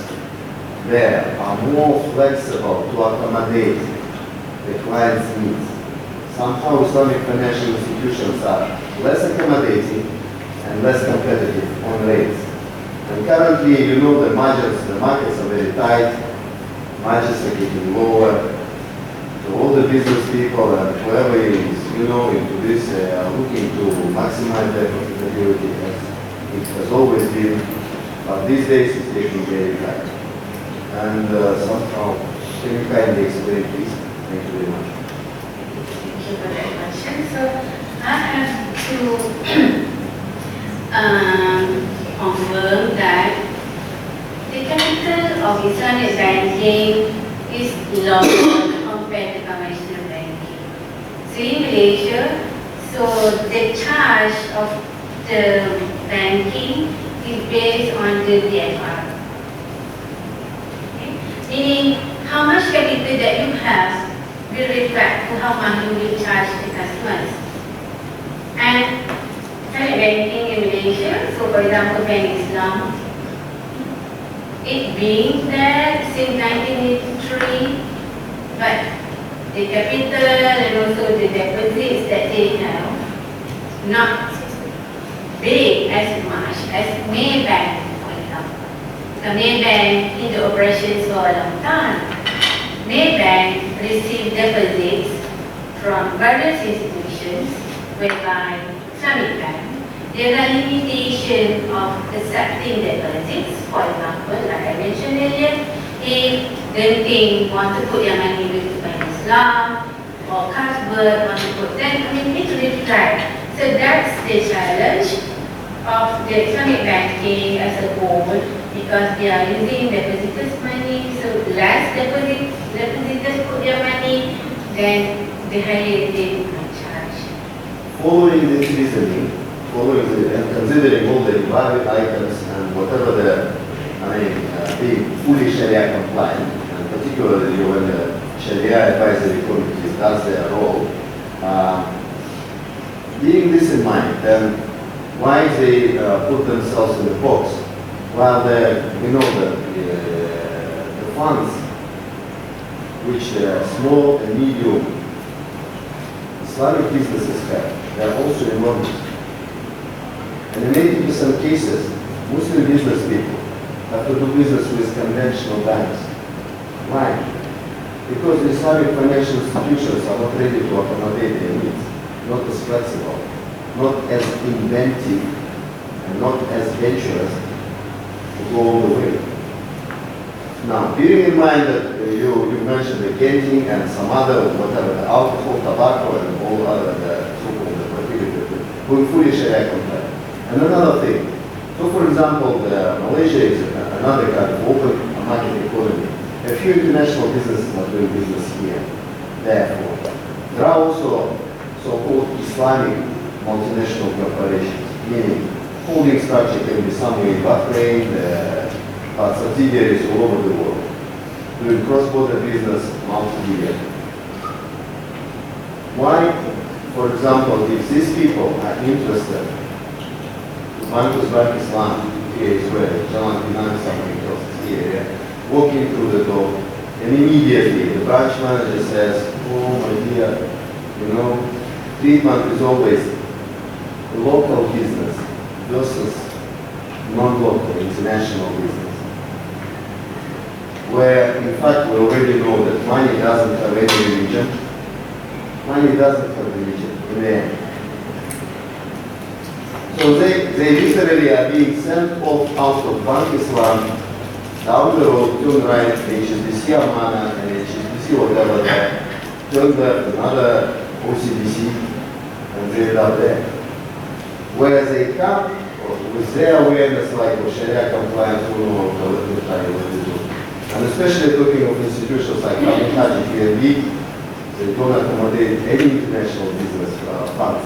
there are more flexible to accommodate the client's needs. Somehow Islamic financial institutions are less accommodating and less competitive on rates. And currently, you know, the margins, the markets are very tight, margins are getting lower. So all the business people and whoever is, you know, into this are looking to maximize their profitability as it has always been, but these days it's getting very tight. And somehow, can you kindly explain, please? Thank you very much. Thank you for that question. So I have to confirm that the capital of Islamic banking is lower compared to conventional banking. So in Malaysia, so the charge of the banking is based on the DFR. Okay? Meaning how much capital that you have will reflect to how much you will charge the customers. And Islamic banking in Malaysia, so for example, Bank Islam, it being there since 1983, but the capital and also the deposits that they have not big as much as Maybank, for example. So Maybank in the operations for a long time. Maybank received deposits from various institutions whereby Islamic Bank, there are limitations of accepting deposits. For example, like I mentioned earlier, if Genting want to put their money with Bank Islam or Carlsberg want to put them, it reflects. So that's the challenge of the Islamic banking as a whole, because they are using depositors' money, so less depositors put their money, then the higher they will charge. Following this reasoning, and considering all the invalid items and whatever being fully Sharia compliant, and particularly when the Sharia advisory committees does their role, being this in mind, then why they put themselves in the box, while we know that the funds which the small and medium Islamic businesses have, they are also enormous. And in 80% cases, Muslim business people have to do business with conventional banks. Why? Because the Islamic financial institutions are not ready to accommodate their needs, not as flexible, not as inventive, and not as venturous to go all the way. Now, bearing in mind that you mentioned the Genting and some other, whatever, the alcohol, tobacco, and all other so-called prohibited, going fully Sharia compliant. And another thing, so for example, Malaysia is another country, open market economy. A few international businesses are doing business here. Therefore, there are also so-called Islamic multinational corporations, meaning holding structure can be somewhere in Bahrain, but subsidiaries all over the world, doing cross-border business, multi-billion. Why, for example, if these people are interested, Bank Islam here is where Jalan Pinang something else is here, walking through the door, and immediately the branch manager says, oh my dear, you know, treatment is always local business versus non-local, international business. Where in fact we already know that money doesn't have any religion. Money doesn't have religion in the end. So they literally are being sent off out of Bank Islam, down the road, turn right, HSBC Amana and HSBC whatever there, turn left, another OCBC, and they're out there. Whereas they come with their awareness like Sharia compliance, and especially talking of institutions like FDIC, they don't accommodate any international business funds.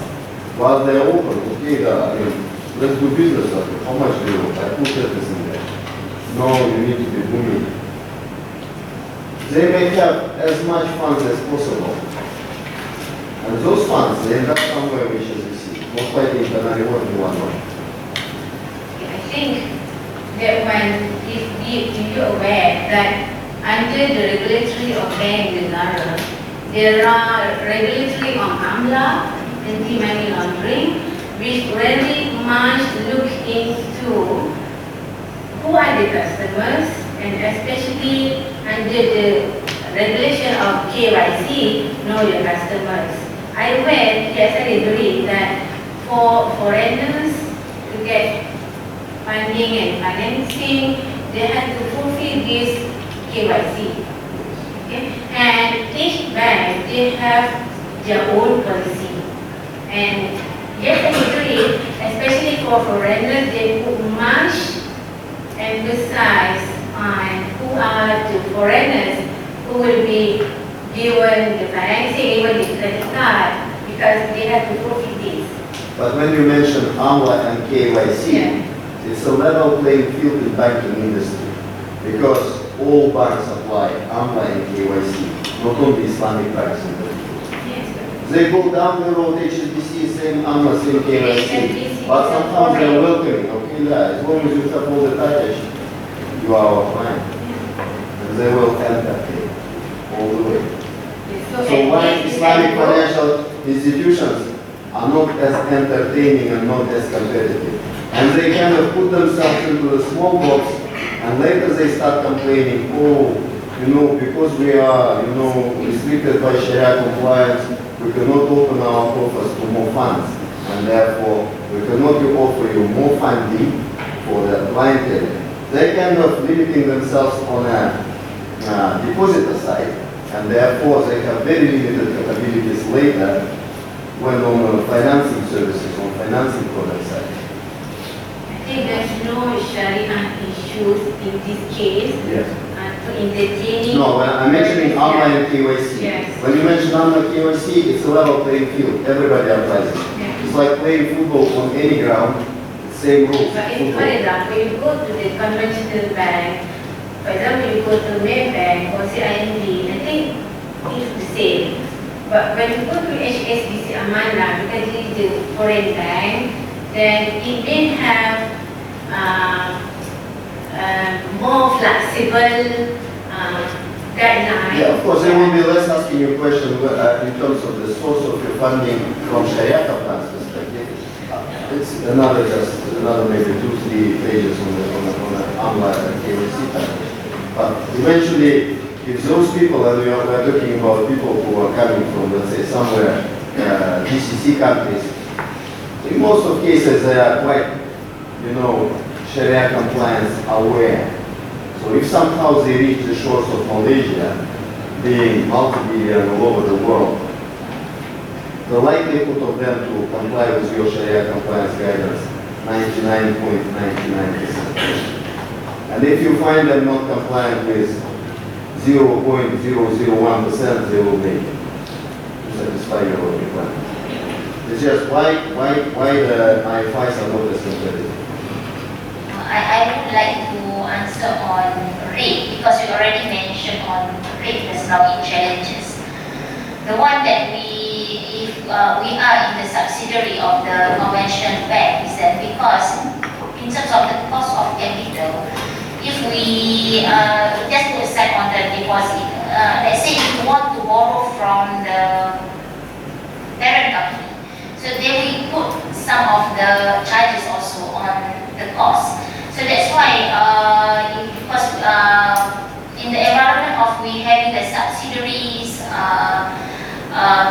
While they're open, okay, let's do business. How much do you want? I put this in there. No, you need to be booming. They may have as much funds as possible. And those funds, they end up somewhere which is received. Most likely in Canary Wharf in one way. I think that if you're aware that under the regulatory of bank negara, there are regulatory on AMLA, anti-money laundering, which very much look into who are the customers, and especially under the regulation of KYC, know your customers. I read, yes, I agree that for foreigners to get funding and financing, they have to fulfill this KYC. Okay? And each bank, they have their own policy. And yes, I agree, especially for foreigners, they put much emphasis on who are the foreigners who will be given the financing, even the credit card, because they have to fulfill this. But when you mention AMLA and KYC, Yeah. it's a level playing field in banking industry because all banks apply AMLA and KYC, not only Islamic banks. Yes. They go down the road, HSBC, same AMLA, same KYC, HSBC, but sometimes they're okay. welcoming, okay, yeah, as long as you have all the package, you are our client. And they will entertain all the way. So why Islamic financial institutions are not as entertaining and not as competitive? And they kind of put themselves into the small box, and later they start complaining, oh, because we are, restricted by Sharia compliance, we cannot open our coffers to more funds, and therefore we cannot offer you more funding for the clientele. They're kind of limiting themselves on a depositor side, and therefore they have very limited capabilities later when on financing services, on financing product side. I think there's no Sharia issues in this case. Yes. To entertaining. No, when I'm mentioning AMLA and KYC. Yes. When you mention AMLA and KYC, it's a level playing field. Everybody applies it. Yes. It's like playing football on any ground, same rules. But if, for Football. example, you go to the conventional bank, for example, you go to Maybank or CIMB, I think it's the same. But when you go to HSBC Amana, because it is the foreign bank, then it may have more flexible guidelines. Yeah, of course, they will be less asking you questions in terms of the source of your funding from Sharia compliance perspective. It's another maybe 2-3 pages on the AMLA and KYC package. But eventually, if those people, and we are talking about people who are coming from, let's say, somewhere GCC countries, in most of cases they are quite, Sharia compliance aware. So if somehow they reach the shores of Malaysia, being multi-billion all over the world, the likelihood of them to comply with your Sharia compliance guidance, 99.99%. And if you find them not compliant with 0.001%, they will make it to satisfy your requirements. It's just why the IFIs are not as competitive. I would like to answer on rate, because you already mentioned on rate as now in challenges. The one that if we are in the subsidiary of the conventional bank is that because in terms of the cost of capital, if we just put aside on the deposit, let's say if you want to borrow from the parent company, so they will put some of the charges also on the cost. So that's why, because in the environment of we having the subsidiaries,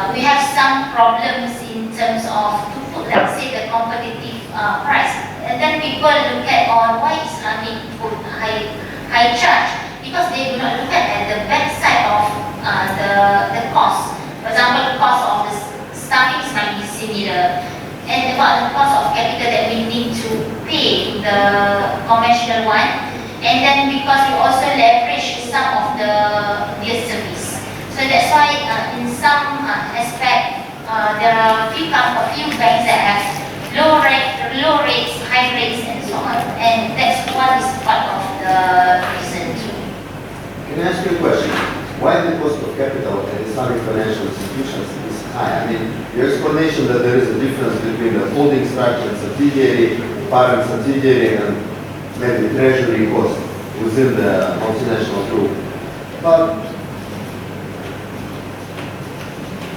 we have some problems in terms of to put, let's say, the competitive price. And then people look at on why Islamic put high charge, because they do not look at the back side of the cost. For example, the cost of the staffing might be similar, and about the cost of capital that we need to pay the conventional one. And then because we also leverage some of their service. So that's why in some aspect there are a few banks that have low rates, high rates, and so on. And that's one is part of the reason too. Can I ask you a question? Why the cost of capital at Islamic financial institutions is high? I mean, your explanation that there is a difference between the holding structure and subsidiary, parent subsidiary, and maybe treasury cost within the multinational group. But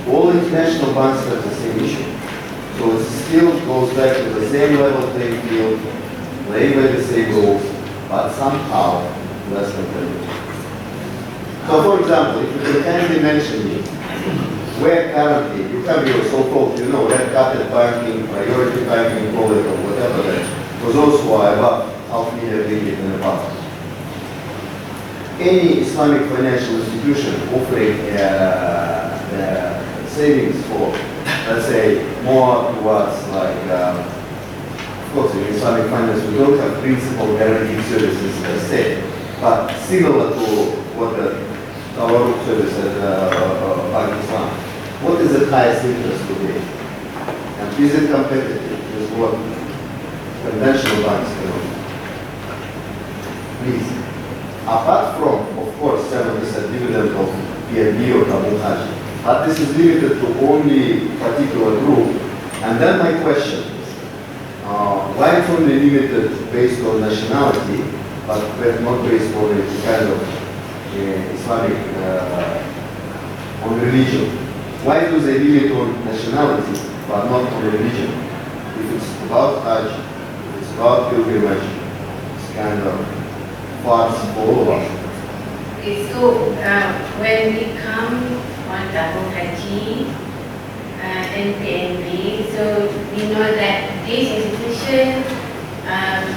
all international banks have the same issue. So it still goes back to the same level playing field, playing by the same rules, but somehow less competitive. So for example, if you can kindly mention me, where currently you have your so-called, red carpet banking, priority banking, call it or whatever that, for those who are above $500,000 ringgit and above. Any Islamic financial institution offering savings for, let's say, more towards like, of course in Islamic finance we don't have principal guaranteed services per se, but similar to what our service at Pakistan. What is the highest interest today? And is it competitive with what conventional banks can offer? Please. Apart from, of course, 7% dividend of PNB or Tabung Haji, but this is limited to only particular group. And then my question is, why it's only limited based on nationality, but not based on a kind of Islamic, on religion? Why do they limit on nationality, but not on religion? If it's about Hajj, if it's about pilgrimage, it's kind of farce for all of us. Okay, so when we come on Tabung Haji and PNB, so we know that these institutions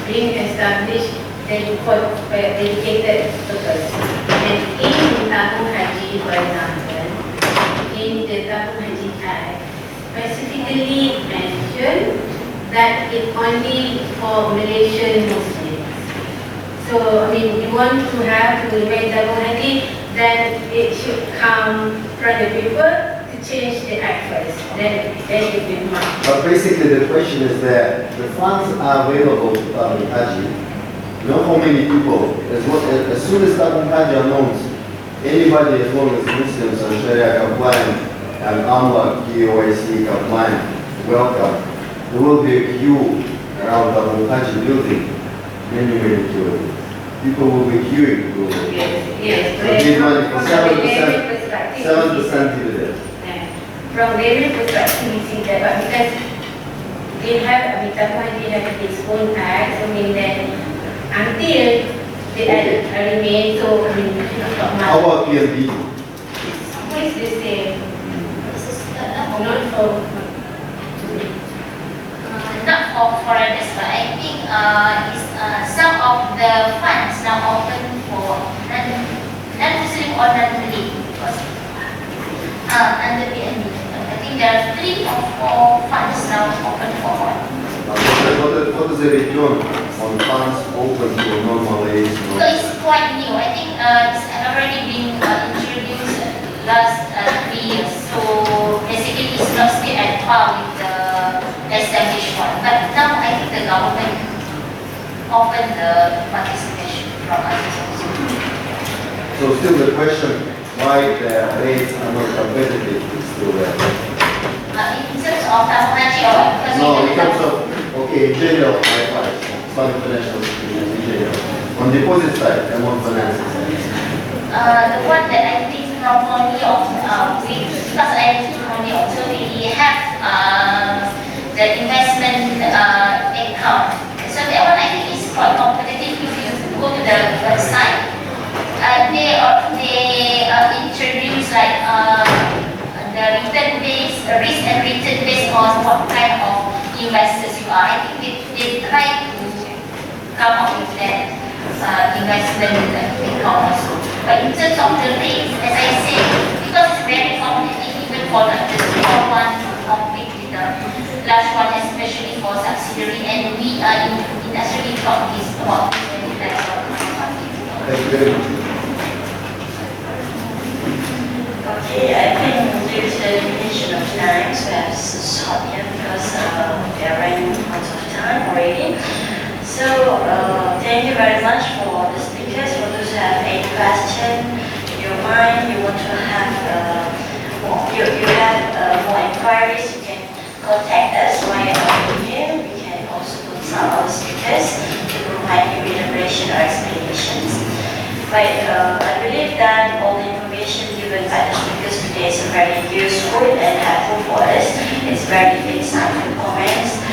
being established for dedicated purpose. And in Tabung Haji, for example, in the Tabung Haji Act, specifically mentioned that it's only for Malaysian Muslims. So, I mean, you want to have to make Tabung Haji, then it should come from the people to change the act first. Then it should be marked. But basically the question is that the funds are available to Tabung Haji. You know how many people, as soon as Tabung Haji announced, anybody as long as Muslims and Sharia compliant and AMLA KYC compliant, welcome. There will be a queue around Tabung Haji building, many queues. People will be queuing to give money for 7% dividend. From their perspective, we see that, but because they have, Tabung Haji have its own act, so I mean that until they remain, so I mean, How about PNB? it's the same. Not for Not for foreigners, but I think some of the funds now open for non-Muslim or non-Malay under PNB. I think there are 3 or 4 funds now open for all. What is the return on funds open to normal age? So it's quite new. I think it's already been introduced last 3 years. So basically it's not still at par with the established one. But now I think the government opened the participation from us also. So still the question why the rates are not competitive is still there. In terms of Tabung Haji or because No, in terms of, okay, in general, Islamic financial institutions in general. On deposit side and on finance side. the one that I think normally because I normally also we have the investment account. So that one I think is quite competitive. If you go to the website, they introduce like the return based, risk and return based on what kind of investors you are. I think they try to come up with that investment account also. But in terms of the rates, as I said, because it's very competitive even for the small one to compete with the large one, especially for subsidiary, and we are in industry talk is about 25. Thank you very much. already. So thank you very much for the speakers. For those who have any question in your mind, you want to have more inquiries, you can contact us via our email. We can also consult our speakers to provide you elaboration or explanations. But I believe that all the information given by the speakers today is very useful and helpful for us. It's very insightful comments